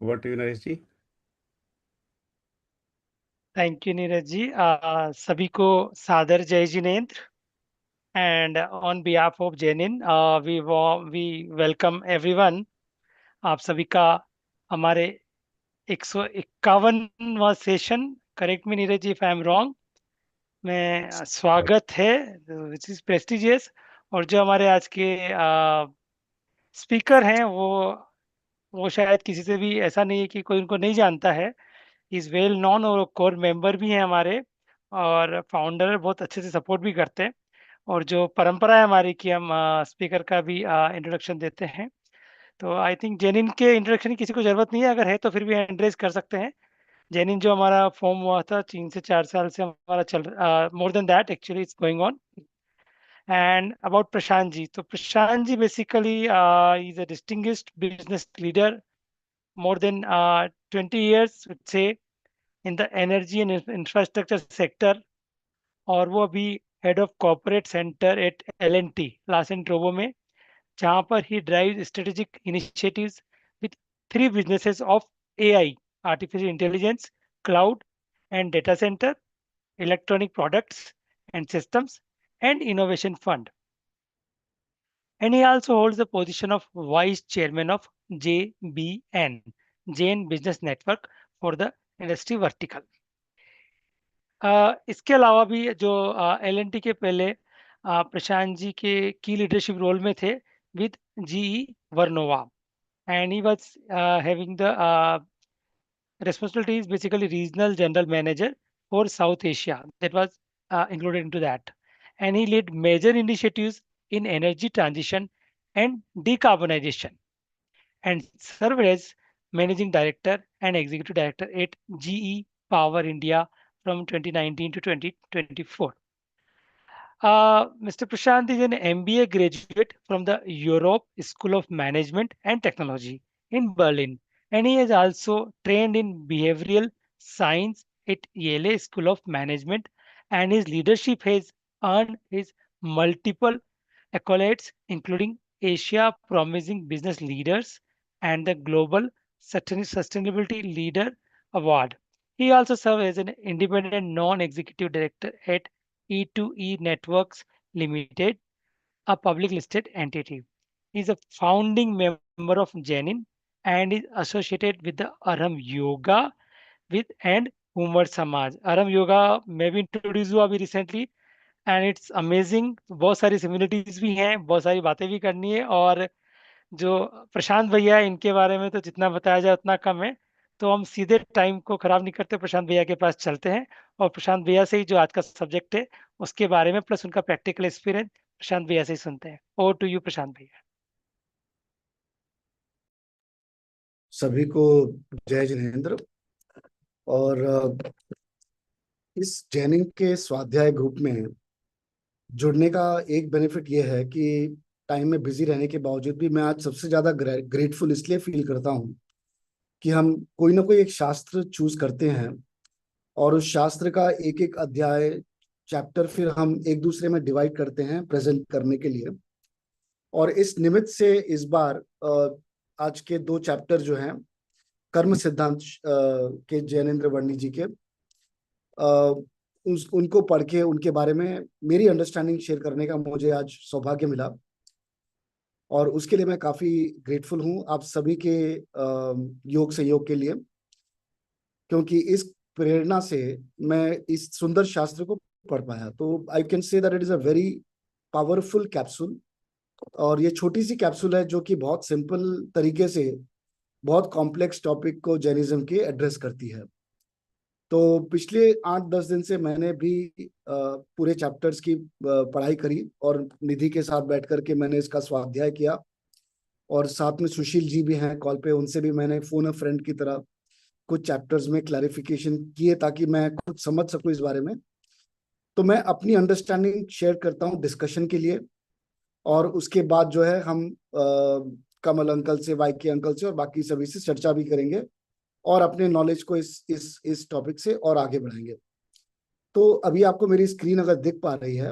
Over to you Naresh ji. Thank you Neeraj ji. सभी को सादर जय Jinendra. And on behalf of जेनिन वी वेलकम एवरीवन। आप सभी का हमारे 151वां session, correct me Neeraj ji if I am wrong, में स्वागत है, विच इज प्रेस्टिजियस। और जो हमारे आज के स्पीकर हैं वो शायद किसी से भी ऐसा नहीं है कि कोई उनको नहीं जानता है। इज़ वेल नोन और कोर मेंबर भी हैं हमारे, और फाउंडर बहुत अच्छे से सपोर्ट भी करते हैं। और जो परंपरा है हमारी कि हम स्पीकर का भी इंट्रोडक्शन देते हैं, तो आई थिंक जेनिन के इंट्रोडक्शन की किसी को ज़रूरत नहीं है, अगर है तो फिर भी हैंड रेज़ कर सकते हैं। जेनिन जो हमारा फॉर्म हुआ था 3 से 4 साल से हमारा more than that actually it's going on. And about Prashant ji, तो Prashant ji basically is a distinguished business leader, more than 20 years would say in the energy and infrastructure sector। और वो अभी head of corporate center at L&T Larsen Toubro में, जहाँ पर he drive strategic initiatives with 3 businesses of AI, artificial intelligence, cloud and data center, electronic products and systems, and innovation fund. And he also holds the position of vice chairman of JBN, Jain Business Network for the industry vertical। इसके अलावा भी जो L&T के पहले प्रशांत जी के की leadership role में थे with GE Vernova, and he was having the responsibility is basically regional general manager for South Asia. That was included into that. And he led major initiatives in energy transition and decarbonization, and served as managing director and executive director at GE Power India from 2019 to 2024. Mr. Prashant is an MBA graduate from the Europe School of Management and Technology in Berlin, and he has also trained in behavioral science at Yale School of Management, and his leadership has earned his multiple accolades, including Asia Promising Business Leaders and the Global Sustainability Leader Award. He also served as an independent non-executive director at E2E Networks Limited, a public listed entity. He is a founding member of Janin and is associated with the Aram Yoga with and Humor Samaj। अरम yoga मैं भी introduce हुआ अभी recently, and it's amazing. बहुत सारी similarities भी हैं, बहुत सारी बातें भी करनी है। और जो प्रशांत भैया है, इनके बारे में तो जितना बताया जाए उतना कम है। तो हम सीधे टाइम को खराब नहीं करते, प्रशांत भैया के पास चलते हैं, और प्रशांत भैया से ही जो आज का सब्जेक्ट है उसके बारे में प्लस उनका प्रैक्टिकल एक्सपीरियंस प्रशांत भैया से ही सुनते हैं। ओवर टू यू प्रशांत भैया। सभी को जय जिनेन्द्र। और इस जैनिंग के स्वाध्याय ग्रुप में जुड़ने का एक बेनिफिट ये है कि टाइम में बिजी रहने के बावजूद भी मैं आज सबसे ज्यादा ग्रेटफुल इसलिए फील करता हूँ कि हम कोई ना कोई एक शास्त्र चूज करते हैं, और उस शास्त्र का एक एक अध्याय, चैप्टर फिर हम एक दूसरे में डिवाइड करते हैं प्रेजेंट करने के लिए। और इस निमित्त से इस बार आज के 2 चैप्टर जो हैं कर्म सिद्धांत के जैनेन्द्र वर्णी जी के, उनको पढ़ के उनके बारे में मेरी अंडरस्टैंडिंग शेयर करने का मुझे आज सौभाग्य मिला, और उसके लिए मैं काफी ग्रेटफुल हूँ आप सभी के योग सहयोग के लिए, क्योंकि इस प्रेरणा से मैं इस सुंदर शास्त्र को पढ़ पाया। तो I can say that it is a very powerful capsule, और ये छोटी सी कैप्सूल है जो कि बहुत सिंपल तरीके से बहुत कॉम्प्लेक्स टॉपिक को जैनिज्म के एड्रेस करती है। तो पिछले 8-10 दिन से मैंने भी पूरे चैप्टर्स की पढ़ाई करी, और निधि के साथ बैठ करके मैंने इसका स्वाध्याय किया, और साथ में सुशील जी भी हैं कॉल पे, उनसे भी मैंने फोन अ फ्रेंड की तरह कुछ चैप्टर्स में क्लैरिफिकेशन किए ताकि मैं कुछ समझ सकूं इस बारे में। तो मैं अपनी अंडरस्टैंडिंग शेयर करता हूं डिस्कशन के लिए, और उसके बाद जो है हम कमल अंकल से, वाई के अंकल से और बाकी सभी से चर्चा भी करेंगे, और अपने नॉलेज को इस टॉपिक से और आगे बढ़ाएंगे। तो अभी आपको मेरी स्क्रीन अगर दिख पा रही है,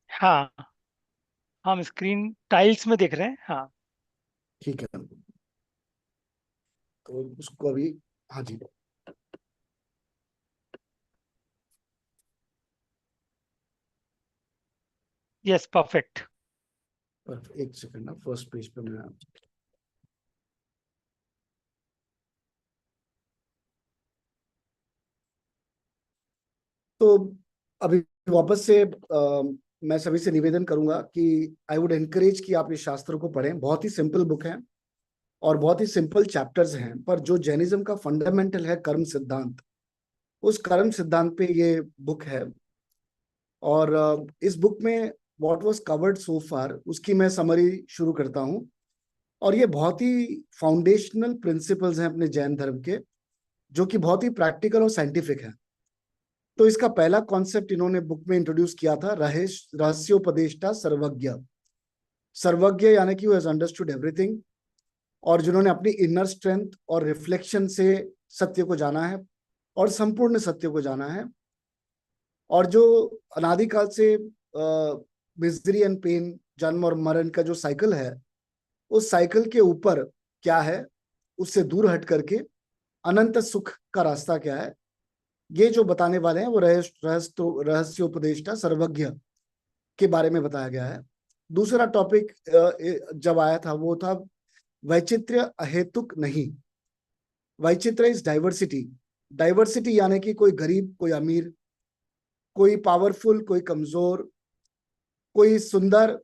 हाँ हम स्क्रीन टाइल्स में देख रहे हैं, हाँ। ठीक है, तो उसको अभी, हाँ जी, यस, परफेक्ट। पर एक सेकंड ना, फर्स्ट पेज पे मैं, तो अभी वापस से मैं सभी से निवेदन करूंगा कि आई वुड एनकरेज कि आप इस शास्त्र को पढ़ें। बहुत ही सिंपल बुक है और बहुत ही सिंपल चैप्टर्स हैं, पर जो जैनिज्म का फंडामेंटल है कर्म सिद्धांत, उस कर्म सिद्धांत पे ये बुक है। और इस बुक में व्हाट वाज कवर्ड सो फार उसकी मैं समरी शुरू करता हूँ। और ये बहुत ही फाउंडेशनल प्रिंसिपल्स हैं अपने जैन धर्म के, जो कि बहुत ही प्रैक्टिकल और साइंटिफिक है। तो इसका पहला कॉन्सेप्ट इन्होंने बुक में इंट्रोड्यूस किया था, रहस्योपदेष्टा सर्वज्ञ। सर्वज्ञ यानी कि वो हैज अंडरस्टूड एवरीथिंग, और जिन्होंने अपनी इनर स्ट्रेंथ और रिफ्लेक्शन से सत्य को जाना है और संपूर्ण सत्य को जाना है। और जो अनादिकाल से मिजरी एंड पेन, जन्म और मरण का जो साइकिल है, उस साइकिल के ऊपर क्या है, उससे दूर हट करके अनंत सुख का रास्ता क्या है, ये जो बताने वाले हैं वो रहस्योपदेष्टा सर्वज्ञ के बारे में बताया गया है। दूसरा टॉपिक जब आया था वो था वैचित्र्य अहेतुक नहीं। वैचित्र्य इज डाइवर्सिटी। डाइवर्सिटी यानी कि कोई गरीब, कोई अमीर, कोई पावरफुल, कोई कमजोर, कोई सुंदर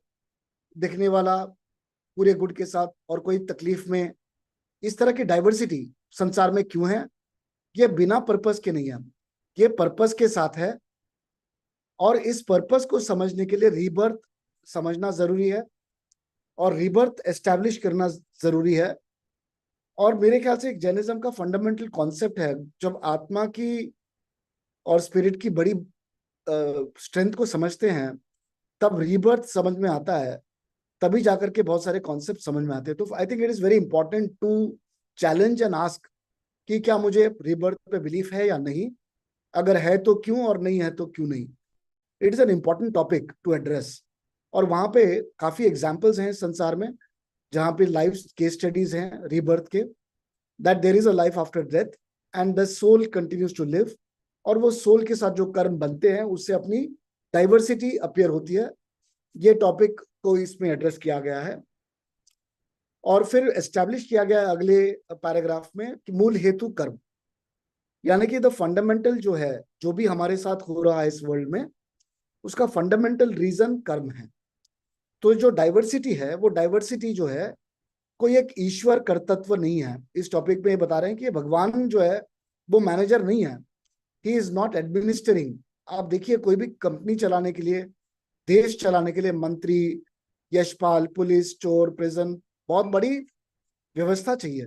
दिखने वाला पूरे गुण के साथ और कोई तकलीफ में। इस तरह की डाइवर्सिटी संसार में क्यों है? ये बिना पर्पस के नहीं है, ये पर्पस के साथ है। और इस पर्पस को समझने के लिए रीबर्थ समझना जरूरी है और रीबर्थ एस्टैब्लिश करना जरूरी है। और मेरे ख्याल से एक जैनिज्म का फंडामेंटल कॉन्सेप्ट है, जब आत्मा की और स्पिरिट की बड़ी स्ट्रेंथ को समझते हैं, तब रीबर्थ समझ में आता है, तभी जाकर के बहुत सारे कॉन्सेप्ट समझ में आते हैं। तो I think it is very important to challenge and ask कि क्या मुझे रीबर्थ पे बिलीफ है या नहीं, अगर है तो क्यों, और नहीं है तो क्यों नहीं। It is an important topic to address. और वहां पे काफी एग्जाम्पल्स हैं संसार में, जहां पे लाइव केस स्टडीज हैं रीबर्थ के, that there is a life after death and the soul continues to live. और वो सोल के साथ जो कर्म बनते हैं उससे अपनी डाइवर्सिटी अपीयर होती है। ये टॉपिक को इसमें एड्रेस किया गया है। और फिर एस्टेब्लिश किया गया है अगले पैराग्राफ में कि मूल हेतु कर्म, यानी कि द फंडामेंटल जो है, जो भी हमारे साथ हो रहा है इस वर्ल्ड में, उसका फंडामेंटल रीजन कर्म है। तो जो डाइवर्सिटी है, वो डाइवर्सिटी जो है कोई एक ईश्वर कर्तृत्व नहीं है। इस टॉपिक में ये बता रहे हैं कि भगवान जो है वो मैनेजर नहीं है, ही इज नॉट एडमिनिस्टरिंग। आप देखिए, कोई भी कंपनी चलाने के लिए, देश चलाने के लिए मंत्री, यशपाल, पुलिस, चोर, प्रिजन, बहुत बड़ी व्यवस्था चाहिए।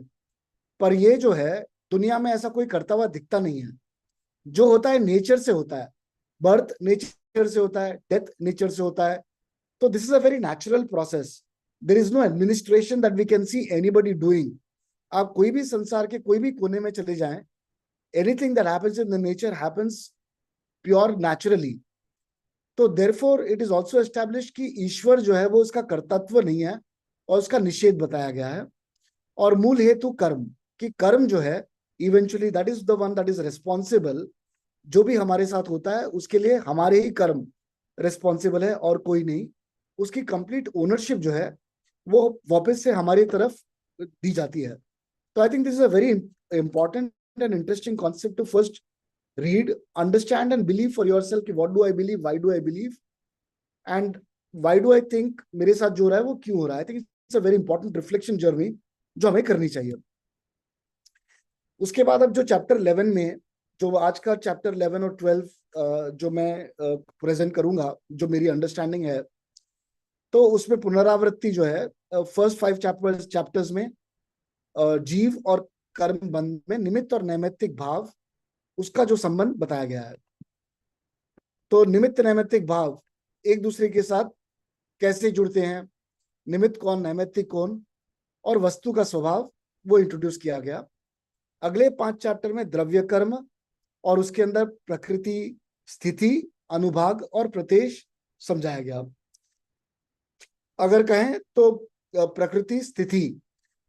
पर ये जो है, दुनिया में ऐसा कोई करता हुआ दिखता नहीं है। जो होता है नेचर से होता है, बर्थ नेचर से होता है, डेथ नेचर से होता है। तो this is a very natural process. There is no administration that we can see anybody doing. आप कोई भी संसार के कोई भी कोने में चले जाएं, anything that happens in the nature happens pure naturally. तो therefore it is also establish कि ईश्वर जो है वो उसका कर्तृत्व नहीं है, और उसका निषेध बताया गया है। और मूल हेतु कर्म, कि कर्म जो है eventually that is the one that is responsible. जो भी हमारे साथ होता है उसके लिए हमारे ही कर्म रिस्पॉन्सिबल है और कोई नहीं। उसकी कंप्लीट ओनरशिप जो है वो वापस से हमारी तरफ दी जाती है। तो I think this is a very important and interesting concept to first read, understand and believe for yourself कि what do I believe, why do I believe, and why do I think मेरे साथ जो हो रहा है वो क्यों हो रहा है। I think it's a very important reflection journey जो हमें करनी चाहिए। उसके बाद अब जो चैप्टर 11 में, जो आज का चैप्टर 11 और 12 जो मैं प्रेजेंट करूंगा, जो मेरी अंडरस्टैंडिंग है, तो उसमें पुनरावृत्ति जो है, फर्स्ट 5 चैप्टर्स में जीव और कर्म बंध में निमित्त और नैमित्तिक भाव, उसका जो संबंध बताया गया है। तो निमित्त नैमित्तिक भाव एक दूसरे के साथ कैसे जुड़ते हैं, निमित्त कौन, नैमित्तिक कौन, और वस्तु का स्वभाव, वो इंट्रोड्यूस किया गया। अगले 5 चैप्टर में द्रव्य कर्म और उसके अंदर प्रकृति, स्थिति, अनुभाग और प्रत्येष समझाया गया। अगर कहें तो प्रकृति, स्थिति,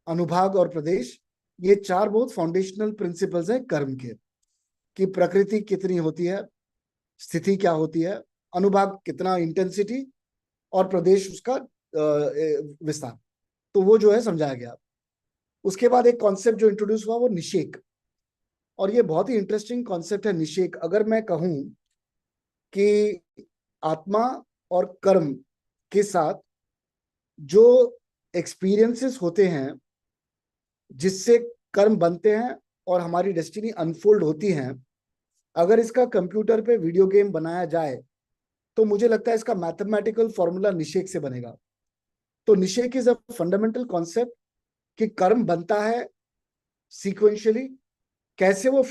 अनुभाग और प्रदेश, ये चार बहुत फाउंडेशनल प्रिंसिपल्स हैं कर्म के, कि प्रकृति कितनी होती है, स्थिति क्या होती है, अनुभाग कितना इंटेंसिटी, और प्रदेश उसका विस्तार। तो वो जो है समझाया गया। उसके बाद एक कॉन्सेप्ट जो इंट्रोड्यूस हुआ वो निषेक, और ये बहुत ही इंटरेस्टिंग कॉन्सेप्ट है निषेक। अगर मैं कहूं कि आत्मा और कर्म के साथ जो एक्सपीरियंसेस होते हैं जिससे कर्म बनते हैं और हमारी डेस्टिनी अनफोल्ड होती है, अगर इसका कंप्यूटर पे वीडियो गेम बनाया जाए तो मुझे लगता है इसका मैथमेटिकल फॉर्मूला निषेक से बनेगा। तो निषेक इज अ फंडामेंटल कॉन्सेप्ट कि कर्म बनता है सीक्वेंशियली, कैसे वो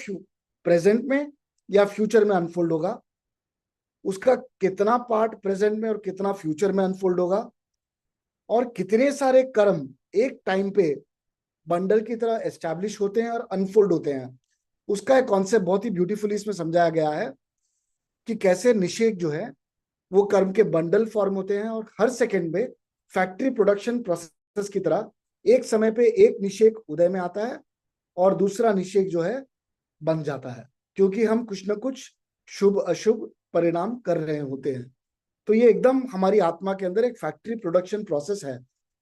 प्रेजेंट में या फ्यूचर में अनफोल्ड होगा, उसका कितना पार्ट प्रेजेंट में और कितना फ्यूचर में अनफोल्ड होगा, और कितने सारे कर्म एक टाइम पे बंडल की तरह एस्टैब्लिश होते हैं और अनफोल्ड होते हैं। उसका एक कॉन्सेप्ट बहुत ही ब्यूटीफुली इसमें समझाया गया है कि कैसे निषेक जो है वो कर्म के बंडल फॉर्म होते हैं, और हर सेकंड में फैक्ट्री प्रोडक्शन प्रोसेस की तरह एक समय पे एक निषेक उदय में आता है और दूसरा निषेक जो है बन जाता है, क्योंकि हम कुछ ना कुछ शुभ अशुभ परिणाम कर रहे होते हैं। तो ये एकदम हमारी आत्मा के अंदर एक फैक्ट्री प्रोडक्शन प्रोसेस है।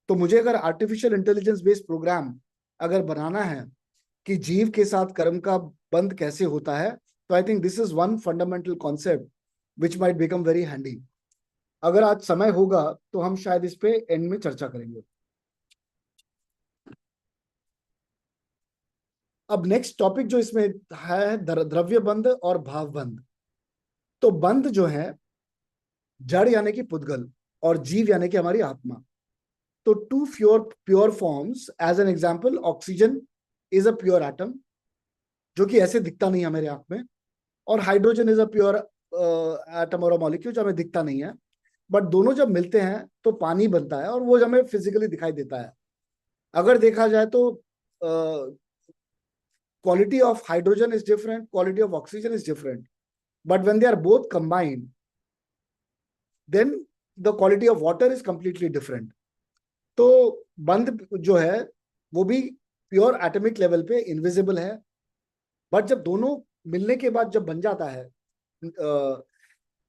तो मुझे अगर आर्टिफिशियल इंटेलिजेंस बेस्ड प्रोग्राम अगर बनाना है कि जीव के साथ कर्म का बंध कैसे होता है, तो I think this is one fundamental concept which might become very handy. अगर आज समय होगा तो हम शायद इस पे एंड में चर्चा करेंगे। अब नेक्स्ट टॉपिक जो इसमें है द्रव्य बंध और भाव बंध। तो बंध जो है जड़ यानी कि पुद्गल, और जीव यानी कि हमारी आत्मा। तो two pure pure forms, as an example oxygen is a pure atom जो कि ऐसे दिखता नहीं है मेरे आंख में, और hydrogen is a pure atom और मॉलिक्यूल जो हमें दिखता नहीं है, बट दोनों जब मिलते हैं तो पानी बनता है और वो हमें फिजिकली दिखाई देता है। अगर देखा जाए तो quality of hydrogen is different, quality of oxygen is different, but when they are both combined, then the quality of water is completely different. तो बंध जो है वो भी प्योर एटॉमिक लेवल पे इनविजिबल है, बट जब दोनों मिलने के बाद जब बन जाता है,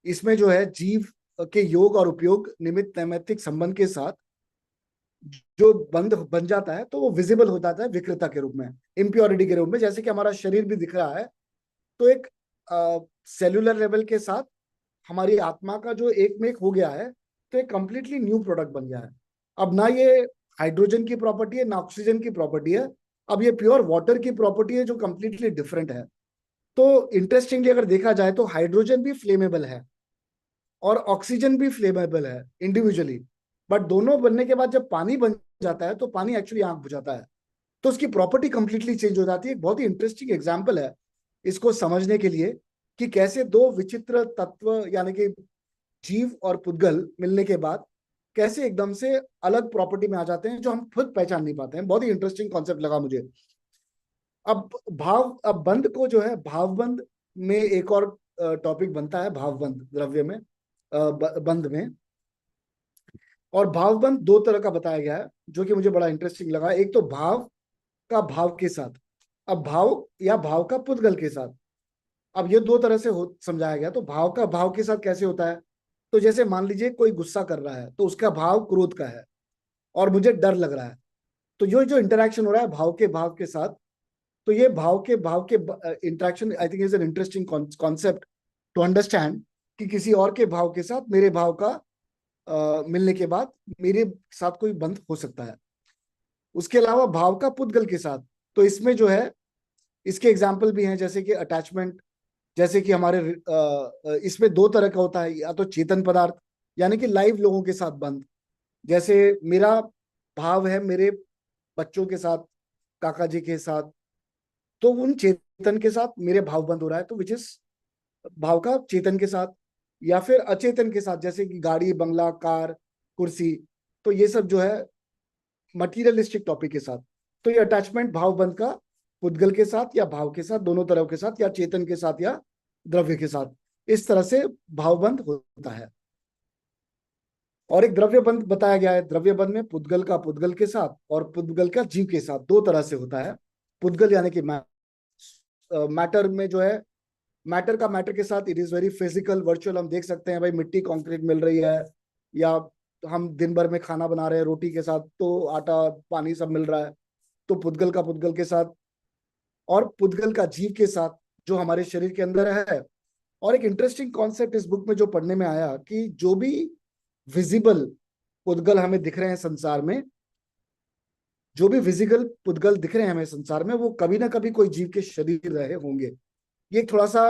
इसमें जो है जीव के योग और उपयोग निमित्त नैमित्तिक संबंध के साथ जो बंध बन जाता है, तो वो विजिबल हो जाता है विकृता के रूप में, इम्प्योरिटी के रूप में। जैसे कि हमारा शरीर भी दिख रहा है, तो एक सेल्यूलर लेवल के साथ हमारी आत्मा का जो एक में एक हो गया है, तो एक कंप्लीटली न्यू प्रोडक्ट बन गया है। अब ना ये हाइड्रोजन की प्रॉपर्टी है ना ऑक्सीजन की प्रॉपर्टी है, अब ये प्योर वाटर की प्रॉपर्टी है जो कंप्लीटली डिफरेंट है। तो इंटरेस्टिंगली अगर देखा जाए तो हाइड्रोजन भी फ्लेमेबल है और ऑक्सीजन भी फ्लेमेबल है इंडिविजुअली, बट दोनों बनने के बाद जब पानी बन जाता है तो पानी एक्चुअली आग बुझाता है, तो उसकी प्रॉपर्टी कंप्लीटली चेंज हो जाती है। एक बहुत ही इंटरेस्टिंग एग्जाम्पल है इसको समझने के लिए कि कैसे दो विचित्र तत्व यानी कि जीव और पुद्गल मिलने के बाद कैसे एकदम से अलग प्रॉपर्टी में आ जाते हैं जो हम खुद पहचान नहीं पाते हैं। बहुत ही इंटरेस्टिंग कॉन्सेप्ट लगा मुझे। अब बंध को जो है भावबंध में एक और टॉपिक बनता है, भावबंध द्रव्य में बंध में। और भावबंध दो तरह का बताया गया है जो कि मुझे बड़ा इंटरेस्टिंग लगा। एक तो भाव का भाव के साथ, अब भाव या भाव का पुद्गल के साथ। अब ये दो तरह से समझाया गया। तो भाव का भाव के साथ कैसे होता है, तो जैसे मान लीजिए कोई गुस्सा कर रहा है तो उसका भाव क्रोध का है और मुझे डर लग रहा है, तो ये जो इंटरेक्शन हो रहा है भाव के साथ, तो ये भाव के interaction I think is an interesting concept to understand कि किसी और के भाव के साथ मेरे भाव का मिलने के बाद मेरे साथ कोई बंध हो सकता है। उसके अलावा भाव का पुद्गल के साथ, तो इसमें जो है इसके एग्जाम्पल भी हैं, जैसे कि अटैचमेंट, जैसे कि हमारे इसमें दो तरह का होता है, या तो चेतन पदार्थ यानी कि लाइव लोगों के साथ बंध, जैसे मेरा भाव है मेरे बच्चों के साथ, काका जी के साथ, तो उन चेतन के साथ मेरे भाव बंद हो रहा है, तो विच इज भाव का चेतन के साथ। या फिर अचेतन के साथ, जैसे कि गाड़ी, बंगला, कार, कुर्सी, तो ये सब जो है मटीरियलिस्टिक टॉपिक के साथ। तो ये अटैचमेंट भाव बंध का पुद्गल के साथ या भाव के साथ, दोनों तरह के साथ, या चेतन के साथ या द्रव्य के साथ, इस तरह से भावबंध होता है। और एक द्रव्य बंध बताया गया है। द्रव्य बंध में पुद्गल का पुद्गल के साथ और पुद्गल का जीव के साथ दो तरह से होता है। पुद्गल यानी कि मैटर में जो है, मैटर का मैटर के साथ it is very physical virtual. हम देख सकते हैं भाई मिट्टी कंक्रीट मिल रही है, या हम दिन भर में खाना बना रहे हैं रोटी के साथ तो आटा पानी सब मिल रहा है, तो पुद्गल का पुद्गल के साथ और पुद्गल का जीव के साथ जो हमारे शरीर के अंदर है। और एक इंटरेस्टिंग कॉन्सेप्ट इस बुक में जो पढ़ने में आया कि जो भी विजिबल पुद्गल हमें दिख रहे हैं संसार में, जो भी विजिबल पुद्गल दिख रहे हैं हमें संसार में, वो कभी ना कभी कोई जीव के शरीर रहे होंगे। ये एक थोड़ा सा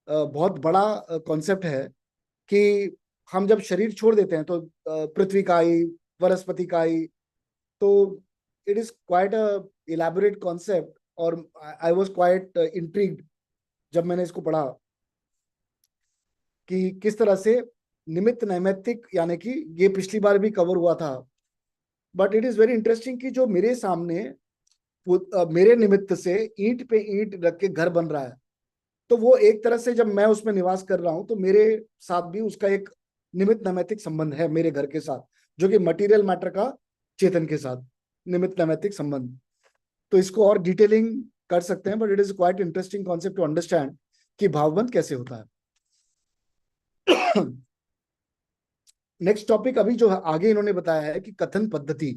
बहुत बड़ा कॉन्सेप्ट है कि हम जब शरीर छोड़ देते हैं तो पृथ्वी का ही, वनस्पति का ही, तो it is quite a elaborate concept. और आई वाज क्वाइट इंट्रिग्ड जब मैंने इसको पढ़ा कि किस तरह से निमित्त नैमित्तिक, यानी कि ये पिछली बार भी कवर हुआ था, but it is very interesting कि जो मेरे सामने मेरे निमित्त से ईंट पे ईंट रख के घर बन रहा है, तो वो एक तरह से जब मैं उसमें निवास कर रहा हूं तो मेरे साथ भी उसका एक निमित्त नैमित्तिक संबंध है मेरे घर के साथ, जो कि मटेरियल मैटर का चेतन के साथ निमित्त नैमित्तिक संबंध। तो इसको और डिटेलिंग कर सकते हैं, but it is quite interesting concept to understand कि भावबंध कैसे होता है। नेक्स्ट टॉपिक अभी जो आगे इन्होंने बताया है कि कथन पद्धति।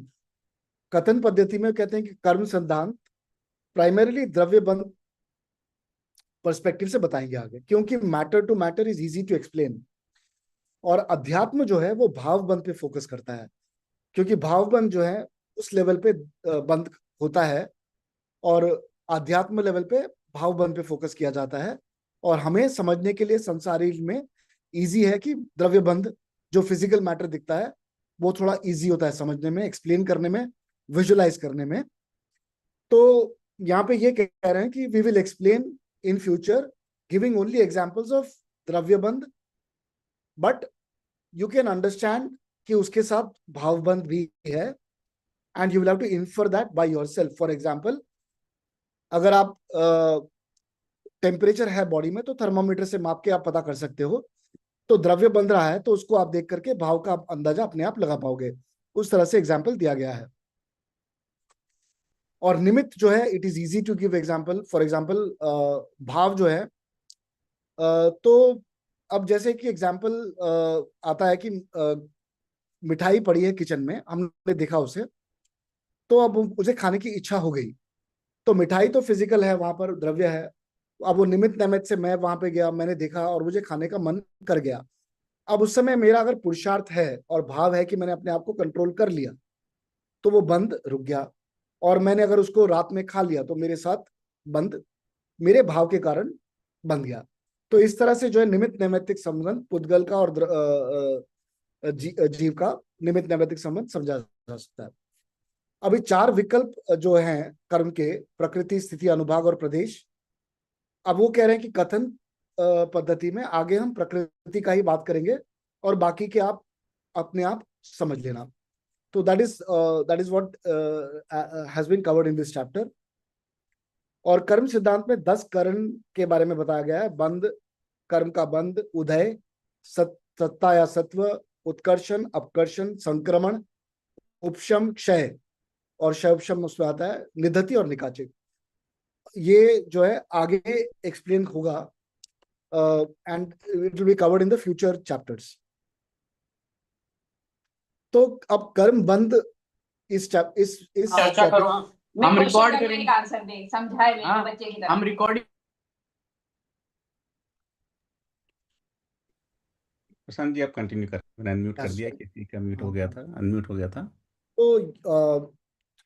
कथन पद्धति में कहते हैं कि कर्म सिद्धांत प्राइमरीली द्रव्य बंध पर्सपेक्टिव से बताएंगे आगे, क्योंकि matter to matter is easy to explain. और अध्यात्म जो है वो भाव बंध पे फोकस करता है, क्योंकि भाव बंध जो है उस लेवल पे बंध होता है, और अध्यात्म लेवल पे भाव बंध पे फोकस किया जाता है। और हमें समझने के लिए संसारी में इजी है कि द्रव्य बंध जो फिजिकल मैटर दिखता है वो थोड़ा इजी होता है समझने में, एक्सप्लेन करने में, विजुलाइज करने में। तो यहाँ पे ये कह रहे हैं कि we will explain in future giving only examples of द्रव्य बंध, बट यू कैन अंडरस्टैंड कि उसके साथ भावबंध भी है, and you will have to infer that by yourself. For example, अगर आप टेम्परेचर है बॉडी में तो थर्मामीटर से माप के आप पता कर सकते हो, तो द्रव्य बंध रहा है तो उसको आप देख करके भाव का आप अंदाजा अपने आप लगा पाओगे। उस तरह से एग्जाम्पल दिया गया है। और निमित्त जो है it is easy to give example. For example भाव जो है, तो अब जैसे कि एग्जाम्पल आता है कि मिठाई पड़ी है किचन में, हमने देखा उसे, तो अब उसे खाने की इच्छा हो गई। तो मिठाई तो फिजिकल है, वहां पर द्रव्य है। अब वो निमित्त नैमित्त से मैं वहां पे गया, मैंने देखा और मुझे खाने का मन कर गया। अब उस समय मेरा अगर पुरुषार्थ है और भाव है कि मैंने अपने आप को कंट्रोल कर लिया, तो वो बंद रुक गया। और मैंने अगर उसको रात में खा लिया तो मेरे साथ बंद मेरे भाव के कारण बन गया। तो इस तरह से जो है निमित्त नैमित्तिक संबंध पुद्गल का और जीव का निमित्त नैमित्तिक संबंध समझा जा सकता है। अभी चार विकल्प जो हैं कर्म के, प्रकृति, स्थिति, अनुभाग और प्रदेश। अब वो कह रहे हैं कि कथन पद्धति में आगे हम प्रकृति का ही बात करेंगे और बाकी के आप अपने आप समझ लेना। तो that is what has been covered in this chapter. और कर्म सिद्धांत में 10 करण के बारे में बताया गया है। बंध, कर्म का बंध, उदय, सत्ता या सत्व, उत्कर्षण, अपकर्षण, संक्रमण, उपशम, क्षय, और क्षय उपशम उसमें आता है निधति और निकाचिक। ये जो है आगे एक्सप्लेन होगा, and it will be covered in the future chapters. तो अब कर्म बंध इस चर्चा करो, हम रिकॉर्ड करेंगे, आंसर दे, समझाए मेरे बच्चे की तरह। हम रिकॉर्डिंग। प्रशांत जी आप कंटिन्यू कर, मैंने अनम्यूट कर दिया, किसी का म्यूट हो गया था, अनम्यूट हो गया था। तो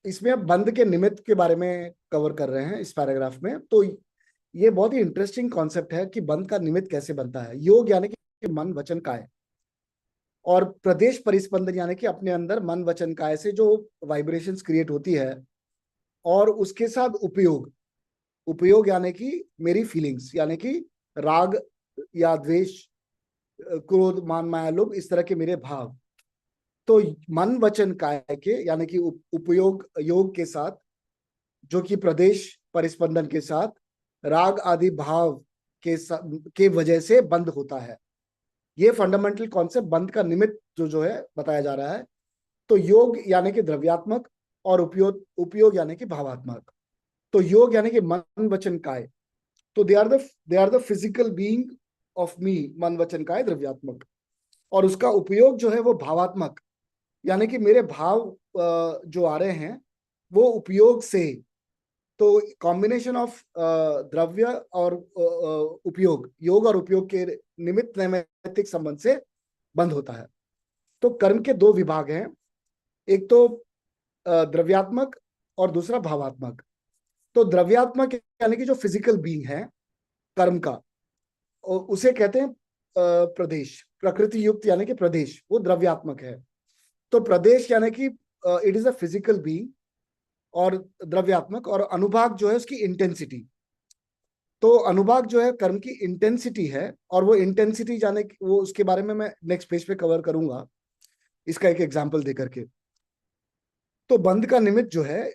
इसमें अब बंध के निमित्त के बारे में कवर कर रहे हैं इस पैराग्राफ में। तो ये बहुत ही इंटरेस्टिंग कॉन्सेप्ट है कि बंध का निमित्त कैसे बनता है। योग यानी कि मन वचन काय, और प्रदेश परिस्पंदन यानी कि अपने अंदर मन वचन काय से जो वाइब्रेशंस क्रिएट होती है, और उसके साथ उपयोग, उपयोग यानी कि मेरी फीलिंग्स, यानी कि राग या द्वेष, क्रोध, मान, माया, लोभ, इस तरह के मेरे भाव। तो मन वचन काय के यानी कि उपयोग योग के साथ, जो कि प्रदेश परिस्पंदन के साथ राग आदि भाव के वजह से बंद होता है। ये फंडामेंटल कॉन्सेप्ट बंध का निमित्त जो है बताया जा रहा है। तो योग यानी कि द्रव्यात्मक और उपयोग यानी कि भावात्मक। तो योग यानी कि मन वचन काय, तो they are the physical being of me, मन वचन काय द्रव्यात्मक। और उसका उपयोग जो है वो भावात्मक, यानी कि मेरे भाव जो आ रहे हैं वो उपयोग से। तो कॉम्बिनेशन ऑफ द्रव्य और उपयोग, योग और उपयोग के निमित्त नैमित्तिक संबंध से बंध होता है। तो कर्म के दो विभाग हैं, एक तो द्रव्यात्मक और दूसरा भावात्मक। तो द्रव्यात्मक यानी कि जो फिजिकल बीइंग है कर्म का, उसे कहते हैं प्रदेश, प्रकृति युक्त यानी कि प्रदेश, वो द्रव्यात्मक है। तो प्रदेश यानी कि it is a physical being और द्रव्यात्मक। और अनुभाग जो है उसकी इंटेंसिटी। तो अनुभाग जो है कर्म की इंटेंसिटी है, और वो इंटेंसिटी जाने वो उसके बारे में मैं नेक्स्ट पेज पे कवर करूंगा, इसका एक एग्जांपल देकर के। तो बंध का निमित्त जो है,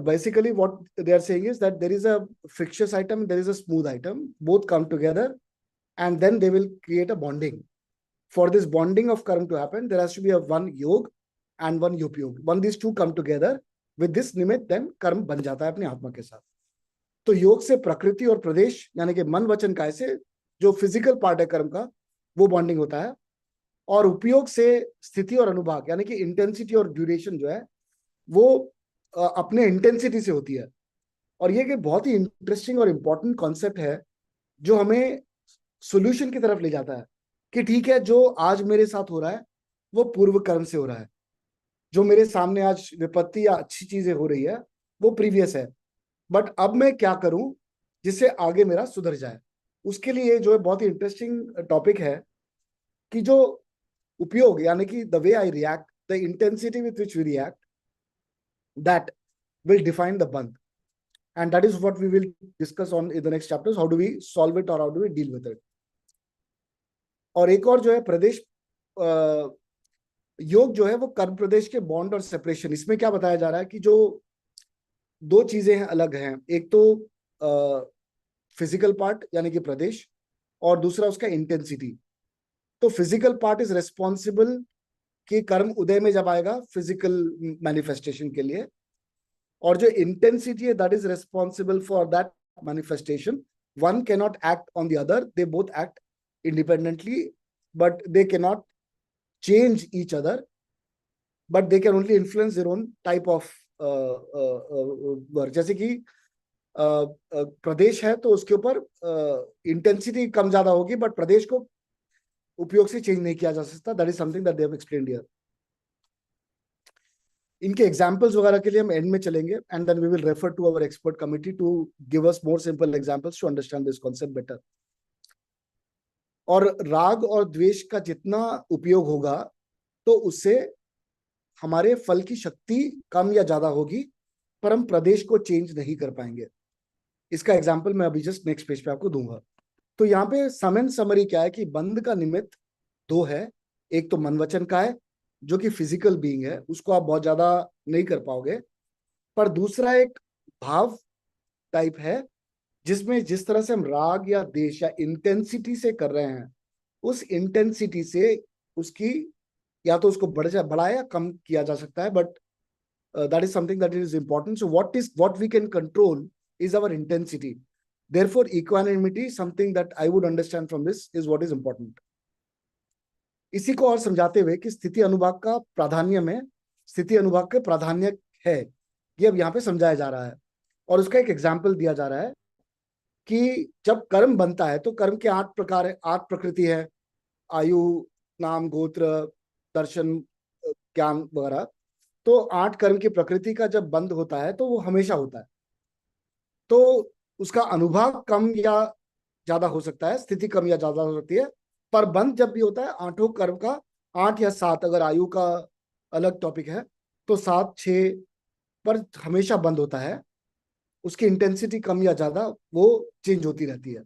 basically what they are saying is that there is a frictious item, there is a smooth item, both come together and then they will create a bonding. For this bonding of karma to happen, there has to be a one yog and one upyog. When these two come together with this निमित्त, then कर्म बन जाता है अपनी आत्मा के साथ। तो योग से प्रकृति और प्रदेश यानी कि मन वचन काय से जो फिजिकल पार्ट है कर्म का, वो बॉन्डिंग होता है। और उपयोग से स्थिति और अनुभाग यानी कि इंटेंसिटी और ड्यूरेशन जो है वो अपने इंटेंसिटी से होती है। और ये कि बहुत ही इंटरेस्टिंग और इंपॉर्टेंट कॉन्सेप्ट है जो हमें सॉल्यूशन की तरफ ले जाता है कि ठीक है, जो आज मेरे साथ हो रहा है वो पूर्व कर्म से हो रहा है, जो मेरे सामने आज विपत्ति या अच्छी चीजें हो रही है वो प्रीवियस है, बट अब मैं क्या करूं जिससे आगे मेरा सुधर जाए। उसके लिए जो है बहुत ही इंटरेस्टिंग टॉपिक है कि जो उपयोग यानी कि the way I react, the intensity with which we react, that will define the bandh, and that is what we will discuss on in the next chapters. How do we solve it or how do we deal with it? और एक और जो है प्रदेश योग जो है वो कर्म प्रदेश के बॉन्ड और सेपरेशन। इसमें क्या बताया जा रहा है कि जो दो चीजें हैं अलग हैं, एक तो फिजिकल पार्ट यानी कि प्रदेश और दूसरा उसका इंटेंसिटी। तो फिजिकल पार्ट इज रेस्पॉन्सिबल कि कर्म उदय में जब आएगा फिजिकल मैनिफेस्टेशन के लिए, और जो इंटेंसिटी है that is responsible for that manifestation. One can not act on the other, they both act independently but they can not change each other, but they can only influence their own type of work. जैसे कि प्रदेश है तो उसके ऊपर intensity कम ज्यादा होगी, but प्रदेश को उपयोग से चेंज नहीं किया जा सकता। That is something that they have explained here. इनके एग्जांपल्स वगैरह के लिए हम एंड में चलेंगे, and then we will refer to our expert committee to give us more simple examples to understand this concept better. और राग और द्वेष का जितना उपयोग होगा तो उससे हमारे फल की शक्ति कम या ज्यादा होगी, पर हम प्रदेश को चेंज नहीं कर पाएंगे। इसका एग्जाम्पल मैं अभी जस्ट नेक्स्ट पेज पे आपको दूंगा। तो यहाँ पे सम एंड समरी क्या है कि बंध का निमित्त दो है, एक तो मन वचन का है जो कि फिजिकल बीइंग है, उसको आप बहुत ज्यादा नहीं कर पाओगे, पर दूसरा एक भाव टाइप है जिसमें जिस तरह से हम राग या द्वेष या इंटेंसिटी से कर रहे हैं, उस इंटेंसिटी से उसकी या तो उसको बढ़ाया या कम किया जा सकता है, but that is something that is important. So what we can control is our intensity. Therefore, equanimity, something that I would understand from this, is what is important. इसी को और समझाते हुए कि स्थिति अनुभाग का प्राधान्य में स्थिति अनुभाग के प्राधान्य है, ये अब यहाँ पे समझाया जा रहा है। और उसका एक एग्जाम्पल दिया जा रहा है कि जब कर्म बनता है तो कर्म के 8 प्रकार है, 8 प्रकृति है, आयु, नाम, गोत्र, दर्शन, ज्ञान वगैरह। तो 8 कर्म की प्रकृति का जब बंध होता है तो वो हमेशा होता है, तो उसका अनुभाग कम या ज्यादा हो सकता है, स्थिति कम या ज्यादा हो सकती है, पर बंध जब भी होता है 8 कर्म का 8 या 7, अगर आयु का अलग टॉपिक है तो 7, 6 पर हमेशा बंद होता है। उसकी इंटेंसिटी कम या ज्यादा वो चेंज होती रहती है।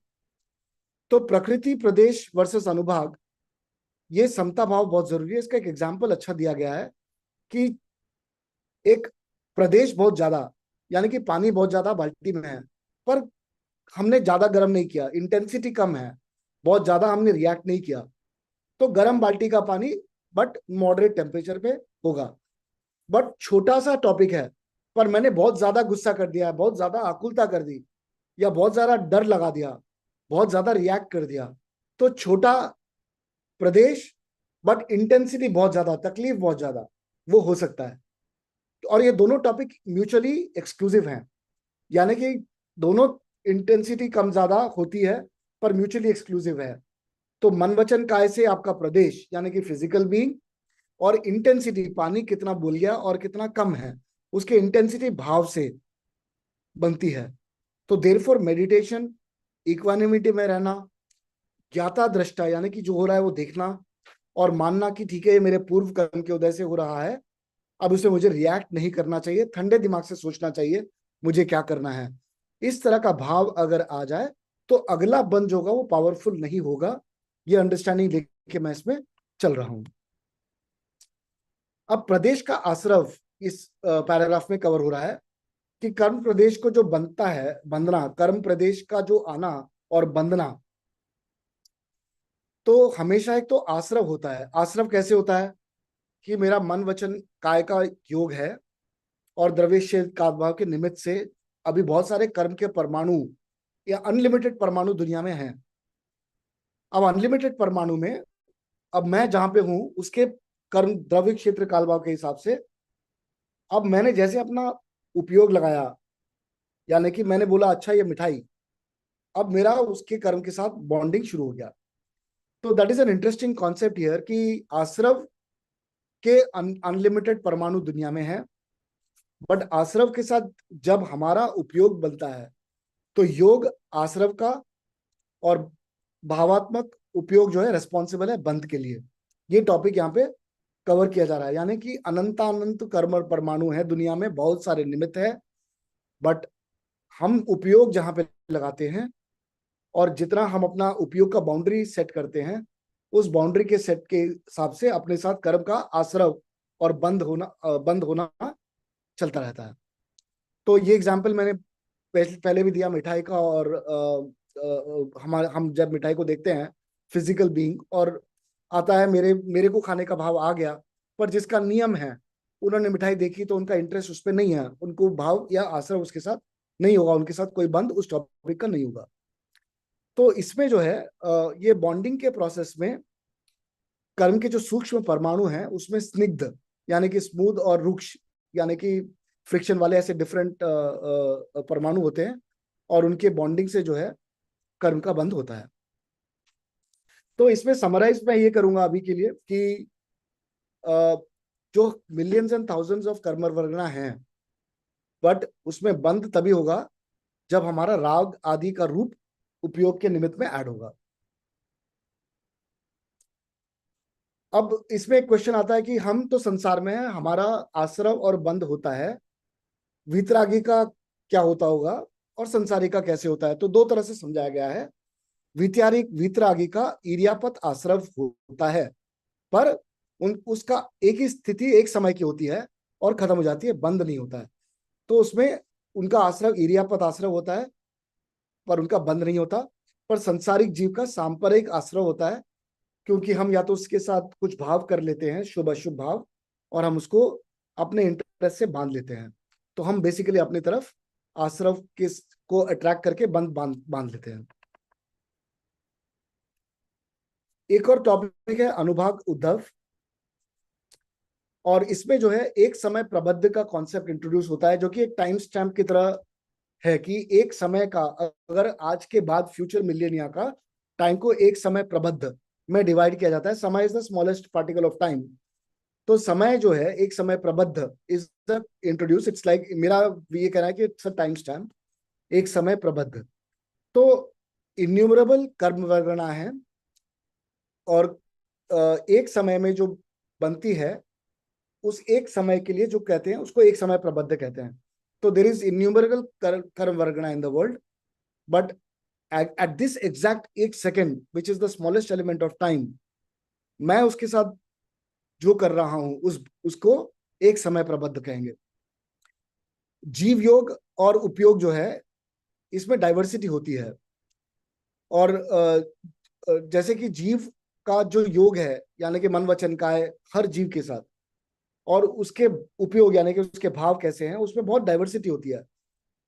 तो प्रकृति, प्रदेश वर्सेस अनुभाग, ये समता भाव बहुत जरूरी है। इसका एक एग्जाम्पल अच्छा दिया गया है कि एक प्रदेश बहुत ज्यादा यानी कि पानी बहुत ज्यादा बाल्टी में है, पर हमने ज्यादा गर्म नहीं किया, इंटेंसिटी कम है, बहुत ज्यादा हमने रिएक्ट नहीं किया, तो गर्म बाल्टी का पानी बट मॉडरेट टेम्परेचर पे होगा। बट छोटा सा टॉपिक है, पर मैंने बहुत ज्यादा गुस्सा कर दिया, बहुत ज्यादा आकुलता कर दी, या बहुत ज्यादा डर लगा दिया, बहुत ज्यादा रिएक्ट कर दिया, तो छोटा प्रदेश बट इंटेंसिटी बहुत ज्यादा, तकलीफ बहुत ज्यादा, वो हो सकता है। और ये दोनों टॉपिक म्यूचुअली एक्सक्लूसिव हैं, यानी कि दोनों इंटेंसिटी कम ज्यादा होती है पर म्यूचुअली एक्सक्लूसिव है। तो मन वचन काय से आपका प्रदेश यानी कि फिजिकल बीइंग, और इंटेंसिटी पानी कितना बोल गया और कितना कम है, उसके इंटेंसिटी भाव से बनती है। तो देयरफॉर मेडिटेशन, इक्वानिमिटी में रहना, ज्ञाता दृष्टा यानी कि जो हो रहा है वो देखना और मानना कि ठीक है ये मेरे पूर्व कर्म के उदय से हो रहा है, अब उसे मुझे रिएक्ट नहीं करना चाहिए, ठंडे दिमाग से सोचना चाहिए मुझे क्या करना है। इस तरह का भाव अगर आ जाए तो अगला बंद जो होगा वो पावरफुल नहीं होगा। ये अंडरस्टैंडिंग लेके मैं इसमें चल रहा हूं। अब प्रदेश का आश्रव इस पैराग्राफ में कवर हो रहा है कि कर्म प्रदेश को जो बनता है, बंधना, कर्म प्रदेश का जो आना और बंधना, तो हमेशा एक तो आश्रव होता है। आश्रव कैसे होता है कि मेरा मन वचन काय का योग है और द्रव्य भाव के निमित्त से अभी बहुत सारे कर्म के परमाणु या अनलिमिटेड परमाणु दुनिया में हैं। अब अनलिमिटेड परमाणु में अब मैं जहां पे हूं उसके कर्म द्रव्य क्षेत्र कालभाव के हिसाब से, अब मैंने जैसे अपना उपयोग लगाया, यानी कि मैंने बोला अच्छा ये मिठाई, अब मेरा उसके कर्म के साथ बॉन्डिंग शुरू हो गया। तो that is an interesting concept here कि आश्रव के अनलिमिटेड परमाणु दुनिया में है, बट आश्रव के साथ जब हमारा उपयोग बनता है तो योग आश्रव का और भावात्मक उपयोग जो है रेस्पॉन्सिबल है बंध के लिए। ये टॉपिक यहाँ पे कवर किया जा रहा है, यानी कि अनंत कर्म और परमाणु है दुनिया में, बहुत सारे निमित्त है, बट हम उपयोग जहां पे लगाते हैं और जितना हम अपना उपयोग का बाउंड्री सेट करते हैं, उस बाउंड्री के सेट के हिसाब से अपने साथ कर्म का आश्रव और बंद होना चलता रहता है। तो ये एग्जाम्पल मैंने पहले भी दिया मिठाई का, और हम जब मिठाई को देखते हैं फिजिकल बीइंग और आता है मेरे को खाने का भाव आ गया, पर जिसका नियम है उन्होंने मिठाई देखी तो उनका इंटरेस्ट उस पर नहीं है, उनको भाव या आश्रय उसके साथ नहीं होगा, उनके साथ कोई बंद उस टॉपिक का नहीं होगा। तो इसमें जो है ये बॉन्डिंग के प्रोसेस में कर्म के जो सूक्ष्म परमाणु हैं उसमें स्निग्ध यानी कि स्मूथ और रुक्ष यानी कि फ्रिक्शन वाले ऐसे डिफरेंट परमाणु होते हैं, और उनके बॉन्डिंग से जो है कर्म का बंध होता है। तो इसमें समराइज मैं ये करूंगा अभी के लिए कि जो मिलियंस एंड थाउजेंड्स ऑफ कर्म वर्गना हैं, बट उसमें बंध तभी होगा जब हमारा राग आदि का रूप उपयोग के निमित्त में ऐड होगा। अब इसमें एक क्वेश्चन आता है कि हम तो संसार में हैं, हमारा आश्रव और बंध होता है, वीतरागी का क्या होता होगा और संसारी का कैसे होता है? तो दो तरह से समझाया गया है। वीतरागी का ईर्यापत आश्रव होता है, पर उसका एक ही स्थिति एक समय की होती है और खत्म हो जाती है, बंद नहीं होता है। तो उसमें उनका आश्रव ईर्यापत आश्रव होता है पर उनका बंद नहीं होता। पर संसारिक जीव का सांपरिक आश्रव होता है, क्योंकि हम या तो उसके साथ कुछ भाव कर लेते हैं, शुभ अशुभ भाव, और हम उसको अपने इंटरेस्ट से बांध लेते हैं। तो हम बेसिकली अपनी तरफ आश्रव को अट्रैक्ट करके बांध लेते हैं। एक और टॉपिक है अनुभाग उद्धव, और इसमें जो है एक समय प्रबद्ध का कॉन्सेप्ट इंट्रोड्यूस होता है, जो कि एक टाइम स्टैम्प की तरह है कि एक समय का, अगर आज के बाद फ्यूचर मिलियनिया का टाइम को एक समय प्रबद्ध में डिवाइड किया जाता है। Samay is the smallest particle of time. तो समय जो है एक समय प्रबद्ध is the introduce, it's like, मेरा ये कहना है कि इट्स अ टाइम स्टैम्प, एक समय प्रबद्ध। तो इन्यूमरेबल कर्म वर्गणा है, और एक समय में जो बनती है उस एक समय के लिए जो कहते हैं उसको एक समय प्रबद्ध कहते हैं। तो there is innumerable karma vargana in the world, but at this exact एक second which is the smallest element of time, मैं उसके साथ जो कर रहा हूं उसको एक समय प्रबद्ध कहेंगे। जीव योग और उपयोग जो है इसमें डाइवर्सिटी होती है, और जैसे कि जीव का जो योग है, यानी कि मन वचन का है हर जीव के साथ, और उसके उपयोग यानी कि उसके भाव कैसे हैं, उसमें बहुत डाइवर्सिटी होती है।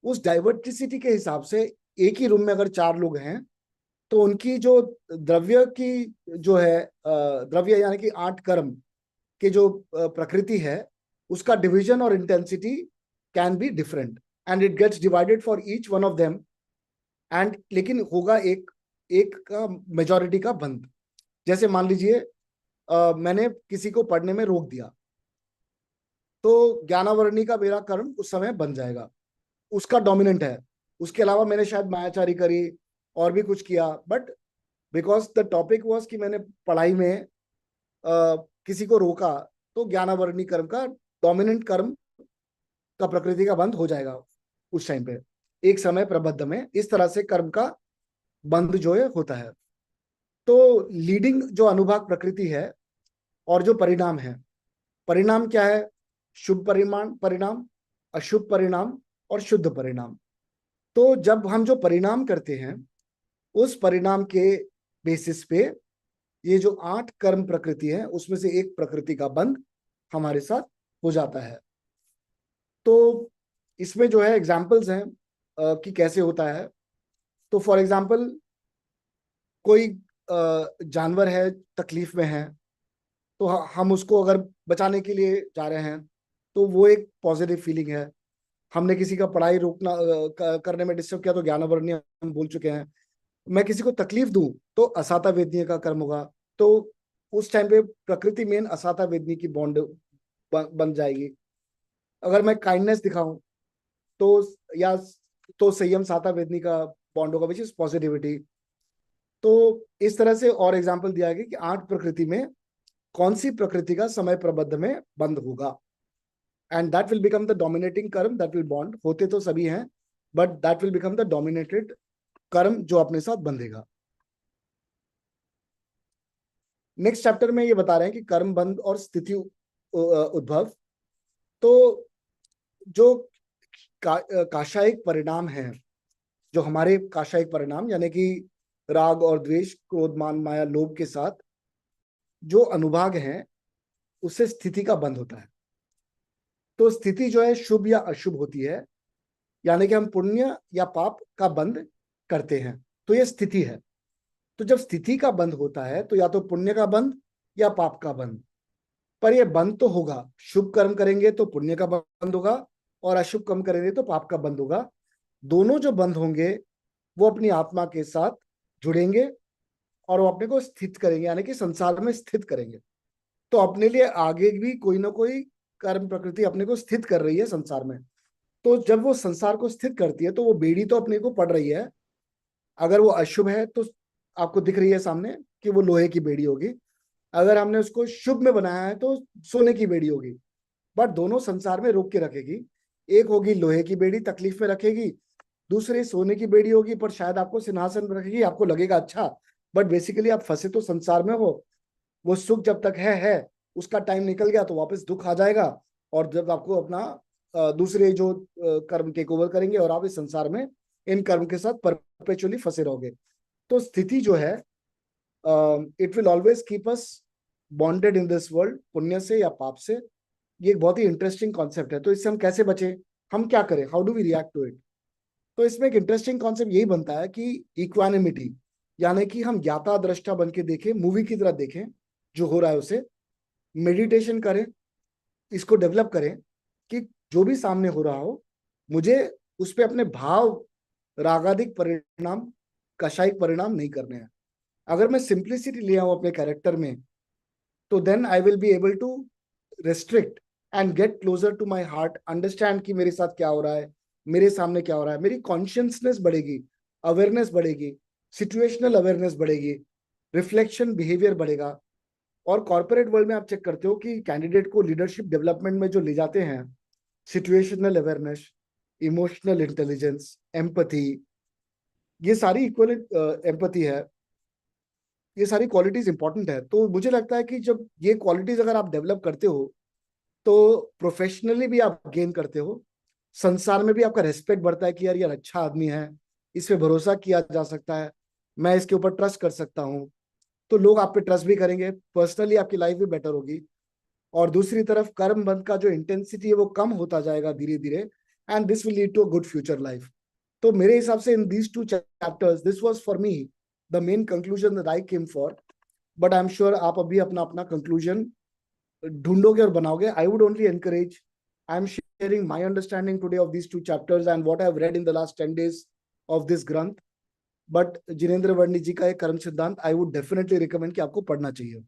उस डाइवर्सिटी के हिसाब से एक ही रूम में अगर 4 लोग हैं तो उनकी जो द्रव्य की जो है द्रव्य यानी कि 8 कर्म के जो प्रकृति है, उसका डिवीजन और intensity can be different and it gets divided for each one of them, and लेकिन होगा एक एक का मेजॉरिटी का बंद। जैसे मान लीजिए मैंने किसी को पढ़ने में रोक दिया, तो ज्ञानावर्णी का मेरा कर्म उस समय बन जाएगा, उसका डोमिनेंट है। उसके अलावा मैंने शायद मायाचारी करी और भी कुछ किया, but because the topic was कि मैंने पढ़ाई में किसी को रोका, तो ज्ञानावर्णी कर्म का डोमिनेंट कर्म का प्रकृति का बंध हो जाएगा उस टाइम पे, एक समय प्रबद्ध में। इस तरह से कर्म का बंध जो है होता है। तो लीडिंग जो अनुभाग प्रकृति है और जो परिणाम है, परिणाम क्या है? शुभ परिणाम, अशुभ परिणाम और शुद्ध परिणाम। तो जब हम जो परिणाम करते हैं, उस परिणाम के बेसिस पे ये जो 8 कर्म प्रकृति है, उसमें से एक प्रकृति का बंध हमारे साथ हो जाता है। तो इसमें जो है एग्जाम्पल्स हैं कि कैसे होता है। तो फॉर एग्जाम्पल, कोई जानवर है, तकलीफ में है, तो हम उसको अगर बचाने के लिए जा रहे हैं, तो वो एक पॉजिटिव फीलिंग है। हमने किसी का पढ़ाई रोकना करने में डिस्टर्ब किया, तो ज्ञानावर्णी हम बोल चुके हैं। मैं किसी को तकलीफ दूं तो असाता वेदनीय का कर्म होगा। तो उस टाइम पे प्रकृति मेन असाता वेदनी की बॉन्ड बन जाएगी। अगर मैं काइंडनेस दिखाऊं तो या तो संयम साता वेदनी का बॉन्ड होगा, विच इज पॉजिटिविटी। तो इस तरह से और एग्जाम्पल दिया गया कि 8 प्रकृति में कौन सी प्रकृति का समय प्रबद्ध में बंद होगा, and that will become the dominating कर्म दैट विल बॉन्ड। होते तो सभी हैं, but that will become the dominated कर्म जो अपने साथ बंधेगा। नेक्स्ट चैप्टर में ये बता रहे हैं कि कर्म बंध और स्थिति उद्भव। तो जो काशायिक परिणाम है, जो हमारे काशायिक परिणाम यानी कि राग और द्वेष, क्रोध, मान, माया, लोभ के साथ जो अनुभाग हैं, उससे स्थिति का बंध होता है। तो स्थिति जो है शुभ या अशुभ होती है, यानी कि हम पुण्य या पाप का बंध करते हैं, तो ये स्थिति है। तो जब स्थिति का बंध होता है, तो या तो पुण्य का बंध या पाप का बंध, पर ये बंध तो होगा। शुभ कर्म करेंगे तो पुण्य का बंध होगा, और अशुभ कर्म करेंगे तो पाप का बंध होगा। दोनों जो बंध होंगे वो अपनी आत्मा के साथ जुड़ेंगे और वो अपने को स्थित करेंगे, यानी कि संसार में स्थित करेंगे। तो अपने लिए आगे भी कोई ना कोई कर्म प्रकृति अपने को स्थित कर रही है संसार में। तो जब वो संसार को स्थित करती है, तो वो बेड़ी तो अपने को पड़ रही है। अगर वो अशुभ है तो आपको दिख रही है सामने कि वो लोहे की बेड़ी होगी। अगर हमने उसको शुभ में बनाया है तो सोने की बेड़ी होगी। बट दोनों संसार में रोक के रखेगी। एक होगी लोहे की बेड़ी, तकलीफ में रखेगी, दूसरी सोने की बेड़ी होगी, पर शायद आपको सिंहासन में रखेगी, आपको लगेगा अच्छा, बट बेसिकली आप फंसे तो संसार में हो। वो सुख जब तक है, उसका टाइम निकल गया तो वापस दुख आ जाएगा, और जब आपको अपना दूसरे जो कर्म टेक ओवर करेंगे और आप इस संसार में इन कर्म के साथ परपेचुअली फंसे रहोगे। तो स्थिति जो है, it will always keep us bonded in this world, पुण्य से या पाप से। ये एक बहुत ही इंटरेस्टिंग कॉन्सेप्ट है। तो इससे हम कैसे बचें, हम क्या करें, how do we react to it? तो इसमें एक इंटरेस्टिंग कॉन्सेप्ट यही बनता है कि इक्वानिमिटी, यानी कि हम ज्ञाता दृष्टा बन के देखें, मूवी की तरह देखें जो हो रहा है उसे, मेडिटेशन करें, इसको डेवलप करें कि जो भी सामने हो रहा हो, मुझे उस पर अपने भाव, रागादिक परिणाम, कषायिक परिणाम नहीं करने हैं। अगर मैं सिंप्लिसिटी ले आऊं अपने कैरेक्टर में, तो then I will be able to restrict and get closer to my heart, understand कि मेरे साथ क्या हो रहा है, मेरे सामने क्या हो रहा है। मेरी कॉन्शियसनेस बढ़ेगी, अवेयरनेस बढ़ेगी, सिचुएशनल अवेयरनेस बढ़ेगी, रिफ्लेक्शन बिहेवियर बढ़ेगा। और कॉर्पोरेट वर्ल्ड में आप चेक करते हो कि कैंडिडेट को लीडरशिप डेवलपमेंट में जो ले जाते हैं, situational awareness, emotional intelligence, empathy, ये सारी इक्वल एम्पैथी है, ये सारी क्वालिटीज इंपॉर्टेंट है। तो मुझे लगता है कि जब ये क्वालिटीज अगर आप डेवलप करते हो, तो प्रोफेशनली भी आप गेन करते हो, संसार में भी आपका रेस्पेक्ट बढ़ता है कि यार अच्छा आदमी है, इस पे भरोसा किया जा सकता है, मैं इसके ऊपर ट्रस्ट कर सकता हूँ। तो लोग आप पे ट्रस्ट भी करेंगे, पर्सनली आपकी लाइफ भी बेटर होगी। और दूसरी तरफ कर्म बंध का जो इंटेंसिटी है वो कम होता जाएगा धीरे धीरे, and this will lead to a good future life. तो मेरे हिसाब से in these two chapters this was for me the main conclusion that I came for, but I am sure आप अभी अपना अपना कंक्लूजन ढूंढोगे और बनाओगे। I would only encourage, I am sharing my understanding today of these two chapters and what I have read in the last 10 days of this ग्रंथ। But Jinendra वर्णी जी का एक कर्म सिद्धांत आई वुड डेफिनेटली रिकमेंड कि आपको पढ़ना चाहिए।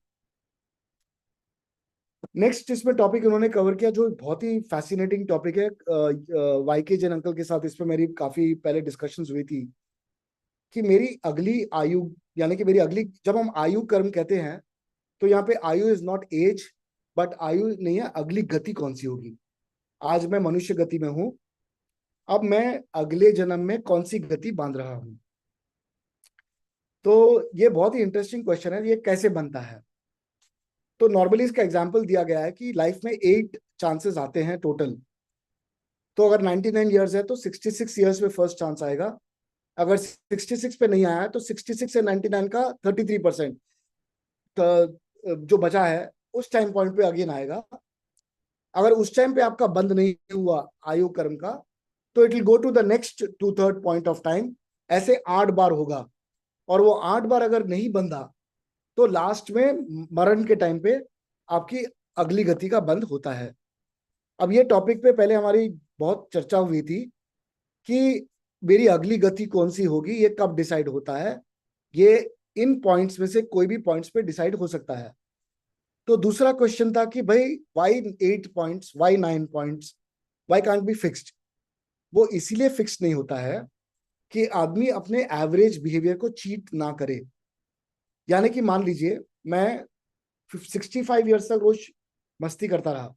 नेक्स्ट इसमें टॉपिक उन्होंने कवर किया जो बहुत ही फैसिनेटिंग टॉपिक है, वाईके जैन अंकल के साथ इस पे मेरी काफी पहले डिस्कशंस हुई थी कि मेरी अगली आयु, यानी कि मेरी अगली, जब हम आयु कर्म कहते हैं तो यहाँ पे आयु इज नॉट एज, बट आयु नहीं है, अगली गति कौन सी होगी। आज मैं मनुष्य गति में हूं, अब मैं अगले जन्म में कौन सी गति बांध रहा हूं। तो ये बहुत ही इंटरेस्टिंग क्वेश्चन है, ये कैसे बनता है। तो नॉर्मली इसका एग्जाम्पल दिया गया है कि लाइफ में 8 चांसेस आते हैं टोटल। तो अगर 99 ईयर्स है तो 66 ईयर्स में फर्स्ट चांस आएगा। अगर 66 पे नहीं आया तो 66 से 99 का 33% जो बचा है उस टाइम पॉइंट पे अगेन आएगा। अगर उस टाइम पे आपका बंद नहीं हुआ आयु कर्म का तो it will go to the next 2/3 point of time, ऐसे 8 बार होगा। और वो 8 बार अगर नहीं बंधा तो लास्ट में मरण के टाइम पे आपकी अगली गति का बंद होता है। अब ये टॉपिक पे पहले हमारी बहुत चर्चा हुई थी कि मेरी अगली गति कौन सी होगी, ये कब डिसाइड होता है। ये इन पॉइंट्स में से कोई भी पॉइंट्स पे डिसाइड हो सकता है। तो दूसरा क्वेश्चन था कि भाई why 8 points, why 9 points, why can't be fixed. वो इसीलिए फिक्स नहीं होता है कि आदमी अपने एवरेज बिहेवियर को चीट ना करे। यानी कि मान लीजिए मैं 65 ईयर्स तक रोज मस्ती करता रहा,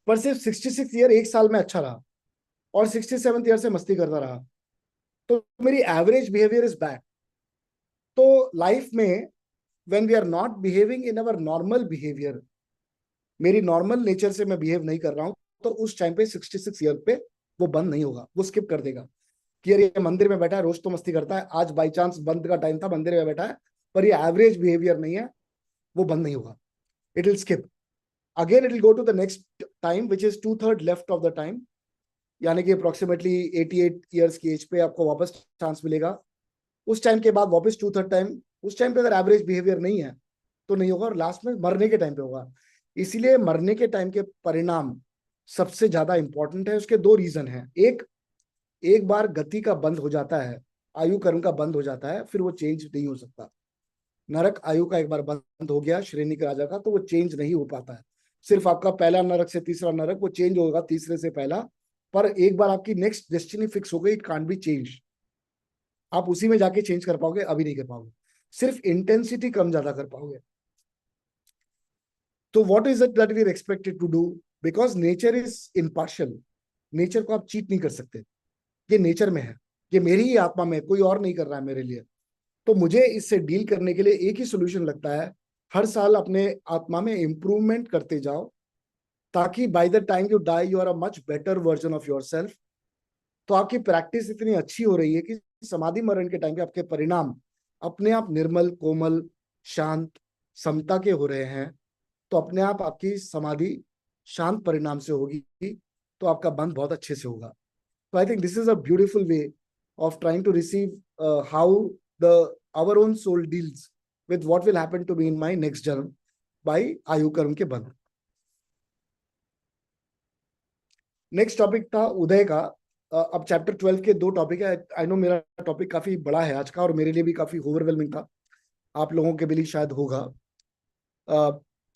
पर सिर्फ 66 ईयर एक साल में अच्छा रहा और 67 ईयर से मस्ती करता रहा, तो मेरी एवरेज बिहेवियर इज बैड। तो लाइफ में when we are not behaving in our normal behaviour, मेरी नॉर्मल नेचर से मैं बिहेव नहीं कर रहा हूं, तो उस टाइम पे 66 ईयर पे वो बंद नहीं होगा, वो स्किप कर देगा कि यार ये मंदिर में बैठा है, रोज तो मस्ती करता है, आज बाई चांस बंद का टाइम था, मंदिर में बैठा है, पर ये एवरेज बिहेवियर नहीं है, वो बंद नहीं होगा। It will skip again, it will go to the next time which is 2/3 left of the time, यानी कि अप्रोक्सीमेटली 88 ईयर्स की एज पे आपको वापस चांस मिलेगा। उस टाइम के बाद वापस 2/3 टाइम, उस टाइम पे अगर एवरेज बिहेवियर नहीं है तो नहीं होगा, और लास्ट में मरने के टाइम पे होगा। इसीलिए मरने के टाइम के परिणाम सबसे ज्यादा इंपॉर्टेंट है। उसके 2 रीजन हैं। एक बार गति का बंद हो जाता है, आयु कर्म का बंद हो जाता है, फिर वो चेंज नहीं हो सकता। नरक आयु का एक बार बंद हो गया श्रेणी के राजा का, तो वो चेंज नहीं हो पाता है। सिर्फ आपका पहला नरक से तीसरा नरक वो चेंज होगा तीसरे से पहला, पर एक बार आपकी नेक्स्ट डेस्टिनी फिक्स हो गई, इट कांट बी चेंज। आप उसी में जाके चेंज कर पाओगे, अभी नहीं कर पाओगे, सिर्फ इंटेंसिटी कम ज्यादा कर पाओगे। तो what is it that we are expected to do, because nature is impartial. Nature को आप चीट नहीं कर सकते, ये नेचर में है, ये मेरी ही आत्मा में, कोई और नहीं कर रहा है मेरे लिए। तो मुझे इससे डील करने के लिए एक ही सोल्यूशन लगता है, हर साल अपने आत्मा में इंप्रूवमेंट करते जाओ, ताकि by the time you die you are a much better version of yourself. तो आपकी प्रैक्टिस इतनी अच्छी हो रही है कि समाधि मरण के टाइम पे आपके परिणाम अपने आप निर्मल, कोमल, शांत, समता के हो रहे हैं। तो अपने आप आपकी समाधि शांत परिणाम से होगी, तो आपका बंध बहुत अच्छे से होगा। तो I think this is a beautiful way of trying to receive how the our own soul deals with what will happen to me in my next जन्म by आयु कर्म के बंध। नेक्स्ट टॉपिक था उदय का। अब चैप्टर 12 के 2 टॉपिक है। आई नो मेरा टॉपिक काफी बड़ा है आज का, और मेरे लिए भी काफी ओवरवेलमिंग था, आप लोगों के लिए शायद होगा।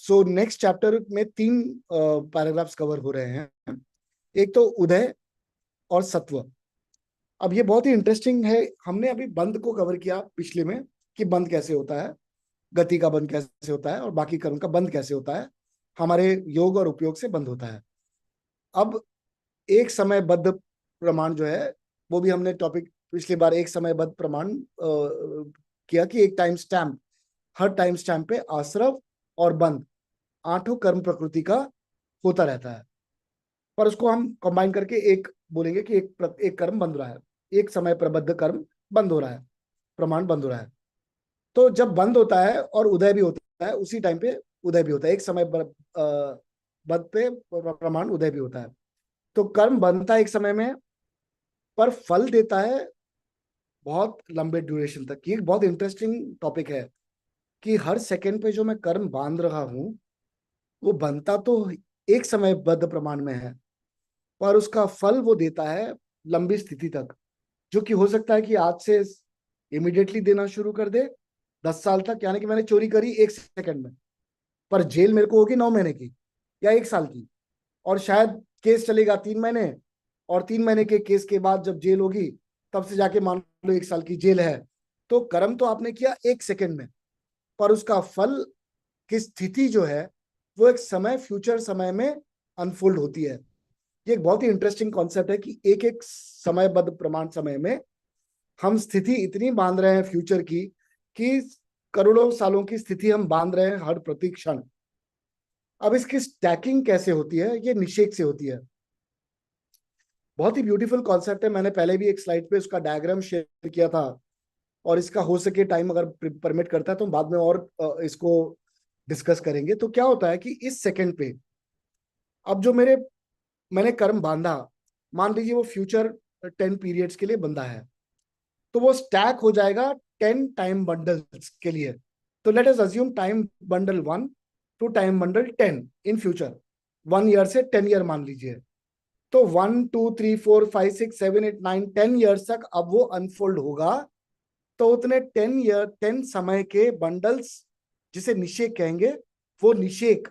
सो नेक्स्ट चैप्टर में 3 पैराग्राफ्स कवर हो रहे हैं। एक तो उदय और सत्व। अब ये बहुत ही इंटरेस्टिंग है। हमने अभी बंद को कवर किया पिछले में कि बंद कैसे होता है, गति का बंद कैसे होता है, और बाकी कर्म का बंद कैसे होता है, हमारे योग और उपयोग से बंद होता है। अब एक समयबद्ध प्रमाण जो है वो भी हमने टॉपिक पिछली बार एक समयबद्ध प्रमाण किया कि एक टाइम स्टैम्प, हर टाइम स्टैम्प पे आश्रव और बंद 8 कर्म प्रकृति का होता रहता है, पर उसको हम कंबाइन करके एक बोलेंगे कि एक कर्म बंद हो रहा है, एक समय प्रबद्ध कर्म बंद हो रहा है, प्रमाण बंद हो रहा है। तो जब बंद होता है और उदय भी होता है, उसी टाइम पे उदय भी होता है, एक समय बंद पे प्रमाण उदय भी होता है। तो कर्म बनता है एक समय में, पर फल देता है बहुत लंबे ड्यूरेशन तक। ये एक बहुत इंटरेस्टिंग टॉपिक है कि हर सेकंड पे जो मैं कर्म बांध रहा हूं, वो बनता तो एक समयबद्ध प्रमाण में है, पर उसका फल वो देता है लंबी स्थिति तक, जो कि हो सकता है कि आज से इमिडिएटली देना शुरू कर दे 10 साल तक, यानी कि मैंने चोरी करी 1 सेकंड में, पर जेल मेरे को होगी 9 महीने की या 1 साल की, और शायद केस चलेगा 3 महीने, और 3 महीने के केस के बाद जब जेल होगी तब से जाके मान लो 1 साल की जेल है। तो कर्म तो आपने किया 1 सेकंड में, पर उसका फल की स्थिति जो है वो एक समय, फ्यूचर समय में अनफोल्ड होती है। ये एक बहुत ही इंटरेस्टिंग कॉन्सेप्ट है कि एक एक समयबद्ध प्रमाण समय में हम स्थिति इतनी बांध रहे हैं फ्यूचर की, कि करोड़ों सालों की स्थिति हम बांध रहे हैं हर प्रति क्षण। अब इसकी स्टैकिंग कैसे होती है? ये निषेक से होती है। बहुत ही ब्यूटीफुल कॉन्सेप्ट है। मैंने पहले भी एक स्लाइड पे उसका डायग्राम शेयर किया था, और इसका हो सके टाइम अगर परमिट करता है तो हम बाद में और इसको डिस्कस करेंगे। तो क्या होता है कि इस सेकंड पे अब जो मैंने कर्म बांधा, मान लीजिए वो फ्यूचर 10 पीरियड्स के लिए बंधा है, तो वो स्टैक हो जाएगा 10 टाइम बंडल्स के लिए। तो let us assume time bundle 1 to time bundle 10 in future, 1 year से 10 ईयर मान लीजिए। तो 1 2 3 4 5 6 7 8 9 10 ईयर्स तक अब वो अनफोल्ड होगा। तो उतने 10 समय के बंडल्स, जिसे निषेक कहेंगे, वो निषेक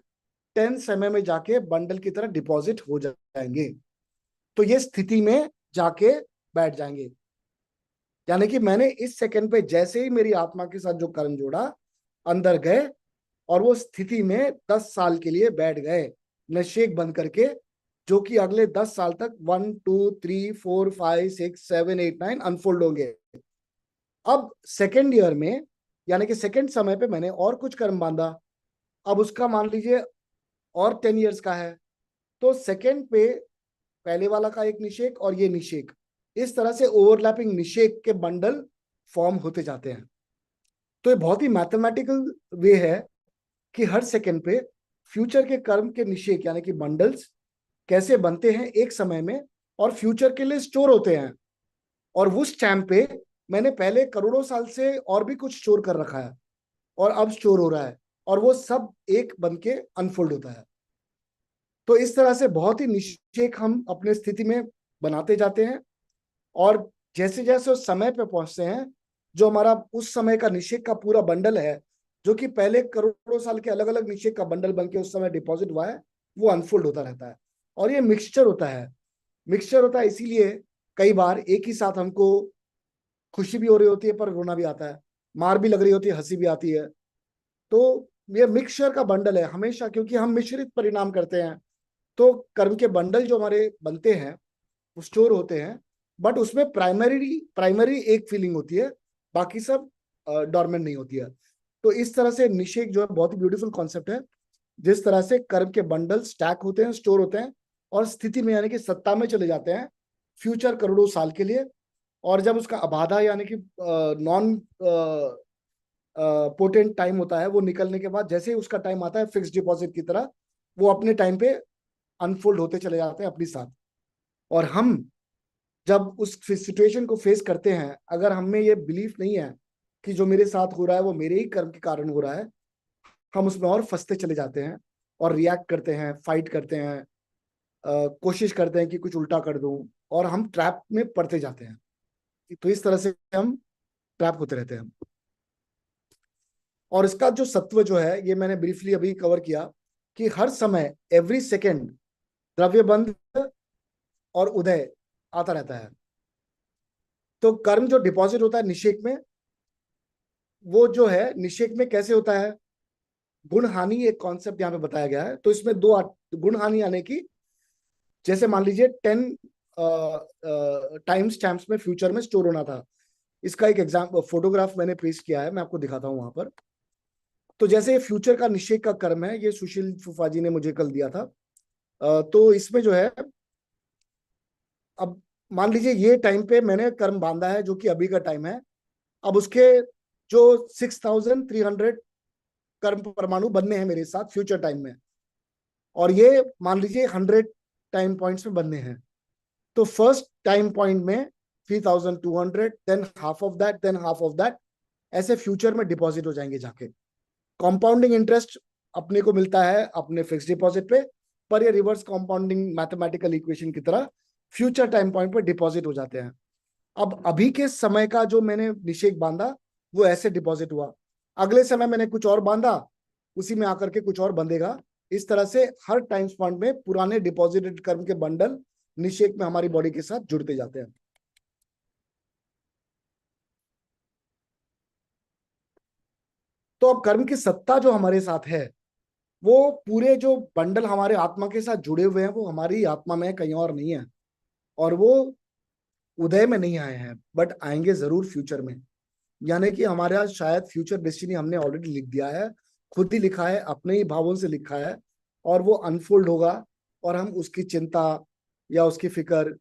10 समय में जाके बंडल की तरह डिपॉजिट हो जाएंगे। तो ये स्थिति में जाके बैठ जाएंगे। यानी कि मैंने इस सेकंड पे जैसे ही मेरी आत्मा के साथ जो कर्म जोड़ा, अंदर गए और वो स्थिति में 10 साल के लिए बैठ गए निषेक बंद करके, जो कि अगले 10 साल तक 1 2 3 4 5 6 7 8 9 अनफोल्ड होंगे। अब सेकेंड ईयर में, यानी कि सेकेंड समय पे मैंने और कुछ कर्म बांधा, अब उसका मान लीजिए और 10 ईयर्स का है। तो सेकेंड पे पहले वाला का एक निषेक और ये निषेक, इस तरह से ओवरलैपिंग निषेक के बंडल फॉर्म होते जाते हैं। तो ये बहुत ही मैथमेटिकल वे है कि हर सेकेंड पे फ्यूचर के कर्म के निषेक यानी कि बंडल्स कैसे बनते हैं एक समय में, और फ्यूचर के लिए स्टोर होते हैं। और उस टाइम पे मैंने पहले करोड़ों साल से और भी कुछ स्टोर कर रखा है, और अब स्टोर हो रहा है, और वो सब एक बन के अनफोल्ड होता है। तो इस तरह से बहुत ही निषेक हम अपने स्थिति में बनाते जाते हैं, और जैसे जैसे उस समय पे पहुंचते हैं, जो हमारा उस समय का निषेक का पूरा बंडल है, जो कि पहले करोड़ों साल के अलग अलग निषेक का बंडल बन के उस समय डिपॉजिट हुआ है, वो अनफोल्ड होता रहता है। और ये मिक्सचर होता है। मिक्सचर होता है इसीलिए कई बार एक ही साथ हमको खुशी भी हो रही होती है, पर रोना भी आता है, मार भी लग रही होती है, हंसी भी आती है। तो ये मिक्सचर का बंडल है हमेशा, क्योंकि हम मिश्रित परिणाम करते हैं। तो कर्म के बंडल जो हमारे बनते हैं वो स्टोर होते हैं, बट उसमें प्राइमरी एक फीलिंग होती है, बाकी सब डॉर्मेंट नहीं होती है। तो इस तरह से निषेक जो है बहुत ही ब्यूटीफुल कॉन्सेप्ट है, जिस तरह से कर्म के बंडल स्टैक होते हैं, स्टोर होते हैं, और स्थिति में यानी कि सत्ता में चले जाते हैं फ्यूचर करोड़ों साल के लिए। और जब उसका अबाधा यानी कि नॉन पोटेंट टाइम होता है, वो निकलने के बाद जैसे ही उसका टाइम आता है फिक्स डिपॉजिट की तरह, वो अपने टाइम पे अनफोल्ड होते चले जाते हैं अपनी साथ। और हम जब उस सिचुएशन को फेस करते हैं, अगर हमें ये बिलीफ नहीं है कि जो मेरे साथ हो रहा है वो मेरे ही कर्म के कारण हो रहा है, हम उसमें और फंसते चले जाते हैं, और रिएक्ट करते हैं, फाइट करते हैं, कोशिश करते हैं कि कुछ उल्टा कर दूं, और हम ट्रैप में पड़ते जाते हैं। तो इस तरह से हम ट्रैप होते रहते हैं। और इसका जो सत्व जो है, ये मैंने ब्रीफली अभी कवर किया कि हर समय एवरी सेकेंड द्रव्य बंध और उदय आता रहता है। तो कर्म जो डिपॉजिट होता है निषेक में, वो जो है निषेक में कैसे होता है, गुण हानि एक कॉन्सेप्ट यहाँ पे बताया गया है। तो इसमें दो गुण हानि आने की, जैसे मान लीजिए 10 टाइम स्टैम्प्स में फ्यूचर में स्टोर होना था। इसका एक एग्जाम्पल फोटोग्राफ मैंने पेश किया है, मैं आपको दिखाता हूँ वहां पर। तो जैसे फ्यूचर का निषेक का कर्म है, ये सुशील फूफा जी ने मुझे कल दिया था। तो इसमें जो है, अब मान लीजिए ये टाइम पे मैंने कर्म बांधा है जो कि अभी का टाइम है। अब उसके जो 6300 कर्म परमाणु बनने हैं मेरे साथ फ्यूचर टाइम में, और ये मान लीजिए 100 टाइम पॉइंट्स में बनने हैं। तो फर्स्ट टाइम पॉइंट में 3200, than half of that, than half of that, ऐसे फ्यूचर में डिपॉजिट हो जाएंगे जाके। कंपाउंडिंग इंटरेस्ट अपने को मिलता है अपने फिक्स डिपॉजिट पे, पर ये रिवर्स कंपाउंडिंग मैथमेटिकल इक्वेशन की तरह फ्यूचर टाइम पॉइंट पे डिपॉजिट हो जाते हैं। अब अभी के समय का जो मैंने निषेक बांधा वो ऐसे डिपॉजिट हुआ, अगले समय मैंने कुछ और बांधा, उसी में आकर के कुछ और बंधेगा। इस तरह से हर टाइम पॉइंट में पुराने डिपॉजिटेड कर्म के बंडल निषेक में हमारी बॉडी के साथ जुड़ते जाते हैं। तो अब कर्म की सत्ता जो हमारे साथ है, वो पूरे जो बंडल हमारे आत्मा के साथ जुड़े हुए हैं वो हमारी आत्मा में, कहीं और नहीं है, और वो उदय में नहीं आए हैं, बट आएंगे जरूर फ्यूचर में। यानी कि हमारे शायद फ्यूचर डेस्टिनी हमने ऑलरेडी लिख दिया है, खुद ही लिखा है, अपने ही भावों से लिखा है, और वो अनफोल्ड होगा, और हम उसकी चिंता या उसकी फिक्र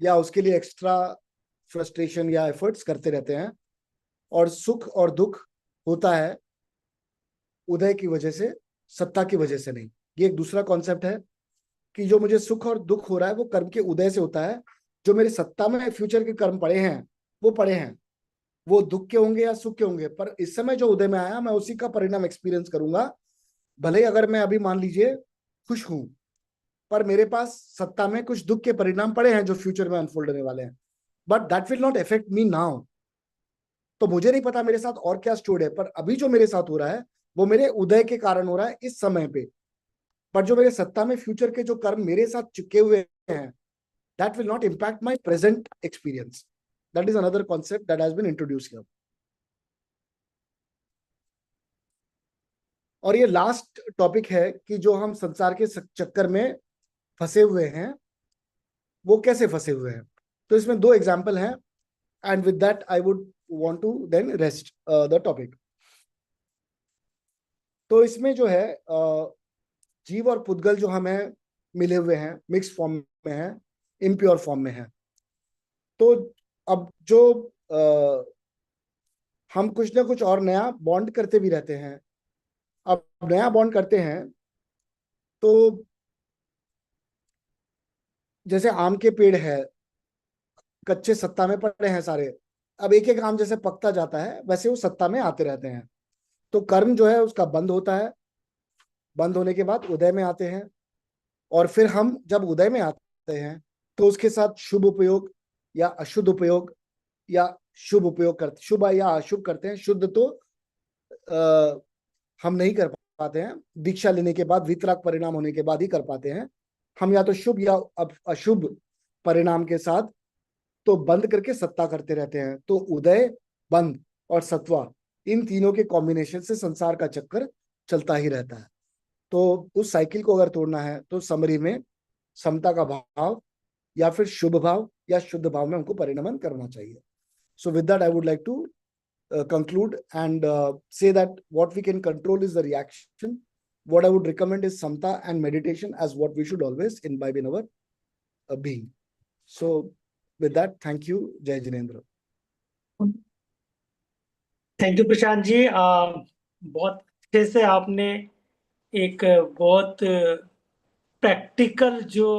या उसके लिए एक्स्ट्रा फ्रस्ट्रेशन या एफर्ट्स करते रहते हैं। और सुख और दुख होता है उदय की वजह से, सत्ता की वजह से नहीं। ये एक दूसरा कॉन्सेप्ट है कि जो मुझे सुख और दुख हो रहा है वो कर्म के उदय से होता है। जो मेरी सत्ता में फ्यूचर के कर्म पड़े हैं वो पड़े हैं, वो दुख के होंगे या सुख के होंगे, पर इस समय जो उदय में आया मैं उसी का परिणाम एक्सपीरियंस करूंगा। भले ही अगर मैं अभी मान लीजिए खुश हूं, पर मेरे पास सत्ता में कुछ दुख के परिणाम पड़े हैं जो फ्यूचर में अनफोल्ड होने वाले हैं, but that will not affect me now. तो मुझे नहीं पता मेरे साथ और क्या स्टोर्ड है, पर अभी जो मेरे साथ हो रहा है वो मेरे उदय के कारण हो रहा है इस समय पे। पर जो मेरे सत्ता में फ्यूचर के जो कर्म मेरे साथ चिपके हुए हैं, that will not impact my present experience. That is another concept that has been introduced here. और ये लास्ट टॉपिक है कि जो हम संसार के चक्कर में फंसे हुए हैं वो कैसे फंसे हुए हैं। तो इसमें दो एग्जांपल हैं, and with that I would want to then rest the topic. तो इसमें जो है जीव और पुद्गल जो हमें मिले हुए हैं, मिक्स फॉर्म में है, इम्प्योर फॉर्म में है। तो अब जो हम कुछ ना कुछ और नया बॉन्ड करते भी रहते हैं। अब नया बॉन्ड करते हैं तो जैसे आम के पेड़ है, कच्चे सत्ता में पड़े हैं सारे, अब एक एक आम जैसे पकता जाता है वैसे वो सत्ता में आते रहते हैं। तो कर्म जो है उसका बंद होता है, बंद होने के बाद उदय में आते हैं, और फिर हम जब उदय में आते हैं तो उसके साथ शुभ उपयोग या अशुद्ध उपयोग या शुभ उपयोग करते, शुभ या अशुभ करते हैं। शुद्ध तो हम नहीं कर पाते हैं, दीक्षा लेने के बाद, वितराग परिणाम होने के बाद ही कर पाते हैं हम, या तो शुभ या अशुभ परिणाम के साथ तो बंद करके सत्ता करते रहते हैं। तो उदय, बंद और सत्वा, इन तीनों के कॉम्बिनेशन से संसार का चक्कर चलता ही रहता है। तो उस साइकिल को अगर तोड़ना है तो समरी में समता का भाव या फिर शुभ भाव या शुद्ध भाव में हमको परिणमन करना चाहिए। So with that, I would like to conclude and say that what we can control is the reaction. What I would recommend is samta and meditation as what we should always imbibe in our being. So with that, thank you, Jai Jinendra. Thank you Prashant ji. बहुत अच्छे से आपने एक बहुत practical जो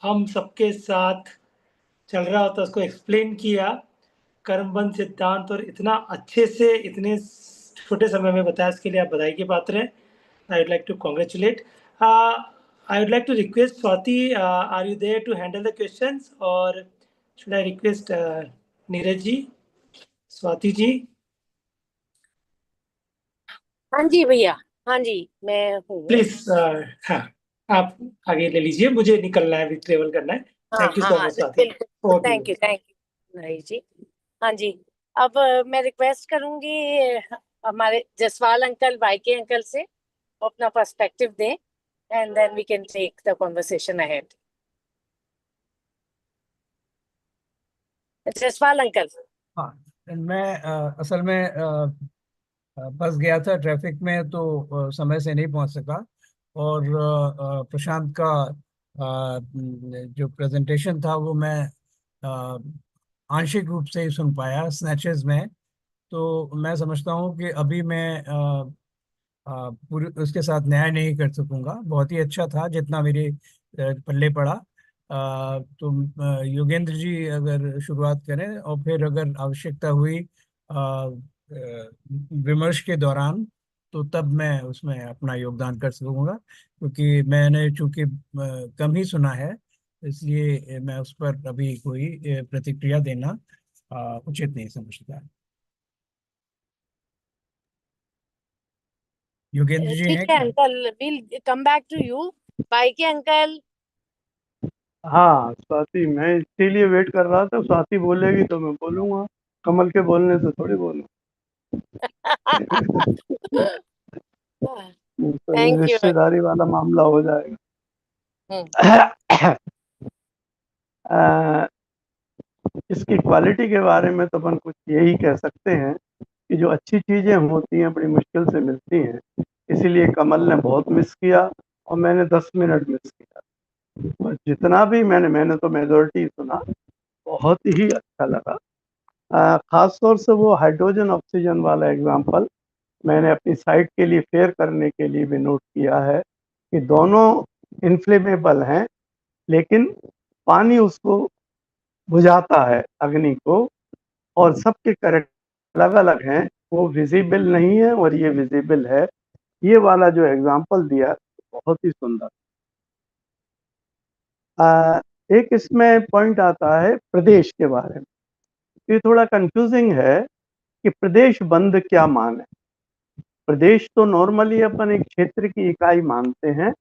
हम सबके साथ चल रहा होता है उसको एक्सप्लेन किया, कर्मबंध सिद्धांत, और इतना अच्छे से इतने छोटे समय में बताया, इसके लिए आप बधाई के पात्र हैं। I would like to congratulate. I would like to request Swati, are you there to handle the questions, और should I request Neeraj ji? Swati ji? हाँ जी भैया, हाँ जी मैं हूँ। प्लीज हाँ, आप आगे ले लीजिए, मुझे निकलना है, ट्रेवल करना है। Thank you so much Swati. बिल्कुल, थैंक यू नरेश जी। हाँ जी, अब मैं रिक्वेस्ट करूंगी हमारे जसवाल अंकल, वाईके अंकल से अपना पर्सपेक्टिव दें, and then we can take the conversation ahead. Jaswal uncle. हाँ, मैं असल में फंस गया था ट्रैफिक में, तो समय से नहीं पहुंच सका, और प्रशांत का जो प्रेजेंटेशन था वो मैं आंशिक रूप से ही सुन पाया, स्नैचेस में। तो मैं समझता हूँ कि अभी मैं पूरे उसके साथ न्याय नहीं कर सकूंगा। बहुत ही अच्छा था जितना मेरे पल्ले पड़ा। तो योगेंद्र जी अगर शुरुआत करें और फिर अगर आवश्यकता हुई विमर्श के दौरान, तो तब मैं उसमें अपना योगदान कर सकूंगा, क्योंकि मैंने चूंकि कम ही सुना है, इसलिए मैं उस पर अभी कोई प्रतिक्रिया देना उचित नहीं समझता। योगेंद्र जी ठीक हैं है क्या? Uncle, will come back to you. Bye uncle. हाँ स्वाति, मैं इसीलिए वेट कर रहा था, स्वाति बोलेगी तो मैं बोलूंगा, कमल के बोलने से थोड़ी बोलूं। तो ये थैंक यू। रिश्तेदारी वाला मामला हो जाएगा। इसकी क्वालिटी के बारे में तो अपन कुछ यही कह सकते हैं कि जो अच्छी चीजें होती हैं बड़ी मुश्किल से मिलती हैं, इसीलिए कमल ने बहुत मिस किया और मैंने 10 मिनट मिस किया। और जितना भी मैंने तो मेजोरिटी सुना, बहुत ही अच्छा लगा। खास तौर से वो हाइड्रोजन ऑक्सीजन वाला एग्जाम्पल मैंने अपनी साइट के लिए फेयर करने के लिए भी नोट किया है कि दोनों इन्फ्लेमेबल हैं, लेकिन पानी उसको बुझाता है, अग्नि को, और सबके करेक्ट अलग अलग हैं। वो विजिबल नहीं है और ये विजिबल है। ये वाला जो एग्जाम्पल दिया बहुत ही सुंदर। एक इसमें पॉइंट आता है प्रदेश के बारे में। ये थोड़ा कंफ्यूजिंग है कि प्रदेश बंद क्या माने। प्रदेश तो नॉर्मली अपन एक क्षेत्र की इकाई मानते हैं,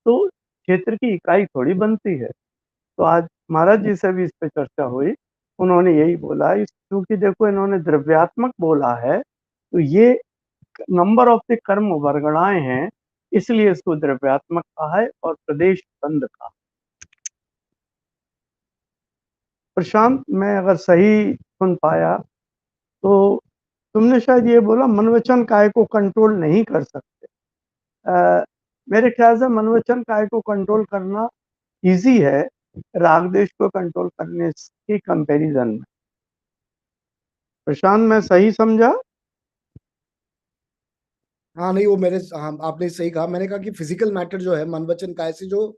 तो क्षेत्र की इकाई थोड़ी बनती है। तो आज महाराज जी से भी इस पे चर्चा हुई, उन्होंने यही बोला, क्योंकि देखो इन्होंने द्रव्यात्मक बोला है, तो ये नंबर ऑफ द कर्म वर्गणाएं हैं, इसलिए इसको द्रव्यात्मक कहा है और प्रदेश बंद कहा। प्रशांत, मैं अगर सही सुन पाया तो तुमने शायद ये बोला मनवचन काय को कंट्रोल नहीं कर सकते। मेरे ख्याल से मनवचन काय को कंट्रोल करना इजी है राग देश को कंट्रोल करने के कंपैरिजन में। प्रशांत, मैं सही समझा? हाँ नहीं, वो मेरे, हाँ आपने सही कहा। मैंने कहा कि फिजिकल मैटर जो है मन वचन काय से, जो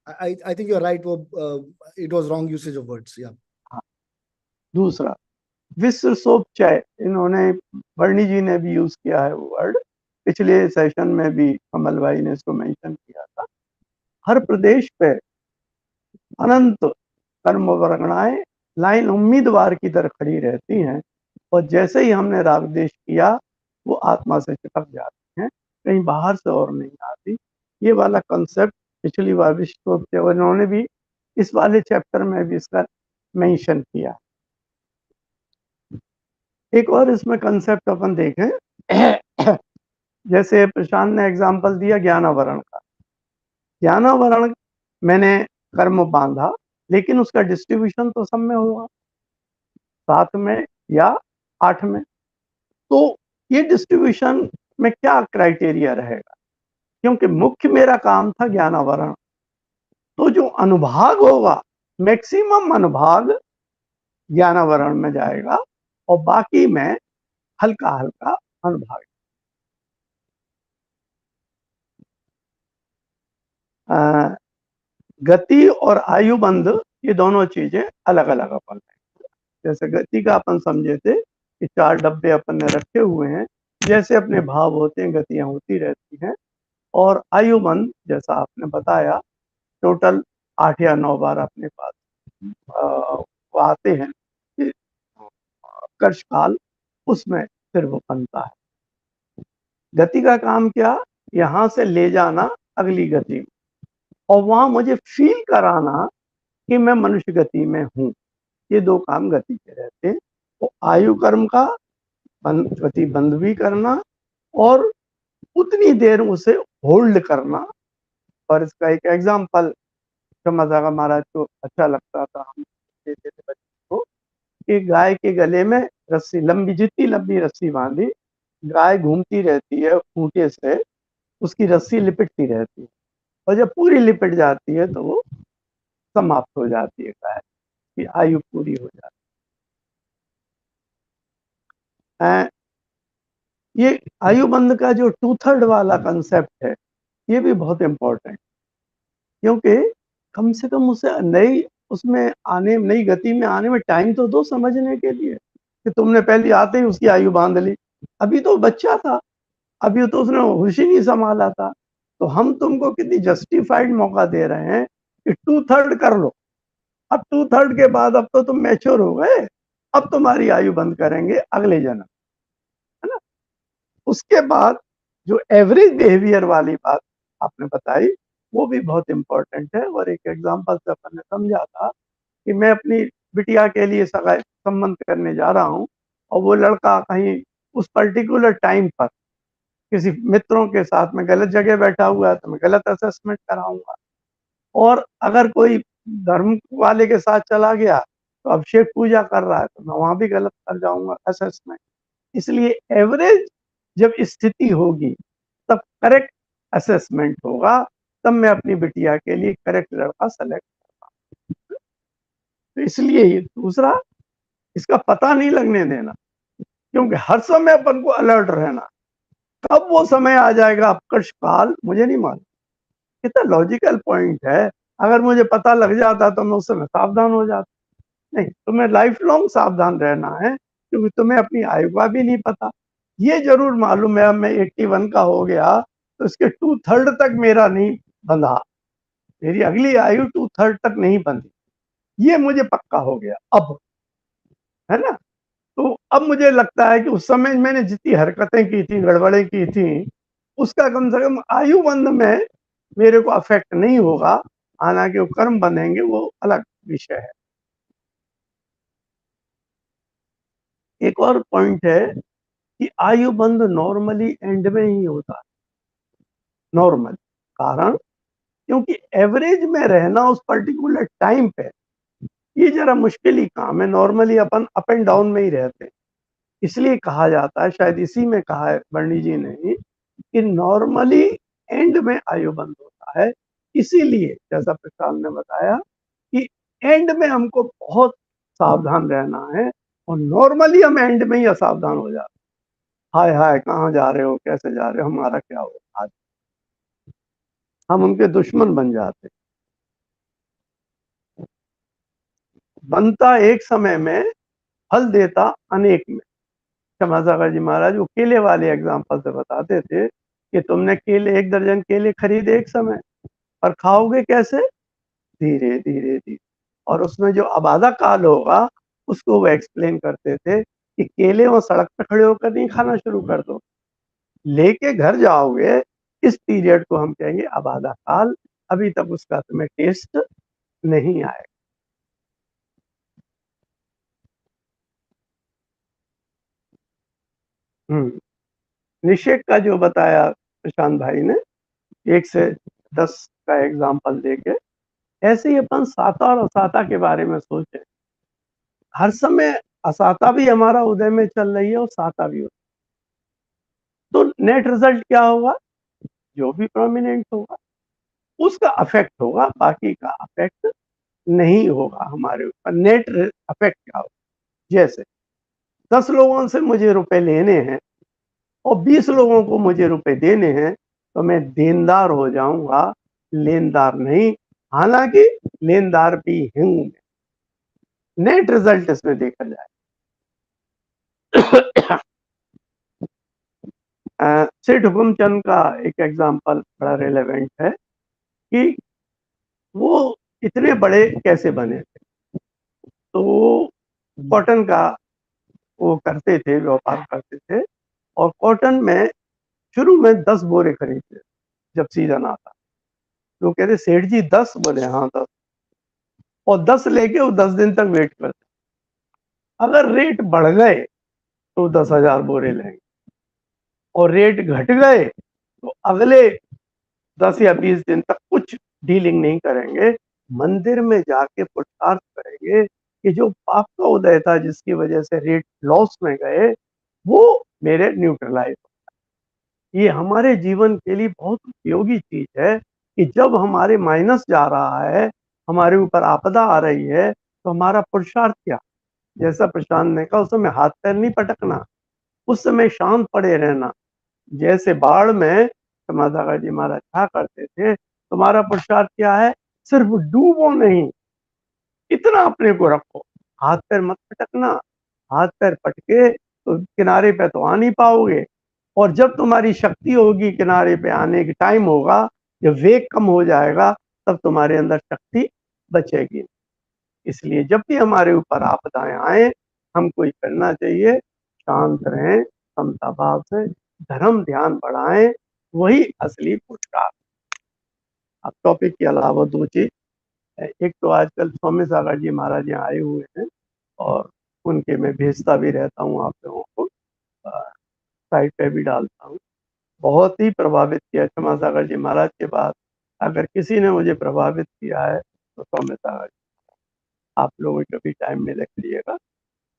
I think you are right, वो it was wrong usage of words. या दूसरा, विश्व सोप चय, इन्होंने वर्णी जी ने भी यूज किया है वो वर्ड, पिछले सेशन में भी कमल भाई ने इसको मेंशन किया था। हर प्रदेश पे अनंत कर्म वर्गणाएं लाइन उम्मीदवार की तरह खड़ी रहती हैं, और जैसे ही हमने रागदेश किया वो आत्मा से चिपक जाती हैं, कहीं बाहर से और नहीं आती। ये वाला कंसेप्ट पिछली बार विश्व इन्होंने भी इस वाले चैप्टर में भी इसका मेंशन किया। एक और इसमें कंसेप्ट अपन देखें, जैसे प्रशांत ने एग्जांपल दिया ज्ञानावरण का। ज्ञानावरण मैंने कर्म बांधा, लेकिन उसका डिस्ट्रीब्यूशन तो सब में होगा, 7 में या 8 में। तो ये डिस्ट्रीब्यूशन में क्या क्राइटेरिया रहेगा? क्योंकि मुख्य मेरा काम था ज्ञानावरण, तो जो अनुभाग होगा मैक्सिमम अनुभाग ज्ञानावरण में जाएगा और बाकी में हल्का हल्का अनुभाग। गति और आयुबंध, ये दोनों चीजें अलग अलग अपन है। जैसे गति का अपन समझे थे कि 4 डब्बे अपन ने रखे हुए हैं, जैसे अपने भाव होते हैं गतियां होती रहती हैं। और आयुबंध जैसा आपने बताया, टोटल 8 या 9 बार अपने पास वो आते हैं कि कर्षकाल, उसमें फिर वो बनता है। गति का काम क्या? यहाँ से ले जाना अगली गति में, और वहां मुझे फील कराना कि मैं मनुष्य गति में हूं। ये 2 काम गति के रहते हैं। तो आयु कर्म का गति बंद भी करना और उतनी देर उसे होल्ड करना। और इसका एक एग्जाम्पल मजाका महाराज को अच्छा लगता था, हम देते थे बच्चों को, कि गाय के गले में रस्सी, लंबी जितनी लंबी रस्सी बांधी, गाय घूमती रहती है खूंटे से, उसकी रस्सी लिपटती रहती है, और जब पूरी लिपट जाती है तो वो समाप्त हो जाती है, गाय की आयु पूरी हो जाती अ, ये आयुबंध का जो 2/3 वाला कंसेप्ट है, ये भी बहुत इम्पोर्टेंट, क्योंकि कम से कम उसे नई गति में आने में टाइम तो दो समझने के लिए, कि तुमने पहले आते ही उसकी आयु बांध ली। अभी तो बच्चा था, अभी तो उसने होश ही नहीं संभाला था। तो हम तुमको कितनी जस्टिफाइड मौका दे रहे हैं कि 2/3 कर लो। अब 2/3 के बाद अब तो तुम मैच्योर हो गए, अब तुम्हारी आयु बंद करेंगे अगले जन्म, है ना। उसके बाद जो एवरेज बिहेवियर वाली बात आपने बताई, वो भी बहुत इंपॉर्टेंट है। और एक एग्जांपल से अपन ने समझा था कि मैं अपनी बिटिया के लिए सगाई संबंध करने जा रहा हूँ, और वो लड़का कहीं उस पर्टिकुलर टाइम पर किसी मित्रों के साथ में गलत जगह बैठा हुआ है, तो मैं गलत असेसमेंट कराऊंगा। और अगर कोई धर्म वाले के साथ चला गया, तो अभिषेक पूजा कर रहा है, तो मैं वहां भी गलत कर जाऊंगा असेसमेंट। इसलिए एवरेज जब स्थिति होगी, तब करेक्ट असेसमेंट होगा, तब मैं अपनी बिटिया के लिए करेक्ट लड़का सेलेक्ट करूंगा। तो इसलिए ये दूसरा, इसका पता नहीं लगने देना, क्योंकि हर समय अपन को अलर्ट रहना। कब वो समय आ जाएगा अपकर्ष काल, मुझे नहीं मालूम। कितना लॉजिकल पॉइंट है। अगर मुझे पता लग जाता तो मैं उस समय सावधान हो जाता। नहीं, तुम्हें लाइफ लॉन्ग सावधान रहना है, क्योंकि तुम्हें अपनी आयु का भी नहीं पता। ये जरूर मालूम है, अब मैं 81 का हो गया तो इसके 2/3 तक मेरा नहीं बंधा, मेरी अगली आयु 2/3 तक नहीं बंधी, ये मुझे पक्का हो गया अब, है ना। तो अब मुझे लगता है कि उस समय मैंने जितनी हरकतें की थी, गड़बड़ें की थी, उसका कम से कम आयु बंध में मेरे को अफेक्ट नहीं होगा। हालांकि वो कर्म बनेंगे, वो अलग विषय है। एक और पॉइंट है कि आयु बंध नॉर्मली एंड में ही होता है, नॉर्मल। कारण क्योंकि एवरेज में रहना उस पर्टिकुलर टाइम पे, ये जरा मुश्किल ही काम है। Normally upon up and down में ही रहते हैं। इसलिए कहा जाता है, शायद इसी में कहा है बर्नी जी ने, कि नॉर्मली एंड में आयु बंद होता है। इसीलिए जैसा प्रशांत ने बताया कि एंड में हमको बहुत सावधान रहना है, और नॉर्मली हम एंड में ही असावधान हो जाते। हाय हाय, कहाँ जा रहे हो, कैसे जा रहे हो, हमारा क्या हो आज, हम उनके दुश्मन बन जाते। बनता एक समय में, फल देता अनेक में। क्षमासागर जी महाराज वो केले वाले एग्जाम्पल से बताते थे कि तुमने केले 1 दर्जन केले खरीदे एक समय, और खाओगे कैसे, धीरे धीरे धीरे। और उसमें जो आबादा काल होगा, उसको वो एक्सप्लेन करते थे कि केले वो सड़क पे खड़े होकर नहीं खाना शुरू कर दो, लेके घर जाओगे, इस पीरियड को हम कहेंगे आबादा काल। अभी तक उसका तुम्हें टेस्ट नहीं आएगा। निषेक का जो बताया प्रशांत भाई ने, 1 से 10 का एग्जाम्पल देके, ऐसे ही अपन साता और असाता के बारे में सोचे। हर समय असाता भी हमारा उदय में चल रही है और साता भी होता है। तो नेट रिजल्ट क्या होगा, जो भी प्रोमिनेंट होगा उसका अफेक्ट होगा, बाकी का अफेक्ट नहीं होगा हमारे ऊपर। नेट अफेक्ट क्या होगा, जैसे 10 लोगों से मुझे रुपए लेने हैं और 20 लोगों को मुझे रुपए देने हैं, तो मैं देनदार हो जाऊंगा, लेनदार नहीं। हालांकि लेनदार भी हूं। नेट रिजल्ट इसमें देखा जाए। सेठ हुकुमचंद का एक एग्जांपल बड़ा रिलेवेंट है कि वो इतने बड़े कैसे बने थे। तो वो कॉटन का वो करते थे, व्यापार करते थे, और कॉटन में शुरू में 10 बोरे खरीदते जब सीजन आता। तो कहते सेठ जी 10, बोले हाँ 10, और 10 लेके वो 10 दिन तक वेट करते। अगर रेट बढ़ गए तो 10,000 बोरे लेंगे, और रेट घट गए तो अगले 10 या 20 दिन तक कुछ डीलिंग नहीं करेंगे। मंदिर में जाके पुरस्कार करेंगे कि जो पाप का उदय था, जिसकी वजह से रेट लॉस में गए, वो मेरे न्यूट्रलाइज। ये हमारे जीवन के लिए बहुत उपयोगी चीज है कि जब हमारे माइनस जा रहा है, हमारे ऊपर आपदा आ रही है, तो हमारा पुरुषार्थ क्या, जैसा प्रशांत ने कहा, उस समय हाथ पैर नहीं पटकना, उस समय शांत पड़े रहना। जैसे बाढ़ में क्षमासागर जी महाराज क्या करते थे, तुम्हारा पुरुषार्थ क्या है, सिर्फ डूबो नहीं, इतना अपने को रखो, हाथ पैर मत पटकना, हाथ पैर पटके तो किनारे पे तो आ नहीं पाओगे, और जब तुम्हारी शक्ति होगी किनारे पे आने की टाइम होगा, जब वेग कम हो जाएगा, तब तुम्हारे अंदर शक्ति बचेगी। इसलिए जब भी हमारे ऊपर आपदाएं आए, हमको ये करना चाहिए, शांत रहें, समता भाव से धर्म ध्यान बढ़ाएं, वही असली पुरुषार्थ। अब टॉपिक के अलावा दो चीज, एक तो आजकल स्वामी सागर जी महाराज यहाँ आए हुए हैं, और उनके मैं भेजता भी रहता हूँ आप लोगों को, साइट पे भी डालता हूँ। बहुत ही प्रभावित किया क्षमा सागर जी महाराज के बाद, अगर किसी ने मुझे प्रभावित किया है तो स्वामी सागर जी। आप लोगों को कभी टाइम मिले करिएगा।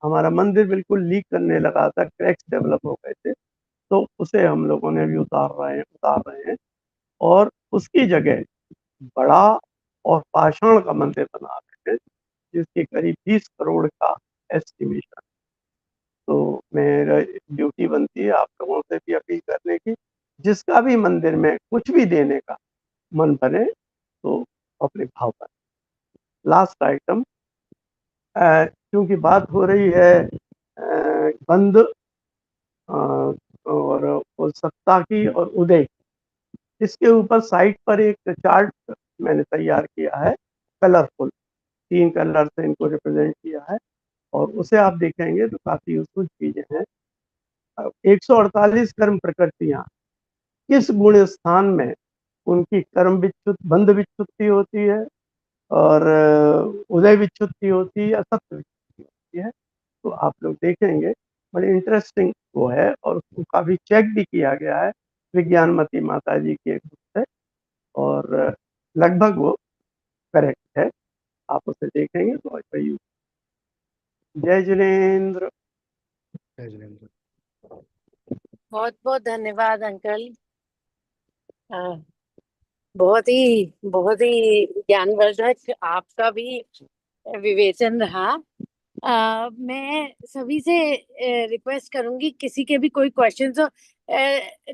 हमारा मंदिर बिल्कुल लीक करने लगा था, क्रैक्स डेवलप हो गए थे, तो उसे हम लोगों ने भी उतार रहे हैं, और उसकी जगह बड़ा और पाषाण का मंदिर बना रहे हैं, जिसके करीब 20 करोड़ का एस्टिमेशन। तो मेरा ड्यूटी बनती है आप लोगों से भी अपील करने की, जिसका भी मंदिर में कुछ भी देने का मन बने तो अपने भाव पर। लास्ट आइटम, क्योंकि बात हो रही है बंद और सत्ता की और उदय की, इसके ऊपर साइट पर एक चार्ट मैंने तैयार किया है, कलरफुल 3 कलर से इनको रिप्रेजेंट किया है, और उसे आप देखेंगे तो काफी यूजफुल चीजें हैं। 148 कर्म प्रकृतियां किस गुण स्थान में उनकी कर्म विच्युत बंध विच्युति होती है, और उदय विच्युति होती है या सत्य विच्युति होती है, तो आप लोग देखेंगे बड़ी इंटरेस्टिंग वो है, और उसको काफी चेक भी किया गया है विज्ञानमती माता जी के बुक से, और लगभग वो करेक्ट है। आप उसे देखेंगे तो वही। जय जिनेन्द्र। जय जिनेन्द्र। बहुत बहुत धन्यवाद अंकल। बहुत ही ज्ञानवर्धक आपका भी विवेचन रहा। मैं सभी से रिक्वेस्ट करूंगी, किसी के भी कोई क्वेश्चंस हो।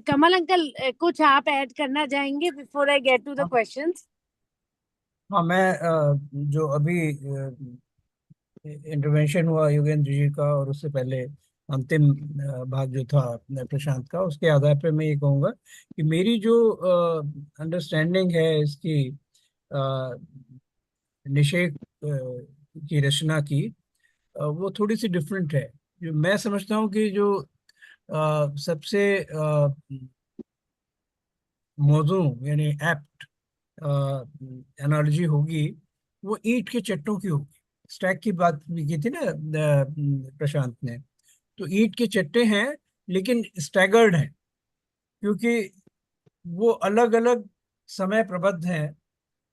कमल अंकल, कुछ आप ऐड करना चाहेंगे before I get to the questions? हाँ, मैं जो अभी इंटरवेंशन हुआ योगेंद्र जी का, और उससे पहले अंतिम भाग जो था प्रशांत का, उसके आधार पर मैं ये कहूँगा कि मेरी जो अंडरस्टैंडिंग है इसकी निषेध की रचना की, वो थोड़ी सी डिफरेंट है। जो मैं समझता हूँ कि जो सबसे मौजू यानी एप्ट एनालॉजी होगी, वो ईंट के चट्टों की होगी। स्टैक की बात भी की थी ना प्रशांत ने, तो ईंट के चट्टे हैं लेकिन स्टैगर्ड हैं, क्योंकि वो अलग अलग समय प्रबद्ध हैं।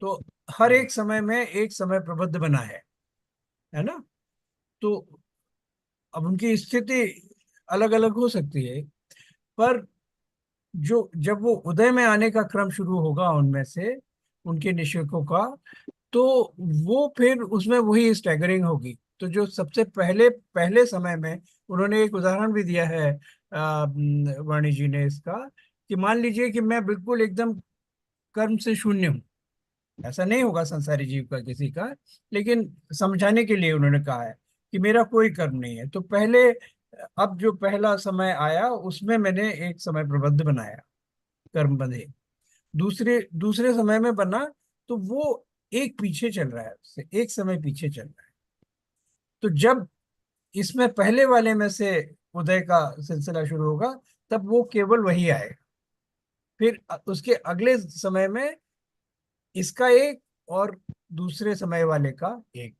तो हर एक समय में एक समय प्रबद्ध बना है ना। तो अब उनकी स्थिति अलग अलग हो सकती है, पर जो जब वो उदय में आने का क्रम शुरू होगा उनमें से, उनके निषेकों का, तो वो फिर उसमें वही स्टैगरिंग होगी। तो जो सबसे पहले पहले समय में उन्होंने एक उदाहरण भी दिया है वाणी जी ने इसका, कि मान लीजिए कि मैं बिल्कुल एकदम कर्म से शून्य हूँ। ऐसा नहीं होगा संसारी जीव का किसी का, लेकिन समझाने के लिए उन्होंने कहा है कि मेरा कोई कर्म नहीं है। तो पहले, अब जो पहला समय आया उसमें मैंने एक समय प्रबद्ध बनाया, कर्म बंधे। दूसरे दूसरे समय में बना तो वो एक पीछे चल रहा है, उससे एक समय पीछे चल रहा है। तो जब इसमें पहले वाले में से उदय का सिलसिला शुरू होगा, तब वो केवल वही आएगा। फिर उसके अगले समय में इसका एक, और दूसरे समय वाले का एक,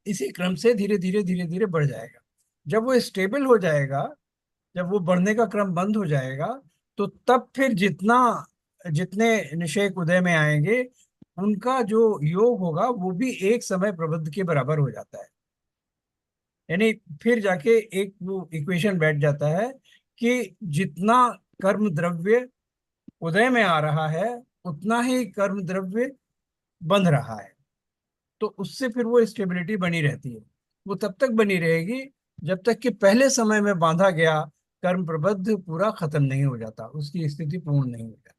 इसी क्रम से धीरे धीरे धीरे धीरे बढ़ जाएगा। जब वो स्टेबल हो जाएगा, जब वो बढ़ने का क्रम बंद हो जाएगा, तो तब फिर जितने निषेक उदय में आएंगे, उनका जो योग होगा वो भी एक समय प्रबंध के बराबर हो जाता है। यानी फिर जाके एक वो इक्वेशन बैठ जाता है कि जितना कर्म द्रव्य उदय में आ रहा है, उतना ही कर्म द्रव्य बंध रहा है। तो उससे फिर वो स्टेबिलिटी बनी रहती है। वो तब तक बनी रहेगी जब तक कि पहले समय में बांधा गया कर्म प्रबद्ध पूरा खत्म नहीं हो जाता, उसकी स्थिति पूर्ण नहीं हो जाती।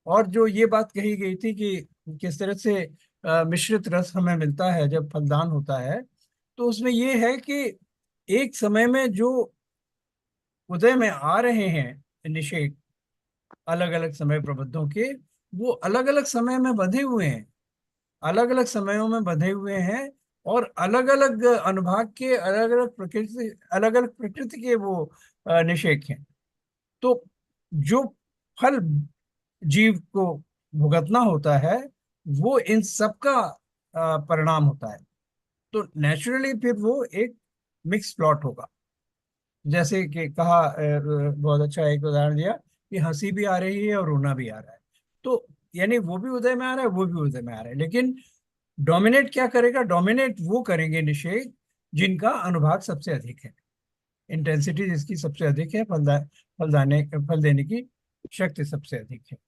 और जो ये बात कही गई थी कि किस तरह से मिश्रित रस हमें मिलता है जब फलदान होता है, तो उसमें ये है कि एक समय में जो उदय में आ रहे हैं निषेध अलग अलग समय प्रबंधों के, वो अलग अलग समय में बंधे हुए हैं, अलग अलग समयों में बंधे हुए हैं, और अलग अलग अनुभाग के अलग अलग प्रकृति के वो निषेध हैं। तो जो फल जीव को भुगतना होता है वो इन सब का परिणाम होता है। तो नेचुरली फिर वो एक मिक्स प्लॉट होगा। जैसे कि कहा, बहुत अच्छा एक उदाहरण दिया कि हंसी भी आ रही है और रोना भी आ रहा है, तो यानी वो भी उदय में आ रहा है, वो भी उदय में आ रहा है, लेकिन डोमिनेट क्या करेगा? डोमिनेट वो करेंगे निषेध जिनका अनुभाग सबसे अधिक है, इंटेंसिटी जिसकी सबसे अधिक है, फल देने की शक्ति सबसे अधिक है।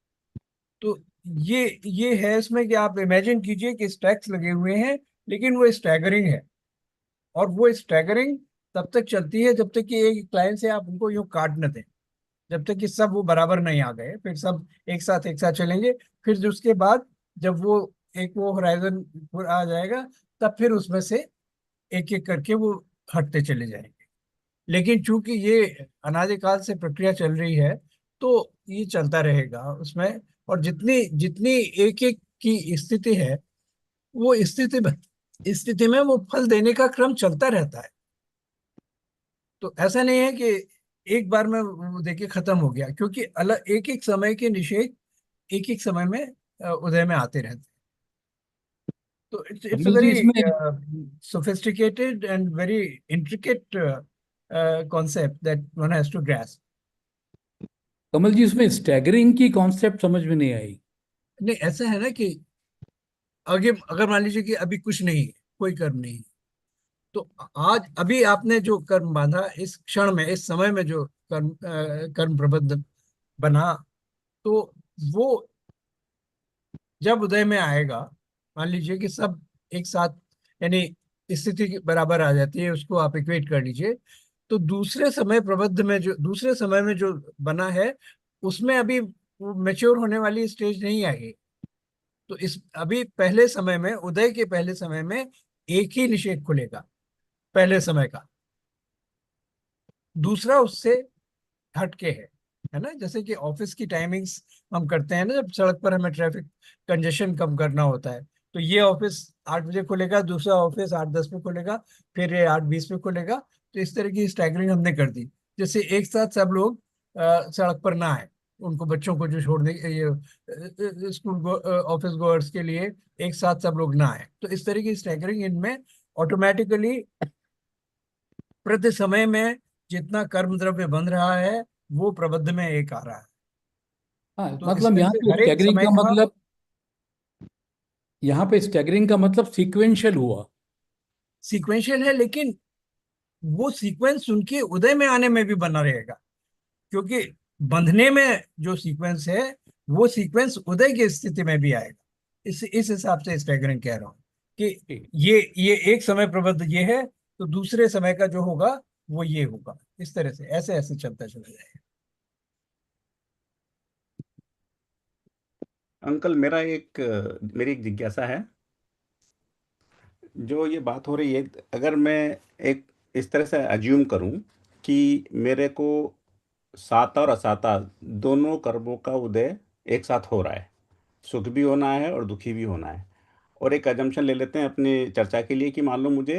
तो ये है इसमें कि आप इमेजिन कीजिए कि स्टैक्स लगे हुए हैं, लेकिन वो स्टैगरिंग है, और वो स्टैगरिंग तब तक चलती है जब तक कि एक लाइन से आप उनको यूं काट न दें, जब तक कि सब वो बराबर नहीं आ गए, फिर सब एक साथ चलेंगे। फिर उसके बाद जब वो होराइजन आ जाएगा, तब फिर उसमें से एक एक करके वो हटते चले जाएंगे। लेकिन चूंकि ये अनादिकाल से प्रक्रिया चल रही है, तो ये चलता रहेगा उसमें, और जितनी जितनी एक एक की स्थिति है, वो स्थिति में वो फल देने का क्रम चलता रहता है। तो ऐसा नहीं है कि एक बार में वो देखिए खत्म हो गया, क्योंकि अलग एक एक समय के निषेध एक एक समय में उदय में आते रहते हैं। तो it's a Kamal ji, very इसमें sophisticated and very intricate concept that one has to grasp. कमल जी, इसमें स्टैगरिंग की कॉन्सेप्ट समझ में नहीं आई। नहीं, ऐसा है ना कि आगे अगर मान लीजिए कि अभी कुछ नहीं है, कोई कर्म नहीं है, तो आज अभी आपने जो कर्म बांधा, इस क्षण में इस समय में जो कर्म प्रबद्ध बना, तो वो जब उदय में आएगा, मान लीजिए कि सब एक साथ, यानी स्थिति के बराबर आ जाती है, उसको आप इक्वेट कर लीजिए, तो दूसरे समय में जो बना है, उसमें अभी वो मेच्योर होने वाली स्टेज नहीं आई। तो इस अभी पहले समय में, उदय के पहले समय में एक ही निषेध खुलेगा पहले समय का, दूसरा उससे हटके है ना। जैसे कि ऑफिस की टाइमिंग्स हम करते हैं ना, जब सड़क पर हमें ट्रैफिक कंजेशन कम करना होता है, तो ये ऑफिस 8 बजे खुलेगा, दूसरा ऑफिस 8:10 पे खुलेगा, फिर ये 8:20 पे खुलेगा। तो इस तरह की स्टैगरिंग हमने कर दी, जैसे एक साथ सब लोग सड़क पर ना आए, उनको बच्चों को जो छोड़ने ये स्कूल ऑफिस गोअर्स के लिए एक साथ सब लोग ना आए। तो इस तरह की स्टैगरिंग इनमें ऑटोमेटिकली प्रति समय में जितना कर्म द्रव्य बन रहा है, वो प्रबंध में एक आ रहा है। हाँ, तो मतलब इसमें यहाँ से पे हर एक स्टैगरिंग समय का का मतलब सीक्वेंशियल हुआ। सीक्वेंशियल है, लेकिन वो सीक्वेंस उनके उदय में आने में भी बना रहेगा, क्योंकि बंधने में जो सीक्वेंस है, वो सीक्वेंस उदय की स्थिति में भी आएगा। इस हिसाब से स्टैगरिंग कह रहा हूँ कि ठीक। ये एक समय प्रबंध ये है, तो दूसरे समय का जो होगा वो ये होगा। इस तरह से ऐसे ऐसे चलता चला जाएगा। अंकल, मेरी एक जिज्ञासा है। जो ये बात हो रही है, अगर मैं एक इस तरह से अज्यूम करूं कि मेरे को साता और असाता दोनों कर्मों का उदय एक साथ हो रहा है, सुख भी होना है और दुखी भी होना है, और एक अजम्पशन ले लेते हैं अपनी चर्चा के लिए कि मान लो मुझे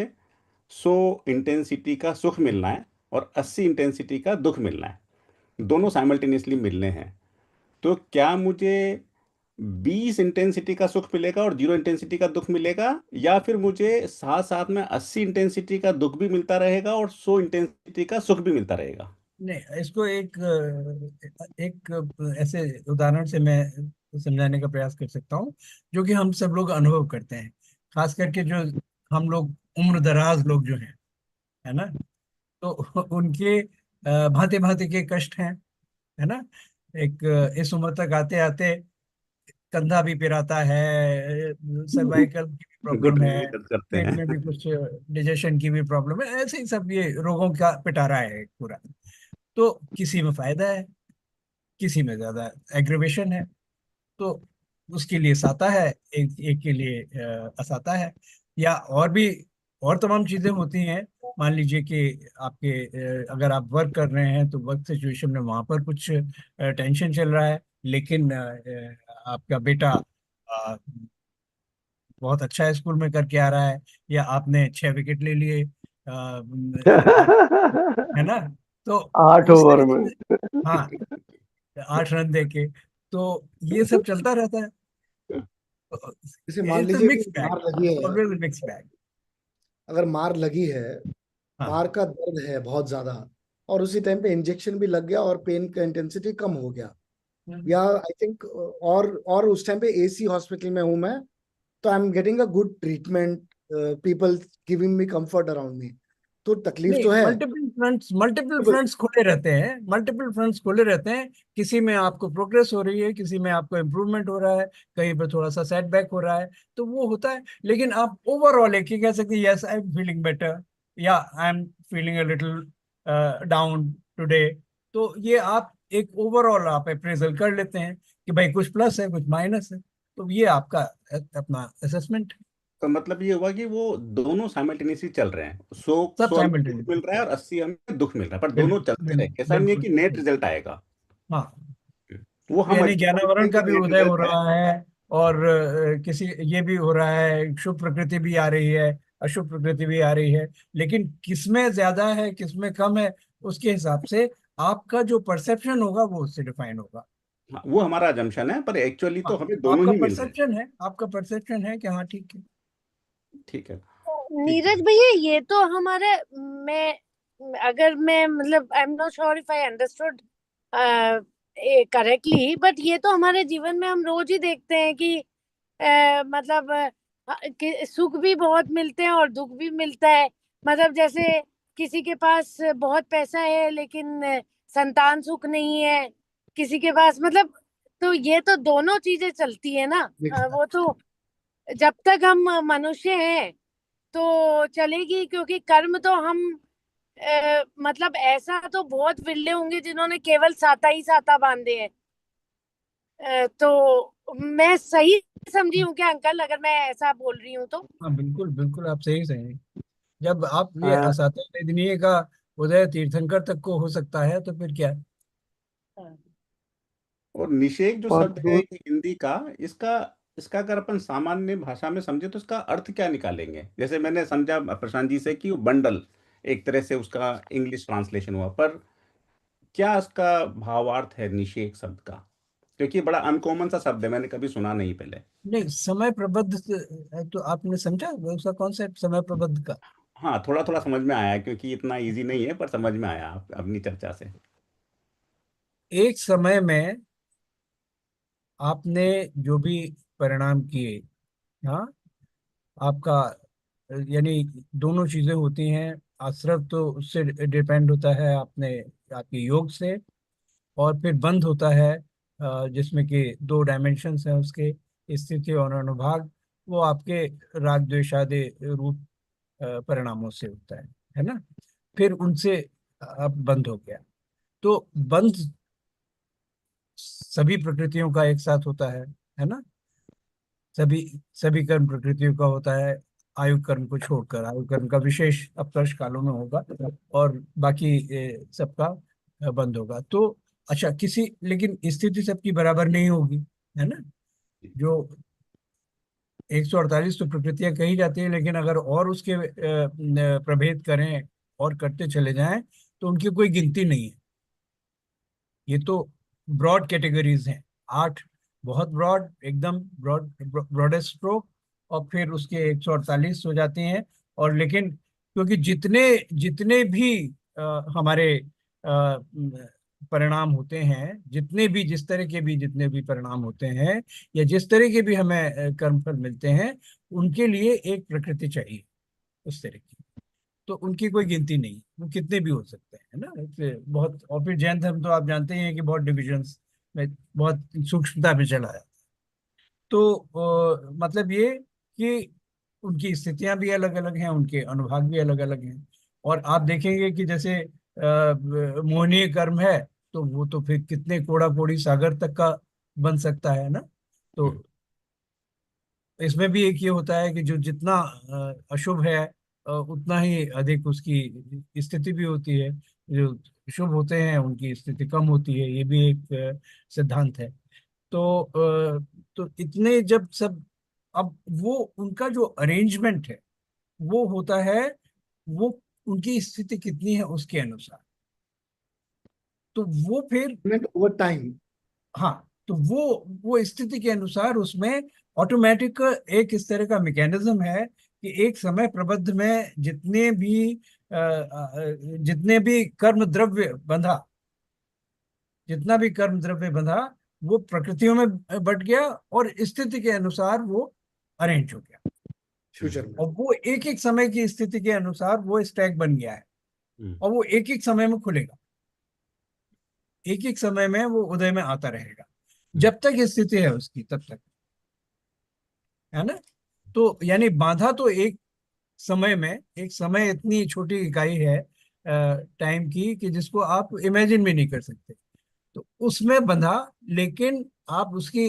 100 इंटेंसिटी का सुख मिलना है और 80 इंटेंसिटी का दुख मिलना है, दोनों साइमल्टेनियसली मिलने हैं, तो क्या मुझे 20 इंटेंसिटी का सुख मिलेगा और 0 इंटेंसिटी का दुख मिलेगा, या फिर मुझे साथ साथ में 80 इंटेंसिटी का दुख भी मिलता रहेगा और 100 इंटेंसिटी का सुख भी मिलता रहेगा? नहीं, इसको एक ऐसे उदाहरण से मैं समझाने का प्रयास कर सकता हूँ, जो कि हम सब लोग अनुभव करते हैं, खास करके जो हम लोग उम्र दराज लोग जो हैं, है ना, तो उनके भांति भांति के कष्ट हैं, है ना। एक इस उम्र तक आते आते कंधा भी पिराता है, सर्वाइकल की भी प्रॉब्लम घुटने है, भी दर्द करते पेट हैं। में भी कुछ डाइजेशन की भी प्रॉब्लम है, ऐसे ही सब ये रोगों का पिटारा है पूरा। तो किसी में फायदा है, किसी में ज्यादा एग्रीवेशन है, तो उसके लिए साता है, एक एक के लिए असाता है। या और भी और तमाम चीजें होती हैं। मान लीजिए कि आपके अगर आप वर्क कर रहे हैं तो वर्क सिचुएशन में वहां पर कुछ टेंशन चल रहा है, लेकिन आपका बेटा बहुत अच्छा स्कूल में करके आ रहा है, या आपने 6 विकेट ले लिए, आप, है ना? तो 8 ओवर तरीके में। से, हाँ, 8 रन दे के, तो ये सब चलता रहता है। जैसे मान इट्स अ लीजिए कि मिक्स बैग, मार लगी है, ऑलवेज मिक्स बैग। अगर मार लगी है, हाँ, मार का दर्द है बहुत ज्यादा, और उसी टाइम पे इंजेक्शन भी लग गया और पेन का इंटेंसिटी कम हो गया, या आई थिंक, और उस टाइम पे एसी हॉस्पिटल में हूं मैं, तो I am getting a good treatment, people giving me comfort around me, तो तकलीफ नहीं, तो है। मल्टीपल फ्रंट्स खुले रहते हैं, मल्टीपल फ्रंट्स खुले रहते हैं। किसी में आपको प्रोग्रेस हो रही है, किसी में आपको इम्प्रूवमेंट हो रहा है, कहीं पर थोड़ा सा सेटबैक हो रहा है, तो वो होता है। लेकिन आप ओवरऑल एक ही कह सकते हैं, yes I am feeling better, या I am feeling a little down today. तो ये आप एक ओवरऑल आप अप्रेजल कर लेते हैं कि भाई कुछ प्लस है, कुछ माइनस है, तो ये आपका अपना असेसमेंट। तो मतलब ये हुआ कि वो दोनों साइमल्टेनियसली चल रहे हैं, सौ सब 100 हमें दुख मिल साइमल्टेनियस, रहा है और 80 हमें दुख मिल रहा है, पर दोनों बिल्कुल चलते रहे, ऐसा नहीं है बिल्कुल कि नेट बिल्कुल। रिजल्ट आएगा। हाँ, वो हम यानी अज्यूम करते ज्ञानावरण हैं का कि भी नेट उदय हो रिजल्ट है। रहा है, और किसी ये भी हो रहा है, शुभ प्रकृति भी आ रही है, अशुभ प्रकृति भी आ रही है, लेकिन किसमें ज्यादा है किसमें कम है, उसके हिसाब से आपका जो परसेप्शन होगा वो उससे डिफाइन होगा। हाँ, वो हमारा अजम्पशन है, पर एक्चुअली हाँ, तो हमें दोनों ही मिल रहे हैं। आपका परसेप्शन है कि हाँ ठीक है। ठीक है। ठीक नीरज है। भैया, ये तो हमारे, मैं अगर मैं मतलब I am not sure if I understood correctly, but ये तो हमारे जीवन में हम रोज ही देखते हैं कि मतलब कि सुख भी बहुत मिलते हैं और दुख भी मिलता है। मतलब जैसे किसी के पास बहुत पैसा है लेकिन संतान सुख नहीं है, किसी के पास मतलब, तो ये तो दोनों चीजें चलती है ना। वो तो जब तक हम मनुष्य हैं तो चलेगी, क्योंकि कर्म तो हम मतलब ऐसा तो बहुत विरले होंगे जिन्होंने केवल साता ही साता बांधे हैं। तो मैं सही समझी हूँ क्या अंकल, अगर मैं ऐसा बोल रही हूँ तो? हाँ, बिल्कुल बिल्कुल, आप सही सही। जब आप ये हाँ, असाता वेदनीय का उदय तीर्थंकर तक को हो सकता है, तो फिर क्या? और निषेक जो और शब्द है ये हिंदी का, इसका इसका अगर अपन सामान्य भाषा में समझे तो इसका अर्थ क्या निकालेंगे? जैसे मैंने समझा प्रशांत जी से कि वो बंडल एक तरह से उसका इंग्लिश ट्रांसलेशन हुआ, पर क्या इसका भावार्थ है निषेक शब्द का? क्योंकि ये बड़ा अनकॉमन सा शब्द है, मैंने कभी सुना नहीं पहले। नहीं, समय प्रबद्ध तो आपने समझा उसका कॉन्सेप्ट समय प्रबद्ध का? हाँ, थोड़ा थोड़ा समझ में आया, क्योंकि इतना इजी नहीं है, पर समझ में आया अपनी चर्चा से। एक समय में आपने जो भी परिणाम किए, हाँ, आपका यानी दोनों चीजें होती हैं। आश्रव तो उससे डिपेंड होता है आपने आपके योग से, और फिर बंध होता है जिसमें कि 2 डायमेंशंस हैं उसके, स्थिति और अनुभाग। वो आपके राग द्वेषादि रूप परिणामों से होता है ना? फिर उनसे अब बंध हो गया, तो बंध सभी प्रकृतियों का एक साथ होता है ना? सभी सभी कर्म प्रकृतियों का होता है, आयु कर्म को छोड़कर। आयु कर्म का विशेष अपकर्ष कालों में होगा, और बाकी सबका बंद होगा। तो अच्छा, किसी लेकिन स्थिति सबकी बराबर नहीं होगी, है ना? जो 148 तो प्रकृतियां कही जाती है, लेकिन अगर और उसके प्रभेद करें और करते चले जाएं तो उनकी कोई गिनती नहीं है। ये तो ब्रॉड कैटेगरीज हैं, 8 बहुत ब्रॉड, एकदम ब्रॉडेस्ट स्ट्रोक, और फिर उसके 148 हो जाते हैं। और लेकिन क्योंकि जितने जितने भी हमारे परिणाम होते हैं, जितने भी जिस तरह के भी जितने भी परिणाम होते हैं, या जिस तरह के भी हमें कर्मफल मिलते हैं, उनके लिए एक प्रकृति चाहिए उस तरह की। तो उनकी कोई गिनती नहीं, वो कितने भी हो सकते हैं, है ना? बहुत, और फिर जैन धर्म तो आप जानते ही हैं कि बहुत डिविजन्स में, बहुत सूक्ष्मता में चला है। तो मतलब ये कि उनकी स्थितियां भी अलग अलग हैं, उनके अनुभाग भी अलग अलग हैं। और आप देखेंगे कि जैसे मोहनीय कर्म है, तो वो तो फिर कितने कोड़ा कोड़ी सागर तक का बन सकता है ना। तो इसमें भी एक ये होता है कि जो जितना अशुभ है, उतना ही अधिक उसकी स्थिति भी होती है। जो शुभ होते हैं उनकी स्थिति कम होती है, ये भी एक सिद्धांत है। तो इतने जब सब, अब वो उनका जो अरेंजमेंट है वो होता है, वो उनकी स्थिति कितनी है उसके अनुसार। तो वो फिर, ओवर टाइम। हाँ, तो वो स्थिति के अनुसार उसमें ऑटोमेटिक एक इस तरह का मैकेनिज्म है कि एक समय प्रबंध में जितने भी कर्म द्रव्य बंधा, जितना भी कर्म द्रव्य बंधा, वो प्रकृतियों में बट गया और स्थिति के अनुसार वो अरेंज हो गया। फ्यूचर में और वो एक एक समय की स्थिति के अनुसार वो स्टैक बन गया है, और वो एक एक समय में खुलेगा, एक एक समय में वो उदय में आता रहेगा, जब तक स्थिति है उसकी तब तक, है ना। तो यानी बाधा तो एक समय में, एक समय इतनी छोटी इकाई है टाइम की कि जिसको आप इमेजिन भी नहीं कर सकते, तो उसमें बंधा। लेकिन आप उसकी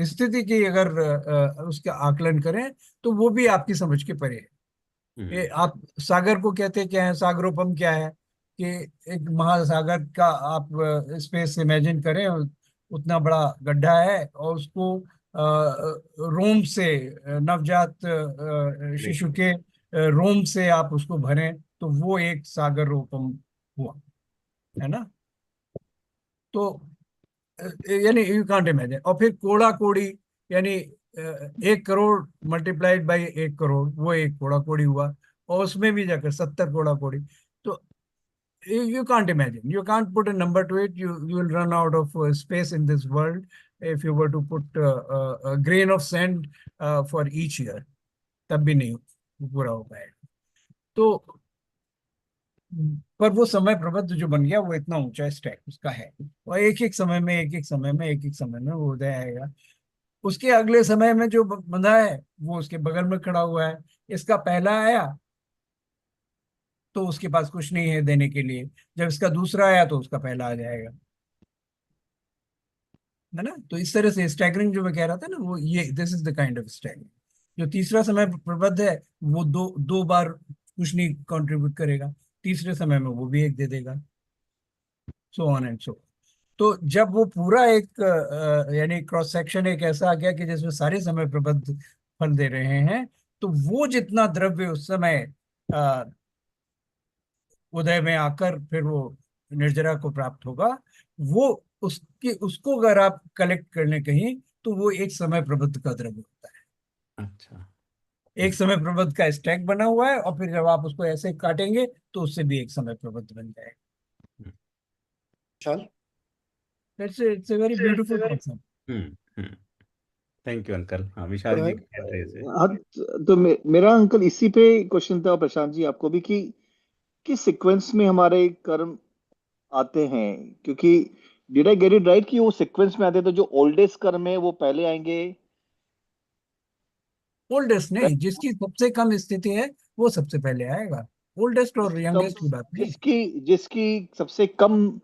स्थिति की अगर उसका आकलन करें तो वो भी आपकी समझ के परे है। ये आप सागर को कहते क्या है, सागरोपम क्या है कि एक महासागर का आप स्पेस इमेजिन करें, उतना बड़ा गड्ढा है और उसको रोम से, नवजात शिशु के रोम से आप उसको भरें, तो वो एक सागर रोपम हुआ, है ना। तो यानी यू कांट इमेजिन। और फिर कोड़ा कोड़ी, यानी 1 करोड़ मल्टीप्लाइड बाई 1 करोड़, वो एक कोड़ा कोड़ी हुआ, और उसमें भी जाकर 70 कोड़ा कोड़ी। तो you can't imagine, you can't put a number to it, you will run out of space in this world if you were to put a grain of sand for each year, तब भी नहीं पूरा हो पाएगा। तो पर वो समय प्रबंध जो बन गया वो इतना ऊंचा स्टैक उसका है, और एक एक समय में, एक एक समय में, एक एक समय में वो उदय आएगा। उसके अगले समय में जो बंधा है वो उसके बगल में खड़ा हुआ है, इसका पहला आया तो उसके पास कुछ नहीं है देने के लिए, जब इसका दूसरा आया तो उसका पहला आ जाएगा, है ना। तो इस तरह से स्टैगरिंग जो मैं कह रहा था ना, वो ये this is the kind of staggering. जो तीसरा समय प्रबद्ध है वो दो दो बार कुछ नहीं कंट्रीब्यूट करेगा, तीसरे समय में वो भी एक दे देगा, सो ऑन एंड सो। तो जब वो पूरा एक यानी क्रॉस सेक्शन एक ऐसा आ गया कि जिसमें सारे समय प्रबद्ध फल दे रहे हैं, तो वो जितना द्रव्य उस समय उदय में आकर फिर वो निर्जरा को प्राप्त होगा, वो उसको अगर आप कलेक्ट करने कहीं, तो वो एक समय प्रबंध का द्रव्य होता है। अच्छा। एक समय प्रबंध का स्टैक बना हुआ है, और फिर जब आप उसको ऐसे काटेंगे तो उससे भी एक समय प्रबंध बन जाएगा। चल it's a very beautiful concept. Thank you uncle. हाँ, विशाल जी कह रहे थे। हाँ, तो मेरा अंकल इसी पे क्वेश्चन था प्रशांत जी आपको भी, कि किस सीक्वेंस में हमारे कर्म आते हैं, क्योंकि did I get it right कि वो सीक्वेंस में आते हैं, तो जो ओल्डेस्ट कर्म है वो पहले आएंगे? ओल्डेस्ट नहीं, जिसकी सबसे कम स्थिति है वो सबसे पहले आएगा। ओल्डेस्ट और यंगेस्ट की बात नहीं। जिसकी जिसकी सबसे कम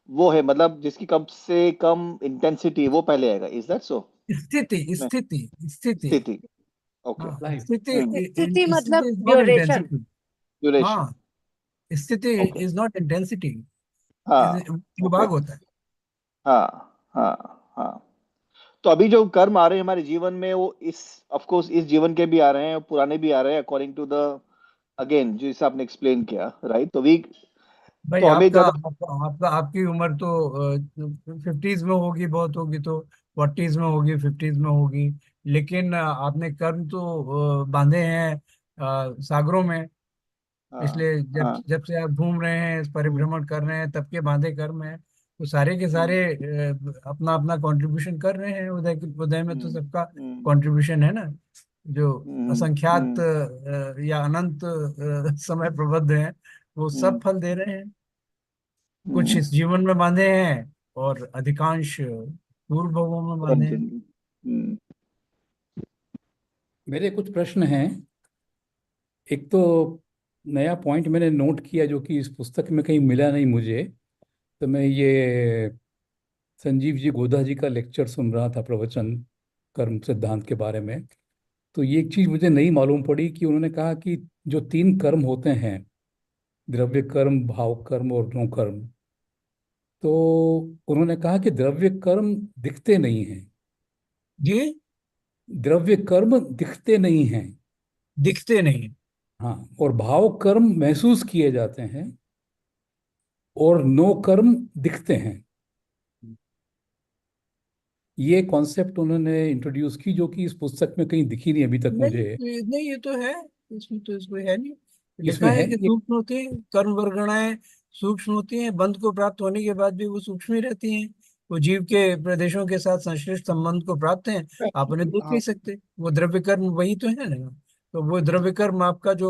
वो है, मतलब जिसकी कम से कम इंटेंसिटी, वो पहले आएगा, इज दैट सो? स्थिति स्थिति स्थिति स्थिति, ओके। हाँ, लाइफ। स्थिति मतलब स्थिति is not duration. Intensity. Duration, हाँ, स्थिति ओके। इज नॉट इंटेंसिटी, हाँ, ओके। विभाग होता है। हाँ हाँ हाँ। तो अभी जो कर्म आ रहे हैं हमारे जीवन में, वो इस ऑफ कोर्स इस जीवन के भी आ रहे हैं, पुराने भी आ रहे हैं, अकॉर्डिंग टू द अगेन जो इसे आपने एक्सप्लेन किया, राइट? तो वी, भाई तो हमें आपका ज्यादा, आपका आपका- आपकी उम्र तो 50s में होगी, बहुत होगी तो 40s में होगी, 50s में होगी। लेकिन आपने कर्म तो बांधे हैं सागरों में। हाँ इसलिए जब हाँ। जब से आप घूम रहे हैं, इस परिभ्रमण कर रहे हैं, तब के बांधे कर्म हैं। तो सारे के सारे अपना अपना कंट्रीब्यूशन कर रहे हैं उदय में, तो हम्म सबका हम्म कंट्रीब्यूशन है ना। जो हम्म असंख्यात हम्म या अनंत समय प्रबद्ध हैं, वो सब हम्म फल दे रहे हैं। कुछ हम्म, इस जीवन में बांधे हैं और अधिकांश पूर्व भवों में बांधे हैं। continue। हम्म मेरे कुछ प्रश्न हैं। एक तो नया पॉइंट मैंने नोट किया जो कि इस पुस्तक में कहीं मिला नहीं मुझे। तो मैं ये संजीव जी गोधा जी का लेक्चर सुन रहा था, प्रवचन कर्म सिद्धांत के बारे में। तो ये एक चीज़ मुझे नहीं मालूम पड़ी कि उन्होंने कहा कि जो तीन कर्म होते हैं, द्रव्य कर्म, भाव कर्म और नो कर्म, तो उन्होंने कहा कि द्रव्य कर्म दिखते नहीं हैं। जी, द्रव्य कर्म दिखते नहीं हैं। दिखते नहीं। हाँ, और भाव कर्म महसूस किए जाते हैं, और नो कर्म दिखते हैं। ये कॉन्सेप्ट उन्होंने इंट्रोड्यूस की जो कि इस पुस्तक में कहीं दिखी नहीं अभी तक नहीं, मुझे। नहीं, ये तो है। इसमें तो इसमें है नहीं। लिखा इसमें है है कि ये। सूक्ष्म होती है, कर्म वर्गणाएं सूक्ष्म होती हैं, बंध को प्राप्त होने के बाद भी वो सूक्ष्म ही रहती हैं। वो जीव के प्रदेशों के साथ संश्लिष्ट संबंध को प्राप्त हैं, आप उन्हें देख नहीं सकते। वो द्रव्य कर्म वही तो है ना। तो वो द्रव्य कर्म आपका जो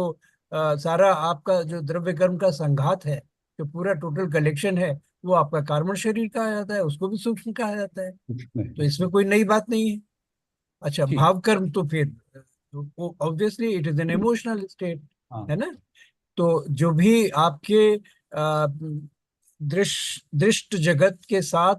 सारा आपका जो द्रव्य कर्म का संघात है, जो पूरा टोटल कलेक्शन है, वो आपका कार्बन शरीर कहा जाता है, उसको भी सूक्ष्म कहा जाता है। तो इसमें कोई नई बात नहीं है। अच्छा, ठीक। भाव कर्म तो फिर obviously it is an emotional state, हाँ। है ना। तो जो भी आपके दृष्ट जगत के साथ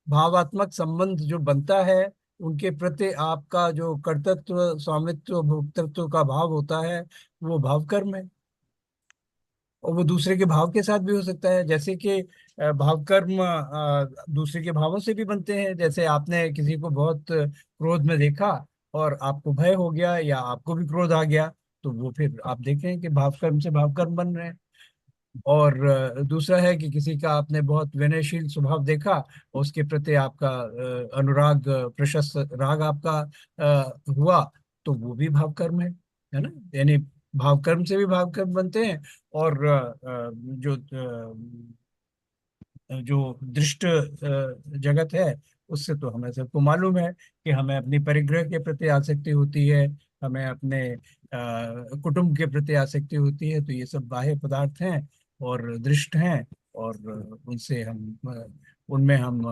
भावात्मक संबंध जो बनता है, उनके प्रति आपका जो कर्तृत्व, स्वामित्व, भोक्तृत्व का भाव होता है, वो भाव कर्म है। और वो दूसरे के भाव के साथ भी हो सकता है, जैसे कि भाव कर्म दूसरे के भावों से भी बनते हैं। जैसे आपने किसी को बहुत क्रोध में देखा और आपको भय हो गया, या आपको भी क्रोध आ गया, तो वो फिर आप देख रहे हैं कि भाव कर्म से भाव कर्म बन रहे हैं। और दूसरा है कि किसी का आपने बहुत विनयशील स्वभाव देखा और उसके प्रति आपका अनुराग, प्रशस्त राग आपका हुआ, तो वो भी भाव कर्म है ना। यानी भाव कर्म से भी भाव कर्म बनते हैं। और जो दृष्ट जगत है, उससे तो हमें सबको मालूम है कि हमें अपनी परिग्रह के प्रति आसक्ति होती है, हमें अपने कुटुंब के प्रति आसक्ति होती है। तो ये सब बाह्य पदार्थ हैं और दृष्ट हैं, और उनसे हम उनमें हम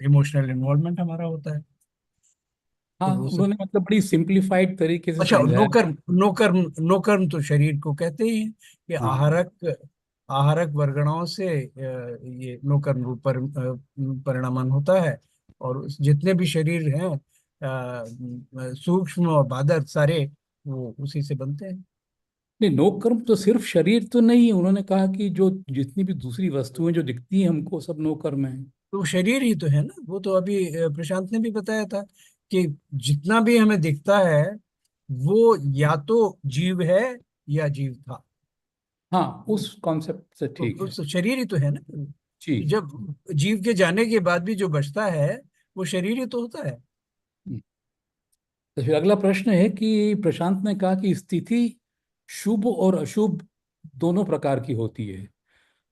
इमोशनल इन्वॉल्वमेंट हमारा होता है। तो हाँ, वो सब। उन्होंने मतलब बड़ी सिंप्लीफाइड तरीके से अच्छा, समझाया। नो कर्म तो शरीर को कहते ही हैं कि हाँ। आहारक वर्गणाओं से ये नो कर्म रूप परिणमन होता है। और जितने भी शरीर हैं, सूक्ष्म और बादर सारे, वो उसी से बनते हैं। नहीं, नो कर्म तो सिर्फ शरीर तो नहीं है। उन्होंने कहा कि जो जितनी भी दूसरी वस्तुएं जो दिखती हैं हमको, सब नो कर्म है। तो वो शरीर ही तो है ना। वो तो अभी प्रशांत ने भी बताया था कि जितना भी हमें दिखता है, वो या तो जीव है या जीव था। हाँ, उस कॉन्सेप्ट से तो ठीक है। उस शरीर ही तो है ना। तो ठीक है। जब जीव के जाने के बाद भी जो बचता है, वो शरीर ही तो होता है। तो फिर अगला प्रश्न है कि प्रशांत ने कहा कि स्थिति शुभ और अशुभ दोनों प्रकार की होती है।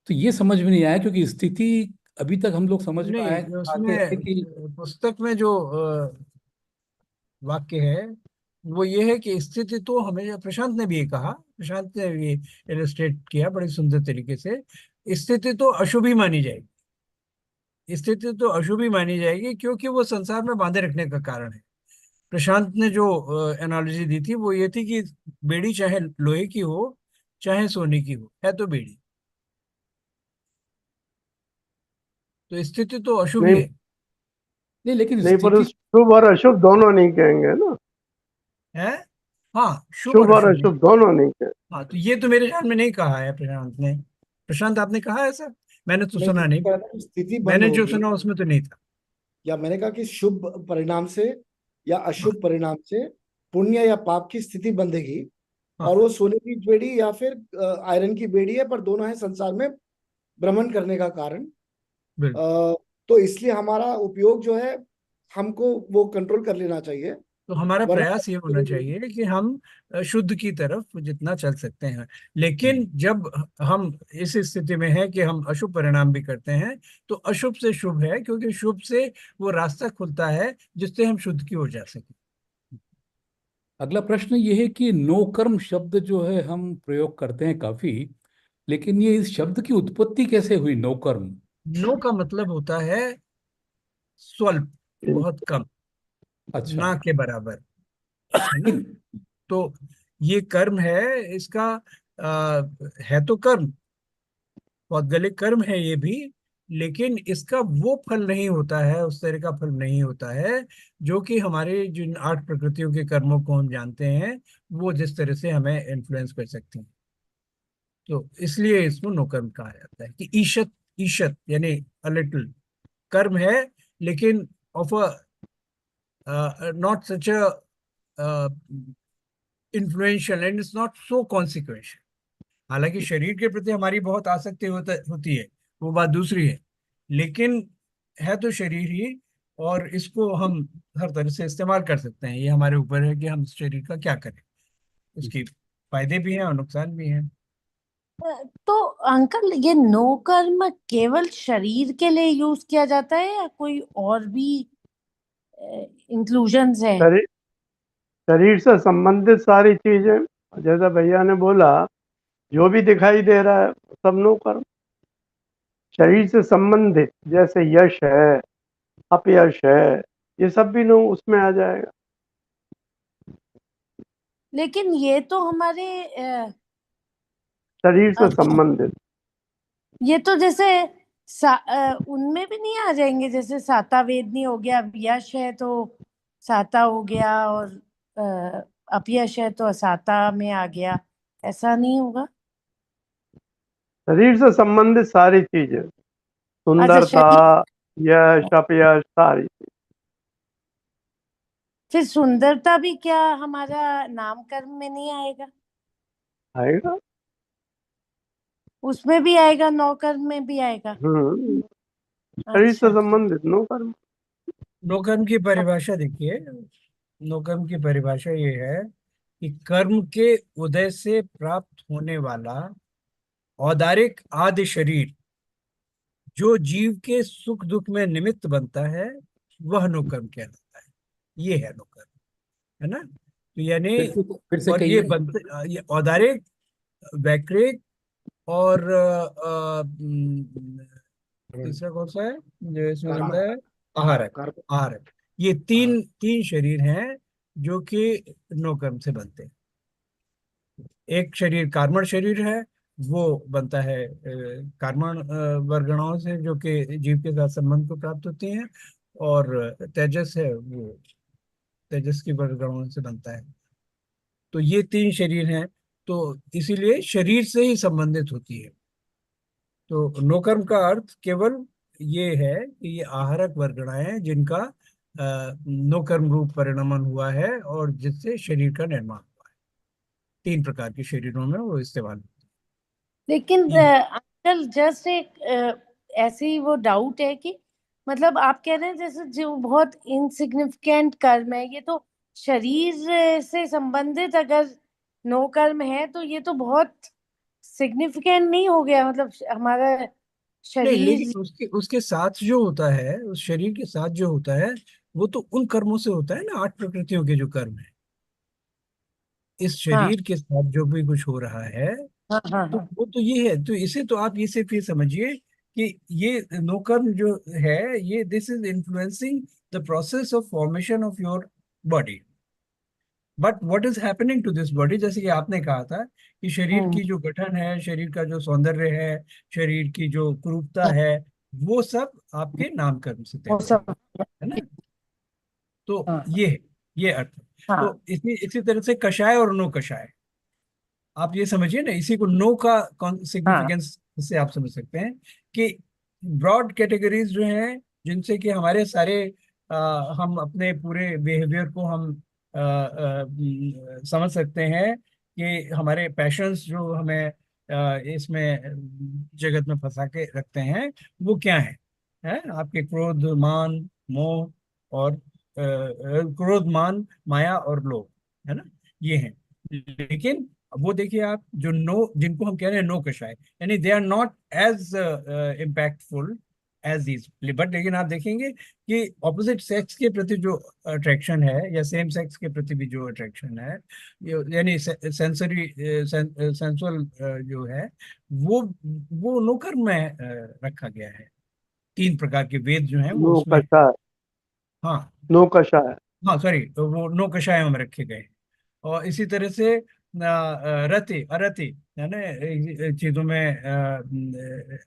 तो ये समझ में नहीं आया, क्योंकि स्थिति अभी तक हम लोग समझ में आए नहीं, आते थे उसमें कि पुस्तक में जो वाक्य है, वो ये है कि स्थिति तो हमें, प्रशांत ने भी ये कहा, प्रशांत ने भी इलस्ट्रेट किया बड़े सुंदर तरीके से। स्थिति तो अशुभ ही मानी जाएगी। स्थिति तो अशुभ ही मानी जाएगी, क्योंकि वो संसार में बांधे रखने का कारण है। प्रशांत ने जो एनालॉजी दी थी, वो ये थी कि बेड़ी चाहे लोहे की हो, चाहे सोने की हो, है तो बेड़ी। तो स्थिति तो अशुभ ही नहीं, है। नहीं, लेकिन नहीं, पर स्थिति। शुभ और अशुभ दोनों नहीं कहेंगे ना। है, हाँ, शुभ शुभ और और अशुभ है। अशुभ दोनों नहीं कहेंगे। हाँ, तो ये तो मेरे ख्याल में नहीं कहा है प्रशांत ने। प्रशांत, आपने कहा है सर? मैंने तो नहीं, सुना मैंने नहीं। कहा था कि स्थिति बंद मैंने जो होगी, सुना उसमें तो नहीं था। या मैंने कहा कि शुभ परिणाम से या हाँ, अशुभ परिणाम से पुण्य या पाप की स्थिति बंधेगी। और हाँ, वो सोने की बेड़ी या फिर आयरन की बेड़ी है, पर दोनों है संसार में भ्रमण करने का कारण। बिल्कुल। तो इसलिए हमारा उपयोग जो है, हमको वो कंट्रोल कर लेना चाहिए, तो हमारा वरना प्रयास ये होना चाहिए कि हम शुद्ध की तरफ जितना चल सकते हैं। लेकिन जब हम इस स्थिति में हैं कि हम अशुभ परिणाम भी करते हैं, तो अशुभ से शुभ है, क्योंकि शुभ से वो रास्ता खुलता है जिससे हम शुद्ध की ओर जा सकें। अगला प्रश्न ये है कि नो कर्म शब्द जो है हम प्रयोग करते हैं काफी, लेकिन ये इस शब्द की उत्पत्ति कैसे हुई, नो कर्म? नो का मतलब होता है स्वल्प, बहुत कम, अच्छा। ना के बराबर। है ना। तो ये कर्म है, इसका है तो कर्म, पौद्गलिक कर्म है ये भी, लेकिन इसका वो फल नहीं होता है, उस तरह का फल नहीं होता है जो कि हमारे जिन 8 प्रकृतियों के कर्मों को हम जानते हैं, वो जिस तरह से हमें इन्फ्लुएंस कर सकते हैं। तो इसलिए इसको नो कर्म कहा जाता है कि ईशत, ईशत यानी अ लिटिल कर्म है, लेकिन of a not such a influential and it's not so consequential. हालांकि शरीर के प्रति हमारी बहुत आसक्ति होती है, वो बात दूसरी है, लेकिन है तो शरीर ही, और इसको हम हर तरह से इस्तेमाल कर सकते हैं। ये हमारे ऊपर है कि हम इस शरीर का क्या करें। उसके फायदे भी हैं और नुकसान भी हैं। तो अंकल, ये नो कर्म केवल शरीर के लिए यूज किया जाता है या कोई और भी इंक्लूजन्स है? शरीर शरीर से संबंधित सारी चीजें, जैसा भैया ने बोला, जो भी दिखाई दे रहा है सब नो कर्म। शरीर से संबंधित जैसे यश है, अपयश है, ये सब भी नो उसमें आ जाएगा। लेकिन ये तो हमारे शरीर से अच्छा, संबंधित। ये तो जैसे उनमें भी नहीं आ जाएंगे? जैसे साता वेदनी हो गया, यश है तो साता हो गया, और अपयश है तो असाता में आ गया, ऐसा नहीं होगा? शरीर से संबंधित सारी चीजें, अच्छा, सुंदरता, यश, अपयश, सारी फिर सुंदरता भी क्या हमारा नाम कर्म में नहीं आएगा? आएगा। उसमें भी आएगा, नौ कर्म में भी आएगा? शरीर से अच्छा, संबंधित नो कर्म। नो कर्म की परिभाषा देखिए, नो कर्म की परिभाषा ये है कि कर्म के उदय से प्राप्त होने वाला औदारिक आदि शरीर जो जीव के सुख दुख में निमित्त बनता है, वह नो कर्म कहलाता है। ये है नो कर्म, है ना। तो यानी, फिर से और ये कहिए। बनते, ये औदारिक, वैक्रिक और तीसरा कौन सा है जो इसमें कर्म, बनता है? आहारक। कर्म। आहारक, ये तीन तीन शरीर हैं जो कि नो कर्म से बनते हैं। एक शरीर कार्मण शरीर है, वो बनता है कार्मण वर्गणाओं से, जो कि जीव के साथ संबंध को प्राप्त होती हैं, और तेजस है, वो तेजस की वर्गणाओं से बनता है। तो ये 3 शरीर हैं, तो इसीलिए शरीर से ही संबंधित होती है। तो नो कर्म का अर्थ केवल ये है कि ये आहारक वर्गणाएं हैं जिनका नो कर्म रूप परिणमन हुआ है, और जिससे शरीर का निर्माण हुआ है। 3 प्रकार के शरीरों में वो इस्तेमाल होती लेकिन है। अंकल, जस्ट एक ऐसे ही वो डाउट है कि मतलब आप कह रहे हैं जैसे जो बहुत इनसिग्निफिकेंट कर्म है, ये तो शरीर से संबंधित अगर नो कर्म है तो ये तो बहुत सिग्निफिकेंट नहीं हो गया? मतलब हमारा नहीं, शरीर। लेकिन उसके उसके साथ जो होता है, उस शरीर के साथ जो होता है, वो तो उन कर्मों से होता है ना, 8 प्रकृतियों के जो कर्म है। इस हाँ, शरीर के साथ जो भी कुछ हो रहा है, हाँ, हाँ, तो हाँ। वो तो ये है। तो इसे तो आप ये सिर्फ ये समझिए कि ये नो कर्म जो है, ये this is influencing the process of formation of your body. But what is happening to this body, जैसे कि आपने कहा था कि शरीर हम्म। की जो गठन है, शरीर का जो सौंदर्य है, शरीर की जो कुरूपता है, वो सब आपके नाम कर्म से तय वो होती सब। है ना। तो हाँ, ये है, ये अर्थ है। हाँ, तो इसी इसी तरह से कषाय और नो कषाय, आप ये समझिए ना, इसी को नो का हाँ। सिग्निफिकेंस से आप समझ सकते हैं कि ब्रॉड कैटेगरीज जो हैं, जिनसे कि हमारे सारे हम अपने पूरे बिहेवियर को हम समझ सकते हैं कि हमारे पैशंस जो हमें इसमें जगत में फंसा के रखते हैं, वो क्या है आपके क्रोध, मान, मोह, और क्रोध, मान, माया और लोभ, है ना, ये हैं। लेकिन वो देखिए आप, जो नो, जिनको हम कह रहे हैं नो कषाय, यानी they are not as impactful as these. But लेकिन आप देखेंगे कि ऑपोजिट सेक्स के प्रति जो अट्रैक्शन है, या सेम सेक्स के प्रति भी जो अट्रैक्शन है, यानी सेंसरी सेंसुअल जो है, वो वो नो कर्म में रखा गया है। 3 प्रकार के वेद जो हैं वो नो उसमें। कषाय, हाँ, नो कषाय। हाँ सॉरी, तो वो 9 कषायों में रखे गए। और इसी तरह से रति अरति है ना, चीजों में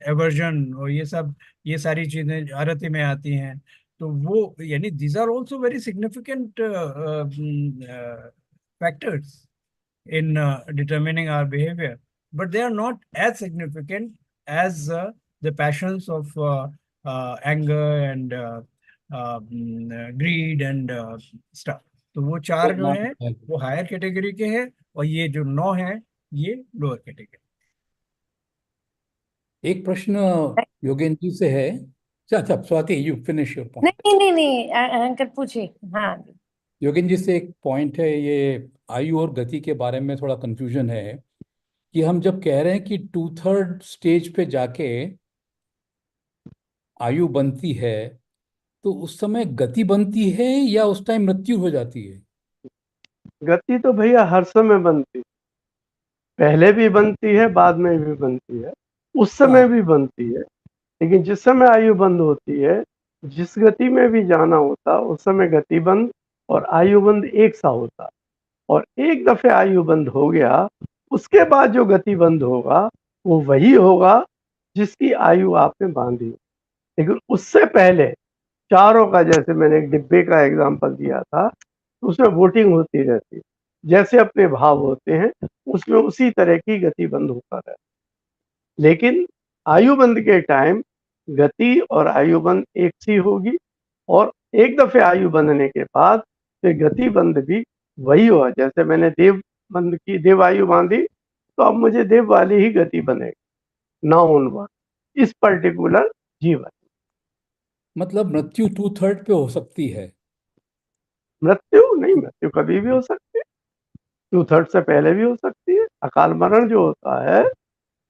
एवर्जन और ये सारी चीजें अरति में आती हैं। तो वो यानी these are also very significant factors in determining our behavior, but they are not as significant as the passions of anger and greed and stuff. तो वो 4 जो है वो हायर कैटेगरी के हैं, और ये जो 9 है ये लोअर कैटेगरी। एक प्रश्न योगेंद्र जी से है। अच्छा Swati, you finish your point. नहीं अंकल पूछिए। हाँ योगेंद्र जी से एक पॉइंट है, ये आयु और गति के बारे में थोड़ा कंफ्यूजन है कि हम जब कह रहे हैं कि 2/3 स्टेज पे जाके आयु बनती है, तो उस समय गति बनती है या उस टाइम मृत्यु हो जाती है? गति तो भैया हर समय बनती है, पहले भी बनती है, बाद में भी बनती है, उस समय भी बनती है। लेकिन जिस समय आयु बंद होती है, जिस गति में भी जाना होता उस समय गति बंद और आयु बंद एक सा होता। और एक दफे आयु बंद हो गया, उसके बाद जो गति बंद होगा वो वही होगा जिसकी आयु आपने बांधी। लेकिन उससे पहले चारों का, जैसे मैंने एक डिब्बे का एग्जांपल दिया था, उसमें वोटिंग होती रहती है, जैसे अपने भाव होते हैं उसमें उसी तरह की गति बंद होता रहता। लेकिन आयु बंद के टाइम गति और आयु बंद एक सी होगी, और एक दफे आयु बंधने के बाद फिर गति बंद भी वही हुआ। जैसे मैंने देव आयु बांधी, तो अब मुझे देव वाली ही गति बनेगी, ना उनवा इस पर्टिकुलर जीवन। मतलब मृत्यु 2/3 पे हो सकती है? मृत्यु कभी भी हो सकती है, 2/3 से पहले भी हो सकती है। अकाल मरण जो होता है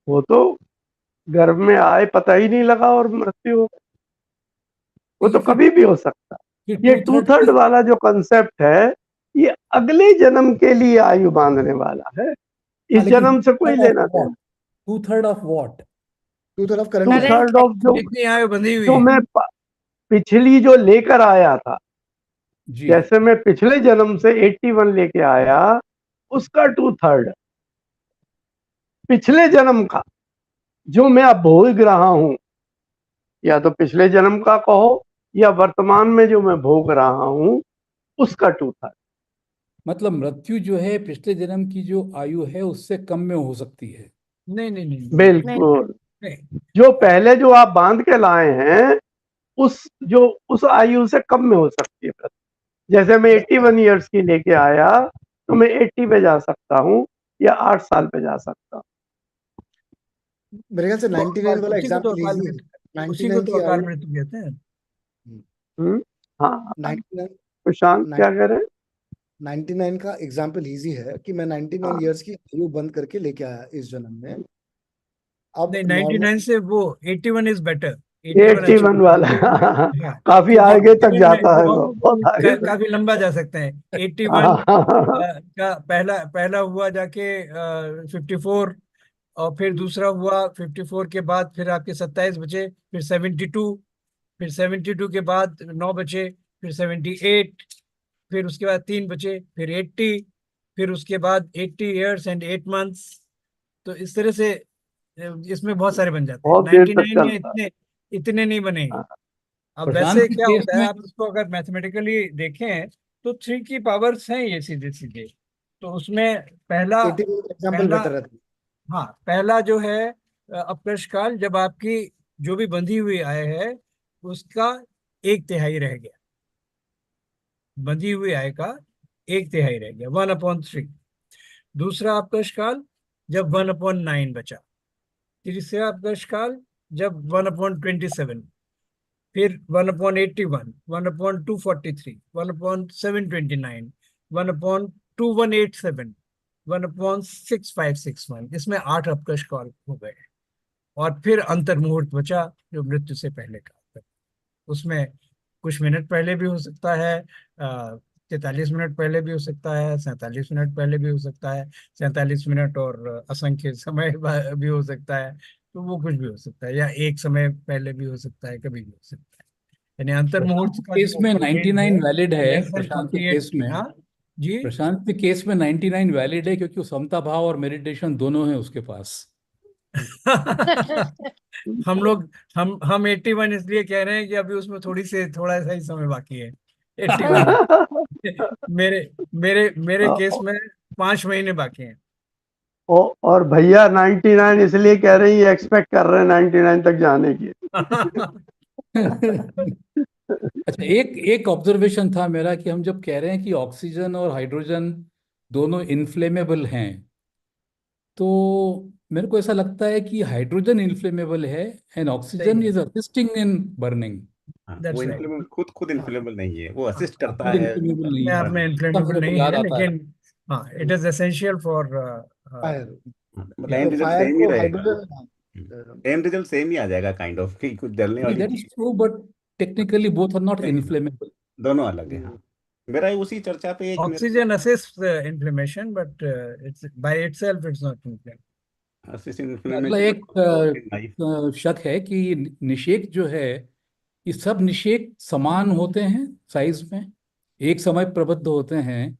वो तो गर्भ में आए पता ही नहीं लगा और मृत्यु हो गई, वो तो कभी भी हो सकता है। ये 2/3 वाला जो कंसेप्ट है, ये अगले जन्म के लिए आयु बांधने वाला है, इस जन्म से कोई लेना देना। 2/3 of what? 2/3 of current 2/3 of जितनी आयु बंधी हुई जो है। मैं पिछली जो लेकर आया था, जैसे मैं पिछले जन्म से 81 लेके आया, उसका 2/3 पिछले जन्म का जो मैं अब भोग रहा हूं, या तो पिछले जन्म का कहो या वर्तमान में जो मैं भोग रहा हूं, उसका 2/3। मतलब मृत्यु जो है पिछले जन्म की जो आयु है उससे कम में हो सकती है? नहीं बिल्कुल। जो पहले जो आप बांध के लाए हैं उस आयु से कम में हो सकती है। जैसे मैं 81 ईयर्स की लेके आया, तो मैं 80 पे जा सकता हूँ या 8 साल पे जा सकता हूँ। मेरे ख्याल से 99 वाला एग्जांपल इजी है। उसी को तो अकाल मृत्यु कहते हैं। हाँ 99 प्रशांत क्या कह रहे हैं? 99 का एग्जांपल इजी है कि मैं 99 ईयर्स की आयु बंद करके लेके आया इस जन्म में। अब नहीं 99 से वो 81 इज बेटर। 81 वाला काफी आगे तक जाता है, वो बहुत आगे तक काफी लंबा जा सकता है। 81 का पहला हुआ जाके 54, और फिर दूसरा हुआ 54 के बाद फिर आपके 27 बचे, फिर 72, फिर 72 के बाद 9 बचे, फिर 78, फिर उसके बाद 3 बचे, फिर 80, फिर उसके बाद 80 ईयर्स एंड 8 मंथ्स। तो इस तरह से इसमें बहुत सारे बन जाते हैं। 99 या इतने नहीं बनेंगे। अब वैसे क्या होता है, आप इसको अगर मैथमेटिकली देखें तो 3 की पावर्स हैं ये सीधे सीधे। तो उसमें पहला जो है अपकर्ष काल, जब आपकी जो भी बंधी हुई आय है उसका 1/3 रह गया, बंधी हुई आय का 1/3 रह गया, 1/3। दूसरा अपकर्ष काल जब 1/9 बचा। तीसरा अपकर्ष काल जब 1/27, फिर 1/81, 1/243, 1/729, 1/2187, 1/6561। इसमें 8 अपकर्ष काल हो गए। और फिर अंतर मुहूर्त बचा जो मृत्यु से पहले का, उसमें कुछ मिनट पहले भी हो सकता है, 43 मिनट पहले भी हो सकता है, 47 मिनट पहले भी हो सकता है, 47 मिनट और असंख्य समय भी हो सकता है। तो वो कुछ भी हो सकता है, या एक समय पहले भी हो सकता है, कभी भी हो सकता है। यानी अंतर मुहूर्त का केस जो में voltage 99 है वैलिड है less than प्रशांत के 48। केस में। हाँ जी। प्रशांत के केस में 99 वैलिड है क्योंकि वो समता भाव और मेडिटेशन दोनों है उसके पास। हम लोग हम 81 इसलिए कह रहे हैं कि अभी उसमें थोड़ा सा ही समय बाकी है। 81 मेरे मेरे मेरे केस में 5 महीने बाकी हैं। और भैया 99 इसलिए कह रही है, एक्सपेक्ट कर रहे हैं 99 तक जाने की। अच्छा, एक ऑब्जर्वेशन था मेरा कि हम जब कह रहे हैं कि ऑक्सीजन और हाइड्रोजन दोनों इनफ्लेमेबल हैं, तो मेरे को ऐसा लगता है कि हाइड्रोजन इनफ्लेमेबल है एंड ऑक्सीजन सही है। Is assisting in burning. हाँ, वो That's right। इन्फ्लेमेबल खुद हाँ इन्फ्लेमेबल नहीं है, वो असिस्ट करता खुद है इनफ्लेमेबल नहीं अपने है, आप में burning। ऐसा इन्फ्लेमेबल मेरे को नहीं याद है, आता है। लेकिन हाँ it is essential for fire, मतलब या एंड तो रिजल्ट फायर सेम ही को रहेगा। हाइड्रोजन एंड रिजल्ट सेम ही आ जाएगा काइंड ऑफ, कि कुछ जलने वाली दैट इज चीज true, but technically both are not नहीं, इनफ्लेमेबल। दोनों अलग है। हाँ, मेरा उसी चर्चा पे एक मेरे oxygen assist inflammation but it's by itself it's not inflammation. Assistant मतलब इन्फ्लेमेशन एक लाइफ। शक है कि निषेक जो है, ये सब निषेक समान होते हैं साइज में, एक समय प्रबद्ध होते हैं,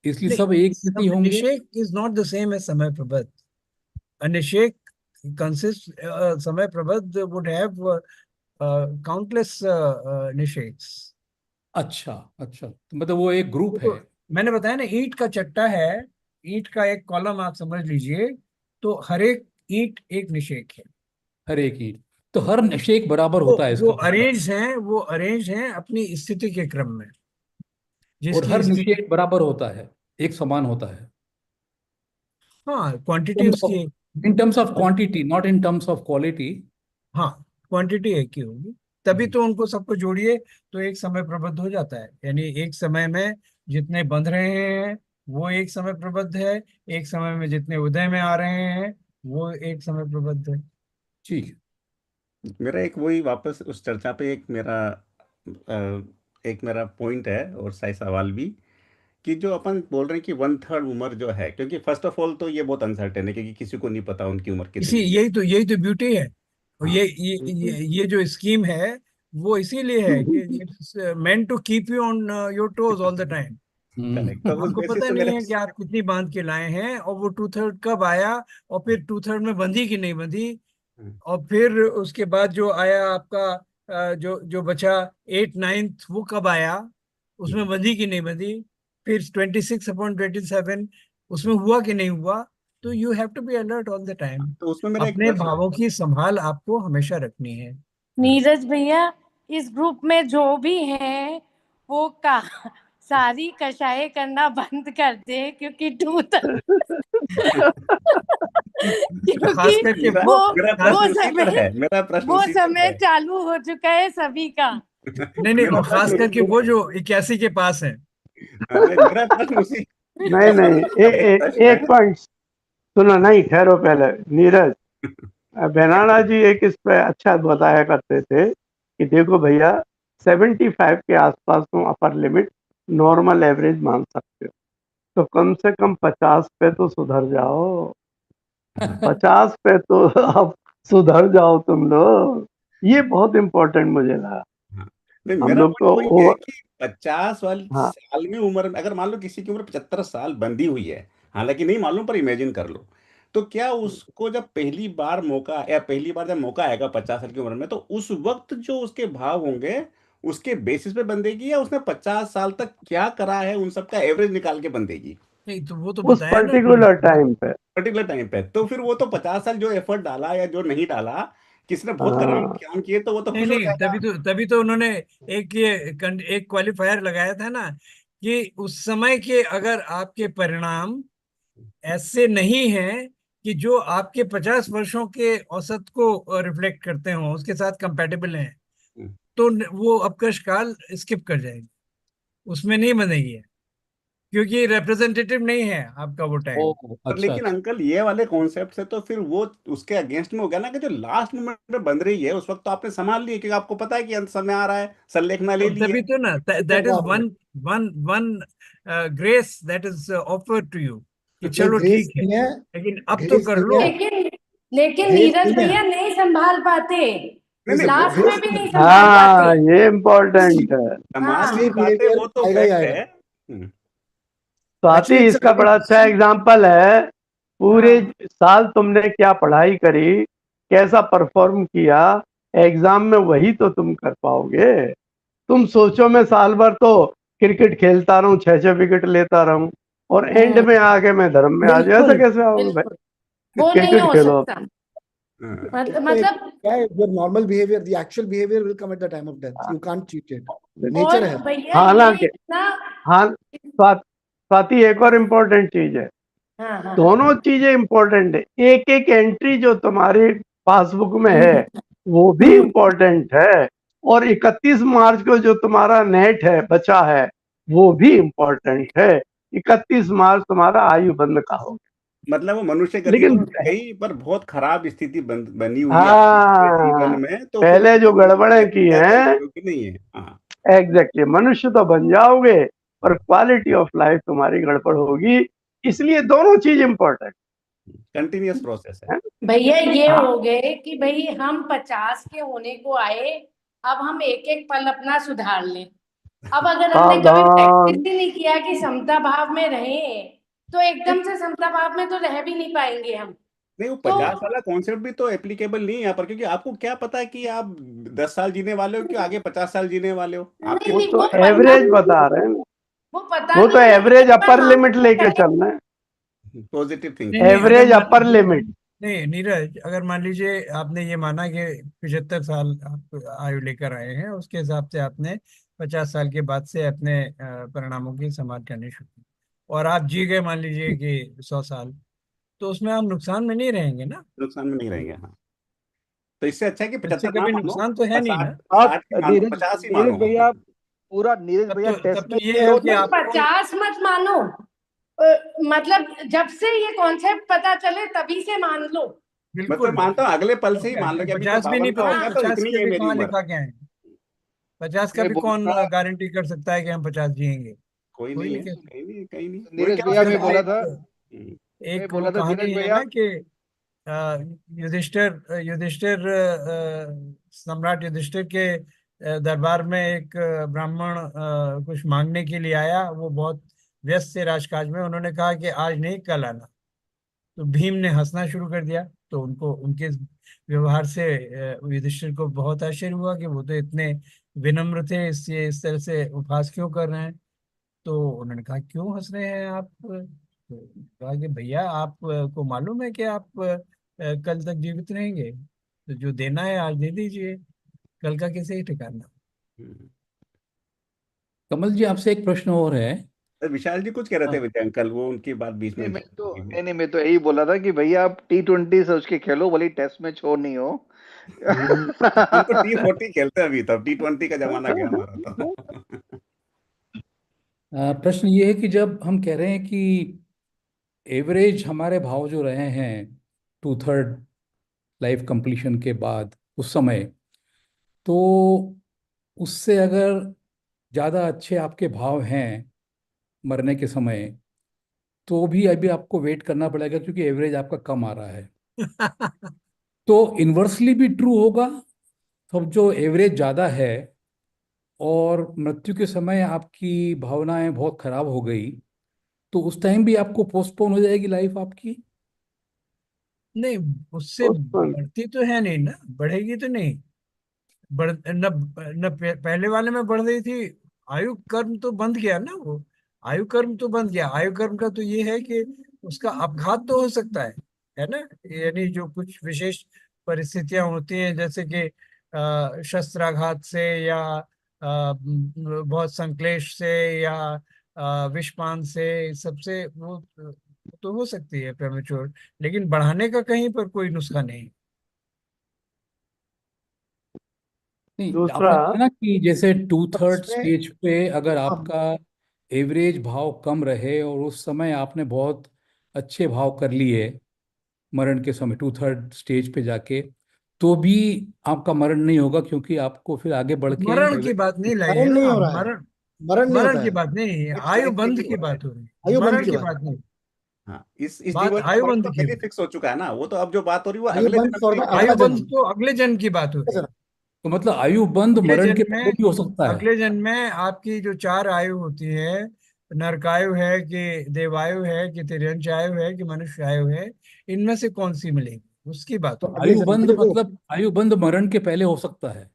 इसलिए नहीं, सब एक जैसे होंगे। Nishek is not the same as samay prabaddh. A Nishek consists, समय प्रबद्ध would have countless Nisheks। अच्छा अच्छा, तो मतलब वो एक ग्रुप है। तो मैंने बताया ना, ईंट का चट्टा है, ईंट का एक कॉलम आप समझ लीजिए, तो हर एक ईंट एक निषेक है। हर एक ईंट, तो हर निषेक बराबर होता है, वो इसका मतलब। अरेंज हैं अपनी स्थिति के क्रम में, और जिसकी हर स्थिति। निषेक बराबर होता है, एक समान होता है, हाँ क्वांटिटी उसकी। In terms of quantity, not in terms of quality. हाँ क्वांटिटी एक ही होगी, तभी तो उनको सबको जोड़िए तो एक समय प्रबद्ध हो जाता है। यानी एक समय में जितने बंध रहे हैं वो एक समय प्रबद्ध है, एक समय में जितने उदय में आ रहे हैं वो एक समय प्रबद्ध है। ठीक है। मेरा एक वही वापस उस चर्चा पे एक मेरा पॉइंट है और सही सवाल भी, कि जो अपन बोल रहे हैं कि 1/3 उम्र जो है, क्योंकि फर्स्ट ऑफ ऑल तो ये बहुत अनसर्टेन है, क्योंकि किसी को नहीं पता उनकी उम्र इसी कितनी है। यही तो ब्यूटी है। और हाँ, ये जो स्कीम है वो इसीलिए है कि it's meant to keep you on your toes all the time. Correct. तो उस आपको बेसिस पता पे नहीं मेरे है कि आप कितनी बांध के लाए हैं, और वो 2/3 कब आया, और फिर 2/3 में बंधी कि नहीं बंधी, और फिर उसके बाद जो आया आपका जो जो बचा 8/9 वो कब आया, उसमें बंधी कि नहीं बंधी, फिर 26/27 उसमें हुआ कि नहीं हुआ। तो you have to be alert all the time. तो उसमें मेरा एक अपने प्रश्न है। भावों की संभाल आपको हमेशा रखनी है। नीरज भैया, इस ग्रुप में जो भी हैं वो का सारी कषाय करना बंद कर दे, क्योंकि खास क्योंकि करके मेरा वो मेरा खास वो प्रश्न उसी पर समय है, मेरा प्रश्न वो उसी पर समय है। चालू हो चुका है सभी का। नहीं, मेरा और खास प्रश्न करके उसी वो पर है। जो 81 के पास है। नहीं, मेरा प्रश्न उसी नहीं नहीं, एक प्रश्न एक पॉइंट सुनो, नहीं ठहरो पहले। नीरज, बेनाना जी एक इस पे अच्छा बताया करते थे कि देखो भैया, 75 के आसपास तुम अपर लिमिट नॉर्मल एवरेज मान सकते हो, तो कम से कम 50 पे तो सुधर जाओ। 50 पे तो अब सुधर जाओ तुम लोग, ये बहुत इम्पोर्टेंट मुझे लगा। हाँ, नहीं, हम मेरा लोग पॉइंट को वही है कि 50 वाली हाँ, साल में उम्र में, अगर मान लो किसी की उम्र 75 साल बंधी हुई है, हालांकि नहीं मालूम पर इमेजिन कर लो, तो क्या उसको जब पहली बार मौका, या पहली बार जब मौका आएगा 50 साल की उम्र में, तो उस वक्त जो उसके भाव होंगे उसके बेसिस पे बंधेगी, या उसने 50 साल तक क्या करा है उन सबका एवरेज निकाल के बंधेगी नहीं तो वो तो उस बताया ना कि पर्टिकुलर टाइम पे। पर्टिकुलर टाइम पे? तो फिर वो तो 50 साल जो एफर्ट डाला या जो नहीं डाला, किसने बहुत कर्म हाँ, काम किए, तो वो तो नहीं खुश हो नहीं, जाएगा। तभी तो उन्होंने एक क्वालिफायर लगाया था ना, कि उस समय के अगर आपके परिणाम ऐसे नहीं हैं कि जो आपके 50 वर्षों के औसत को रिफ्लेक्ट करते हो, उसके साथ कंपैटिबल हैं, तो वो अपकर्ष काल स्किप कर जाएगी, उसमें नहीं बनेगी, क्योंकि रिप्रेजेंटेटिव नहीं है आपका वो ओ, टाइम। पर अच्छा लेकिन अच्छा। अंकल, ये वाले कॉन्सेप्ट से तो फिर वो उसके अगेंस्ट में हो गया ना, कि जो लास्ट मोमेंट में बंद रही है उस वक्त तो आपने संभाल लिया, क्योंकि आपको पता है कि अंत समय आ रहा है, संलेखना ले ली है। तभी तो ना, that is one one one grace that is offered to you, कि ये चलो ग्रेस ठीक है, नहीं है, लेकिन अब तो ग्रेस कर नहीं लो। है, लेकिन ग्रेस नीरज नहीं है। भैया नहीं संभाल पाते। नहीं नहीं लास्ट वो में भी नहीं संभाल हाँ पाते। ये इम्पोर्टेंट है। समाज हाँ। की बातें बिहेवियर वो तो आएगा ही फैक्ट आएगा। है। स्वाति एक्चुअली इट्स इसका बड़ा अच्छा एग्जाम्पल है। पूरे हाँ। साल तुमने क्या पढ़ाई करी, कैसा परफॉर्म किया, एग्जाम में वही तो तुम कर पाओगे। तुम सोचो मैं साल भर तो क्रिकेट खेलता रहूं, 6-6 विकेट लेता रहूं और एंड में आके मैं धर्म में आ जाऊं, ऐसा बिल्कुल कैसे आओगे भाई? बिल्कुल, वो नहीं क्रिकेट हो खेलो। सकता। मतलब क्या है, your normal behavior, the actual behavior will come at the time of death. You can't cheat it. Nature और है। भैया हालांकि ये इतना। हाँ स्वाति एक और इम्पोर्टेंट चीज है। हाँ हाँ दोनों चीजें इम्पोर्टेंट है। एक एक एंट्री जो तुम्हारी पासबुक में है वो भी इम्पोर्टेंट है, और 31 मार्च को जो तुम्हारा नेट है बचा है वो भी इम्पोर्टेंट है। 31 मार्च तुम्हारा आयु बंद का होगा। मतलब वो मनुष्य गति लेकिन तो कहीं पर बहुत खराब स्थिति बनी हुई है हाँ जीवन में, तो फिर पहले जो गड़बड़ें की ज्यादा हैं उपयोगी नहीं है। हाँ एग्जैक्टली, मनुष्य तो बन जाओगे पर क्वालिटी ऑफ लाइफ तुम्हारी गड़बड़ होगी। इसलिए दोनों चीज इम्पोर्टेंट कंटिन्यूअस प्रोसेस है। है। भैया ये हाँ। हो गए कि भाई हम 50 के होने को आए, अब हम एक एक पल अपना सुधार लें। अब अगर हमने कभी प्रैक्टिस सावधान। ही नहीं किया कि समता भाव में रहें, तो एकदम से समता भाव में तो रह भी नहीं पाएंगे हम। नहीं वो तो 50 वाला कॉन्सेप्ट भी तो एप्लीकेबल नहीं है यहाँ पर, क्योंकि आपको क्या पता है कि आप 10 साल जीने वाले हो कि आगे 50 साल जीने वाले हो। आपके नहीं वो नहीं, तो वो पता एवरेज बता रहे हैं ना, वो पता वो नहीं तो है, एवरेज लेकिन अपर मैं लिमिट लेके मानती हूँ। चलना है। पॉजिटिव नहीं थिंकिंग। नहीं, अगर एवरेज मान अपर लिमिट। नहीं नीरज, अगर मान लीजिए आपने ये माना कि 75 साल आप आयु लेकर आए हैं, उसके हिसाब से आपने 50 साल के बाद से अपने परिणामों की संभाल करनी शुरू की, और आप जी गए मान लीजिए कि 100 साल, तो उसमें आप नुकसान में नहीं रहेंगे ना। नुकसान में नहीं रहेंगे। हाँ तो इससे अच्छा है कि इससे 75 ना कभी मानो नुकसान तो है और नहीं 60 ना। आप 60 ही मानो, नीरज 50 ही नीरज मानो। भैया पूरा नीरज तब भैया तो टेस्ट में ये है कि नहीं, आप 50 मत मानो। मतलब जब से ये कॉन्सेप्ट पता चले तभी से मान लो। मैं बिल्कुल तो मानता हूँ अगले पल से ही मान लो कि अभी तो 50 भी 52 नहीं का हो पता, गया, हाँ तो 50 इतनी के है भी मेरी कहाँ उम्र। लिखा क्या है। 50 का मैं भी बोल कौन रहा गारंटी कर सकता है कि हम 50 जिएंगे। कोई कोई नहीं नहीं है, कह सकता। कहीं नहीं, कहीं नहीं, वही नीरज क्या भैया बात मैं है। बोला था हम्म, मैं एक वो बोला था कहानी धीरज है भैया ना कि युधिष्ठिर युधिष्ठिर सम्राट युधिष्ठिर के दरबार में एक ब्राह्मण कुछ मांगने के लिए आया। वो बहुत व्यस्त थे राजकाज में। उन्होंने कहा कि आज नहीं कल आना। तो भीम ने हंसना शुरू कर दिया। तो उनको उनके इस व्यवहार से युधिष्ठिर को बहुत आश्चर्य हुआ कि वो तो इतने विनम्र थे, इस तरह से उपहास क्यों कर रहे हैं। तो उन्होंने कहा क्यों हंस रहे हैं आप। तो कहा कि भैया आप को मालूम है कि आप कल तक जीवित रहेंगे, तो जो देना है आज दे दीजिए, कल का कैसे ही ठिकाना। हम्म। कमल जी, आपसे एक प्रश्न और है। तो विशाल जी कुछ कह रहे थे हाँ। विजय अंकल, वो उनकी बात बीच में नहीं मैं तो यही बोला था कि भैया आप T20 सोच के खेलो, भले टेस्ट मैच हो नहीं हो। हम तो T40 खेलते हैं अभी, तब T20 का जमाना गया हमारा तो। प्रश्न ये है कि जब हम कह रहे हैं कि एवरेज हमारे भाव जो रहे हैं 2/3 लाइफ कंप्लीशन के बाद उस समय, तो उससे अगर ज़्यादा अच्छे आपके भाव हैं मरने के समय, तो भी अभी आपको वेट करना पड़ेगा क्योंकि एवरेज आपका कम आ रहा है। तो इन्वर्सली भी ट्रू होगा। तो जो एवरेज ज़्यादा है और मृत्यु के समय आपकी भावनाएं बहुत खराब हो गई, तो उस टाइम भी आपको पोस्टपोन हो जाएगी लाइफ आपकी। नहीं, उससे बढ़ती तो है नहीं ना, बढ़ेगी तो नहीं। बढ़ न, न पहले वाले में बढ़ रही थी। आयु कर्म तो बंद गया ना वो। आयु कर्म तो बंद गया। आयु कर्म का तो ये है कि उसका अपघात तो हो सकता है ना। यानी जो कुछ विशेष परिस्थितियां होती हैं, जैसे कि शस्त्राघात से या बहुत संक्लेश से या विषपान से, सबसे वो तो हो सकती है प्रेमेच्योर। लेकिन बढ़ाने का कहीं पर कोई नुस्खा नहीं। नहीं, दूसरा आपने कहा ना कि जैसे पर 2/3 इसमें स्टेज पे अगर हम आपका एवरेज भाव कम रहे और उस समय आपने बहुत अच्छे भाव कर लिए मरण के समय 2/3 स्टेज पे जाके, तो भी आपका मरण नहीं होगा, क्योंकि आपको फिर आगे बढ़ के मरण की बात नहीं लाई है मरण नहीं ना। हो रहा है, मरण मरण नहीं मरण होता की है, बात नहीं, नेक्स्ट आयु लाइफ में बंद ही की हो रहा है। बात हो रही है, आयु बंद मरण की की बात। बात नहीं। हाँ इस बात जीवन का आयु मरण बंद तो की पहले फिक्स हो चुका है ना, वो तो अब जो बात हो रही है वो आयु अगले बंद जन्म फॉर की द बात आयु अगला है। बंद जन्म। तो अगले जन्म की बात हो रही है। तो मतलब आयु बंद अगले मरण के जन्म पहले में भी हो सकता है। अगले जन्म में आपकी जो 4 आयु होती है, नरकायु है कि देवायु है कि तिर्यंच आयु है कि मनुष्य आयु है, इनमें से कौन सी मिलेगी उसकी बात तो हो। अगले आयु जन्म में बंद देखो, मतलब आयु बंद मरण के पहले हो सकता है।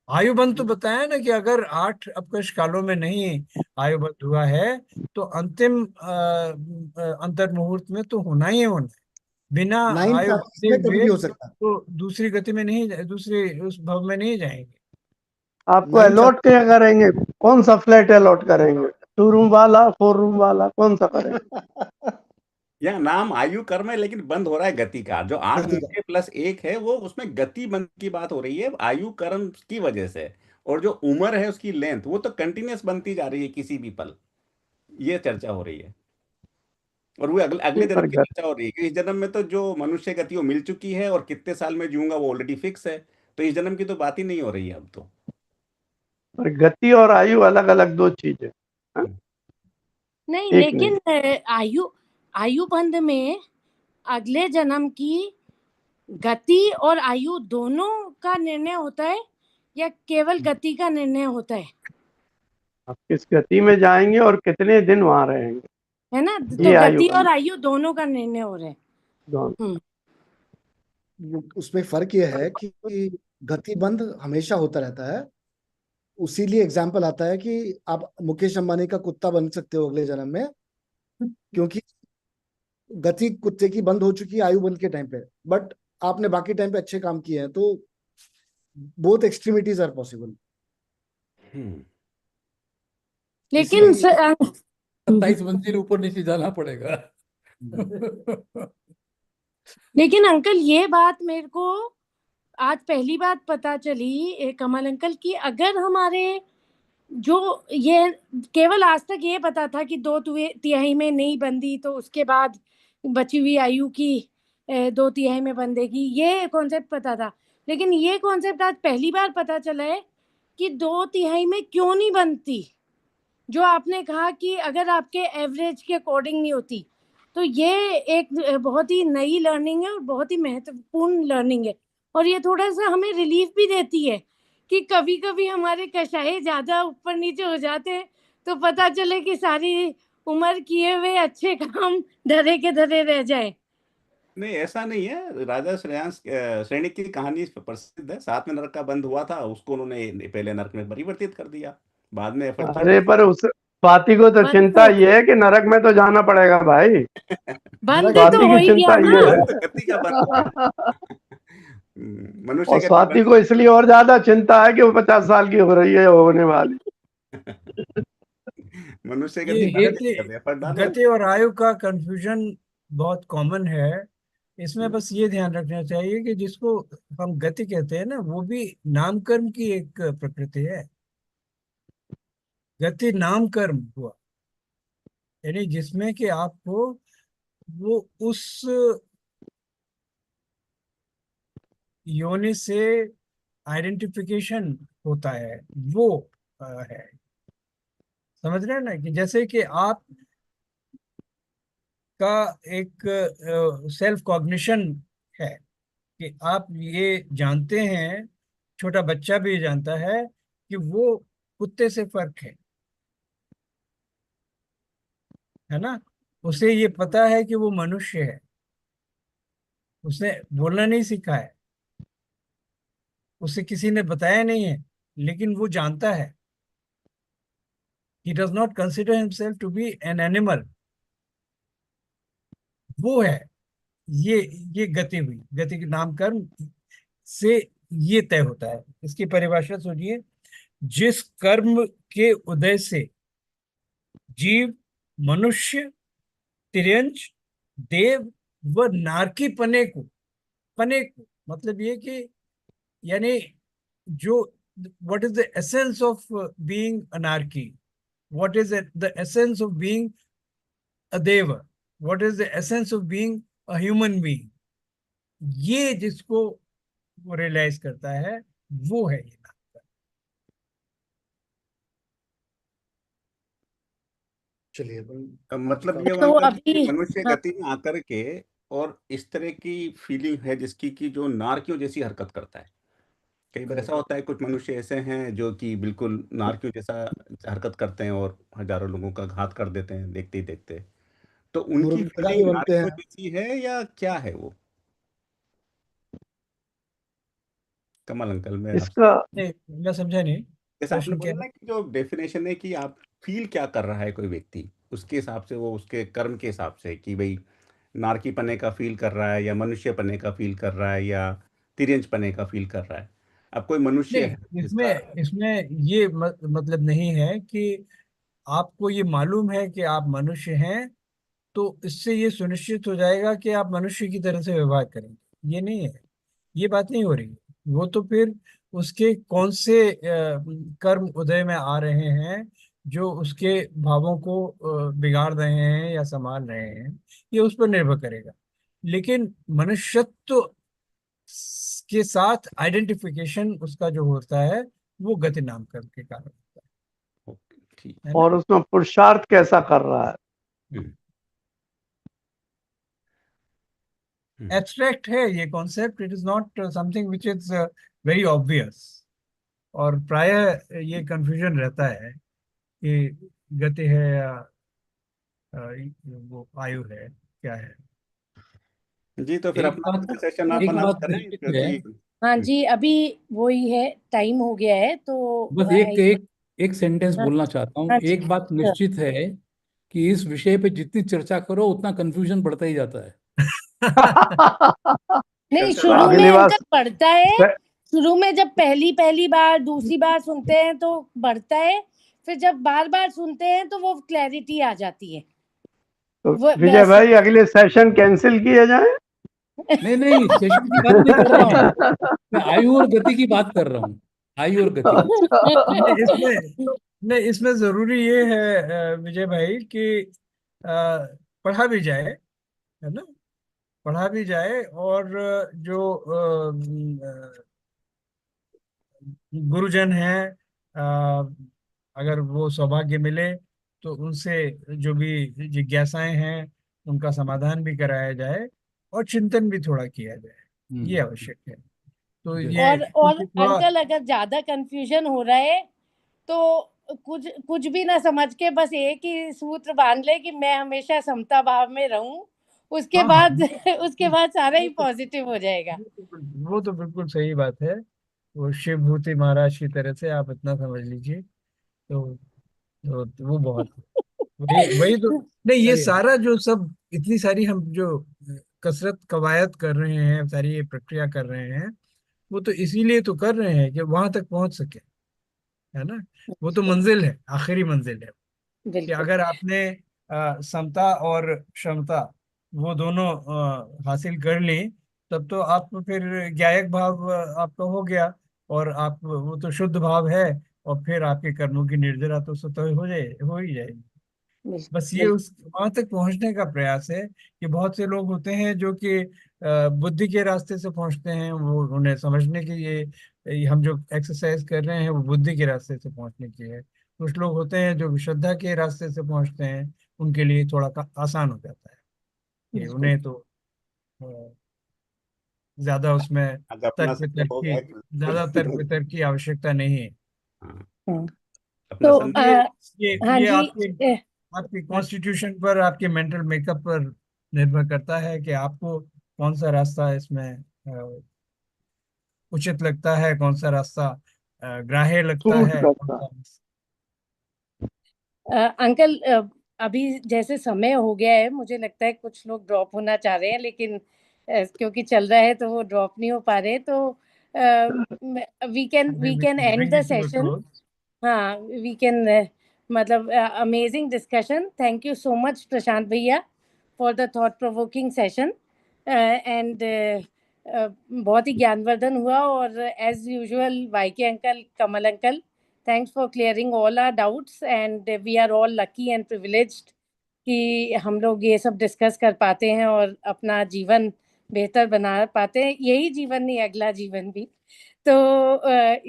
आयु बंद तो बताया ना कि अगर 8 अपकर्ष कालों में नहीं आयु बंद हुआ है तो अंतिम अंतर मुहूर्त में तो होना ही होना है। बिना आयु बंधे इसमें कभी भी हुए हो सकता है। तो दूसरी गति में नहीं, दूसरे उस भव में नहीं जाएंगे। आपको 9 अलॉट क्या करेंगे? कौन सा फ्लैट अलॉट करेंगे? 2 रूम वाला, 4 रूम वाला, कौन सा करेंगे? यह नाम आयु कर्म है, लेकिन बंद हो रहा है गति का। जो 8 गति का। घंटे प्लस 1 है, वो उसमें गति बंद की बात हो रही है आयु कर्म की वजह से। और जो उम्र है उसकी लेंथ, वो तो कंटिन्यूअस बनती जा रही है किसी भी पल। ये चर्चा हो रही है। और वो अगले अगले जन्म पर की चर्चा हो रही है कि इस जन्म में तो जो मनुष्य गति वो मिल चुकी है, और कितने साल में जीऊंगा वो ऑलरेडी फिक्स है। तो इस जन्म की तो बात ही नहीं हो रही है अब तो। गति और आयु अलग अलग 2 चीजें हैं, नहीं, एक नहीं। लेकिन आयु आयु बंध में अगले जन्म की गति और आयु दोनों का निर्णय होता है या केवल गति का निर्णय होता है? आप किस गति में जाएंगे और कितने दिन वहां रहेंगे, है ना? तो ये आयु गति और बंद आयु दोनों का निर्णय हो रहा है। दोनों। उसमें फर्क यह है कि गति बंद हमेशा होता रहता है। उसीलिए एग्जाम्पल आता है कि आप मुकेश अंबानी का कुत्ता बन सकते हो अगले जन्म में, क्योंकि गति कुत्ते की बंद हो चुकी है आयु बंद के टाइम पे, बट आपने बाकी टाइम पे अच्छे काम किए हैं, तो बोथ एक्सट्रीमिटीज आर पॉसिबल। लेकिन इसीलिए 27 मंजिल ऊपर नीचे जाना पड़ेगा। लेकिन अंकल ये बात मेरे को आज पहली बात पता चली कमल अंकल की, अगर हमारे जो ये केवल आज तक ये पता था कि 2 तिहाई में नहीं बंधी तो उसके बाद बची हुई आयु की 2 तिहाई में बंधेगी, ये कॉन्सेप्ट पता था। लेकिन ये कॉन्सेप्ट आज पहली बार पता चला है कि 2 तिहाई में क्यों नहीं बनती। जो आपने कहा कि अगर आपके एवरेज के अकॉर्डिंग नहीं होती, तो ये एक बहुत ही नई लर्निंग है और बहुत ही महत्वपूर्ण लर्निंग है। और ये थोड़ा सा हमें रिलीफ भी देती है कि कभी कभी हमारे कशाए ज्यादा ऊपर नीचे हो जाते हैं, तो पता चले कि सारी उम्र किए हुए अच्छे काम धरे के धरे रह जाए। नहीं, ऐसा नहीं है। राजा श्रेणी की कहानी प्रसिद्ध है। 7वें नरक का बंद हुआ था, उसको उन्होंने पहले नरक में परिवर्तित कर दिया, बाद में एफर्ट किया। अरे पर उस स्वाति को तो चिंता ये है कि नरक में तो जाना पड़ेगा भाई। बंद नरक तो स्वाति हो की ही गया चिंता ना। ये है। बंद गति का बंद हो गया। मनुष्य और गति स्वाति बंद। को इसलिए और ज्यादा चिंता है कि वो 50 साल की हो रही है, होने वाली। मनुष्य ये गति बंद गति कर दे, एफर्ट डालो। गति और आयु का कंफ्यूजन बहुत कॉमन है। इसमें बस ये ध्यान रखना चाहिए कि जिसको हम गति कहते हैं ना, वो भी नामकर्म की एक प्रकृति है। गति नामकर्म हुआ, यानी जिसमें कि आपको वो उस योनि से आइडेंटिफिकेशन होता है, वो है। समझ रहे हैं ना कि जैसे कि आप का एक सेल्फ कॉग्निशन है कि आप ये जानते हैं, छोटा बच्चा भी ये जानता है कि वो कुत्ते से फर्क है ना। उसे ये पता है कि वो मनुष्य है, उसने बोलना नहीं सीखा है, उसे किसी ने बताया नहीं है, लेकिन वो जानता है। He does not consider himself to be an animal. वो है ये ये गति हुई, गति के नामकर्म से ये तय होता है। इसकी परिभाषा सुनिए। जिस कर्म के उदय से जीव, मनुष्य, तिर्यंच, देव व नारकी पने को मतलब ये कि यानी जो what is the essence of being anarchy, what is the essence of being a deva, what is the essence of being a human being, ये जिसको वो रियलाइज करता है वो है ये नाम। चलिए मतलब ये तो हुआ कि अभी मनुष्य हाँ, गति में आकर के और इस तरह की फीलिंग है जिसकी कि जो नारकियों जैसी हरकत करता है। कई बार ऐसा होता है, कुछ मनुष्य ऐसे हैं जो कि बिल्कुल नारकियों जैसा हरकत करते हैं और हजारों लोगों का घात कर देते हैं देखते ही देखते। तो उनकी मुर्गा भी फीलिंग बनते नारकियों हैं। जैसी है या क्या है वो? कमल अंकल, मैं आपसे, इसका नहीं, मैं समझा नहीं जैसे आपने प्रश्न क्या बोला है। ना कि जो डेफिनेशन है कि आप फील क्या कर रहा है कोई व्यक्ति, उसके हिसाब से वो उसके कर्म के हिसाब से कि भाई नारकी पने का फील कर रहा है या मनुष्य पने का फील कर रहा है या तिरंज पने का फील कर रहा है। अब कोई मनुष्य नहीं, है जिसका, इसमें इसमें ये मतलब नहीं है कि आपको ये मालूम है कि आप मनुष्य हैं तो इससे ये सुनिश्चित हो जाएगा कि आप मनुष्य की तरह से व्यवहार करेंगे, ये नहीं है। ये बात नहीं हो रही। वो तो फिर उसके कौन से कर्म उदय में आ रहे हैं जो उसके भावों को बिगाड़ रहे हैं या संभाल रहे हैं, ये उस पर निर्भर करेगा। लेकिन मनुष्यत्व के साथ आइडेंटिफिकेशन उसका जो होता है वो गति नामकरण के कारण होता ओके, ठीक। है ना। और उसमें पुरुषार्थ कैसा कर रहा है। हम्म, एब्स्ट्रैक्ट है ये concept, it is not something which is very obvious. और प्रायः ये कंफ्यूजन रहता है कि गति है या वो आयु है, क्या है। जी, तो फिर अपना आज का सेशन आप एक अनाउंस बात करें निश्चित है, क्योंकि हाँ जी, अभी वही है, टाइम हो गया है तो बस एक एक एक सेंटेंस हाँ बोलना चाहता हूँ। हाँ जी, एक बात निश्चित है कि इस विषय पे जितनी चर्चा करो उतना कंफ्यूजन बढ़ता ही जाता है। नहीं, चर्चा शुरू में अगली बार अंकल बढ़ता है। शुरू में जब पहली पहली बार दूसरी बार सुनते हैं तो बढ़ता है, फिर जब बार बार सुनते हैं तो वो क्लैरिटी आ जाती है। तो वो विजय वैसे भाई अगले सेशन कैंसिल किए जाए। नहीं नहीं, सेशन की बात नहीं कर रहा हूँ, मैं आयु और गति की बात कर रहा हूँ। आयु और गति। नहीं, इसमें जरूरी ये है विजय भाई कि पढ़ा भी जाए, है ना। पढ़ा भी जाए और जो गुरुजन हैं, अगर वो सौभाग्य मिले तो उनसे जो भी जिज्ञासाएं हैं उनका समाधान भी कराया जाए और चिंतन भी थोड़ा किया जाए, ये आवश्यक है। तो ये और क्योंकि थोड़ा अंकल, अगर ज्यादा कंफ्यूजन हो रहा है तो कुछ कुछ भी ना समझ के बस एक ही सूत्र बांध ले कि मैं हमेशा समता भाव में रहूं, उसके हाँ हाँ, बाद उसके बाद सारा ही पॉजिटिव हो जाएगा। वो तो बिल्कुल सही बात है। वो शिव भूति महाराज की तरह से आप इतना समझ लीजिए तो वो बहुत वही वही तो। नहीं, ये सारा जो सब इतनी सारी हम जो कसरत कवायद कर रहे हैं, सारी ये प्रक्रिया कर रहे हैं, वो तो इसीलिए तो कर रहे हैं कि वहां तक पहुंच सके, है ना। वो तो मंजिल है, आखिरी मंजिल है कि बिल्कुल। अगर आपने समता और क्षमता वो दोनों हासिल कर ली, तब तो आप फिर ज्ञायक भाव आपका हो गया और आप वो तो शुद्ध भाव है। और फिर आपके कर्मों की निर्जरा तो स्वतः हो ही जाएगी। बस ये बिल्कुल। उस वहां तक पहुंचने का प्रयास है कि बहुत से लोग होते हैं जो कि बुद्धि के रास्ते से पहुंचते हैं, वो उन्हें समझने के ये हम जो एक्सरसाइज कर रहे हैं वो बुद्धि के रास्ते से पहुंचने की है। कुछ लोग होते हैं जो श्रद्धा के रास्ते से पहुंचते हैं, उनके लिए थोड़ा आसान हो जाता है कि बिल्कुल। उन्हें तो अ, ज्यादा उसमें आज अपना समय हो गया ज्यादा तर्क बिल्कुल। वितर्क की आवश्यकता नहीं है। हाँ, हाँ, अपना तो समय। हाँ ये जी। आपकी कॉन्स्टिट्यूशन पर, आपके मेंटल मेकअप पर निर्भर करता है कि आपको कौन सा रास्ता इसमें उचित लगता है, कौन सा रास्ता ग्राह्य लगता सूट है, कौन करता। सा। अंकल, अभी जैसे समय हो गया है, मुझे लगता है कुछ लोग ड्रॉप होना चाह रहे हैं, लेकिन क्योंकि चल रहा है तो वो ड्रॉप नहीं हो पा रहे, तो we can and Bring the it to a session. close. हाँ, वी कैन, मतलब amazing discussion. Thank you so much Prashant bhaiya for the thought provoking session, and बहुत ही ज्ञानवर्धन हुआ। और as usual Y K uncle, Kamal uncle, thanks for clearing all our doubts, and we are all lucky and privileged कि हम लोग ये सब डिस्कस कर पाते हैं और अपना जीवन बेहतर बना पाते हैं, यही जीवन नहीं, अगला जीवन भी। तो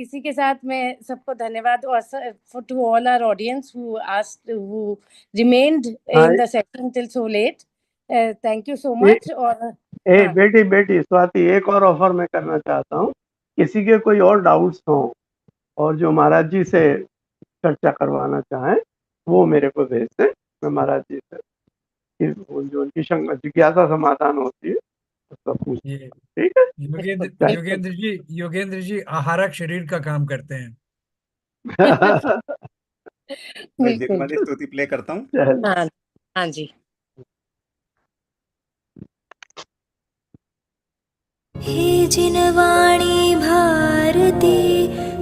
इसी के साथ मैं सबको धन्यवाद, और to all our audience who remained हाँ, in the session till so late, thank you so uh, much. और ए हाँ बेटी बेटी स्वाति, एक और ऑफर मैं करना चाहता हूँ किसी के कोई और डाउट्स हो और जो महाराज जी से चर्चा करवाना चाहें वो मेरे को भेज दें, मैं महाराज जी से जो उनकी जिज्ञासा समाधान होती है उसका पूछ, ये ठीक है। योगेंद्र जी आहारक शरीर का काम करते हैं। मैं बिल्कुल। दिनवाली स्तुति प्ले करता हूँ। चल हाँ हाँ जी। हे जिनवाणी भारती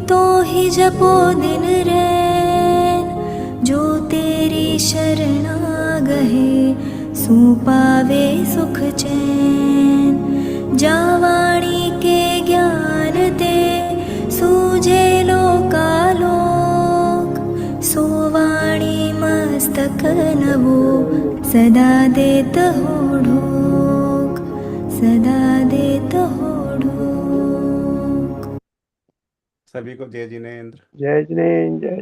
तो ही जपो दिन रैन, जो तेरी शरणा गहे सो पावे सुख चैन। जावाणी के ज्ञान ते सूझे लोकालोक, सो वाणी मस्तक नवो सदा देत हो ढोक, सदा देत हो ढोक। सभी को जय जिनेंद्र। जय जिनेंद्र। जय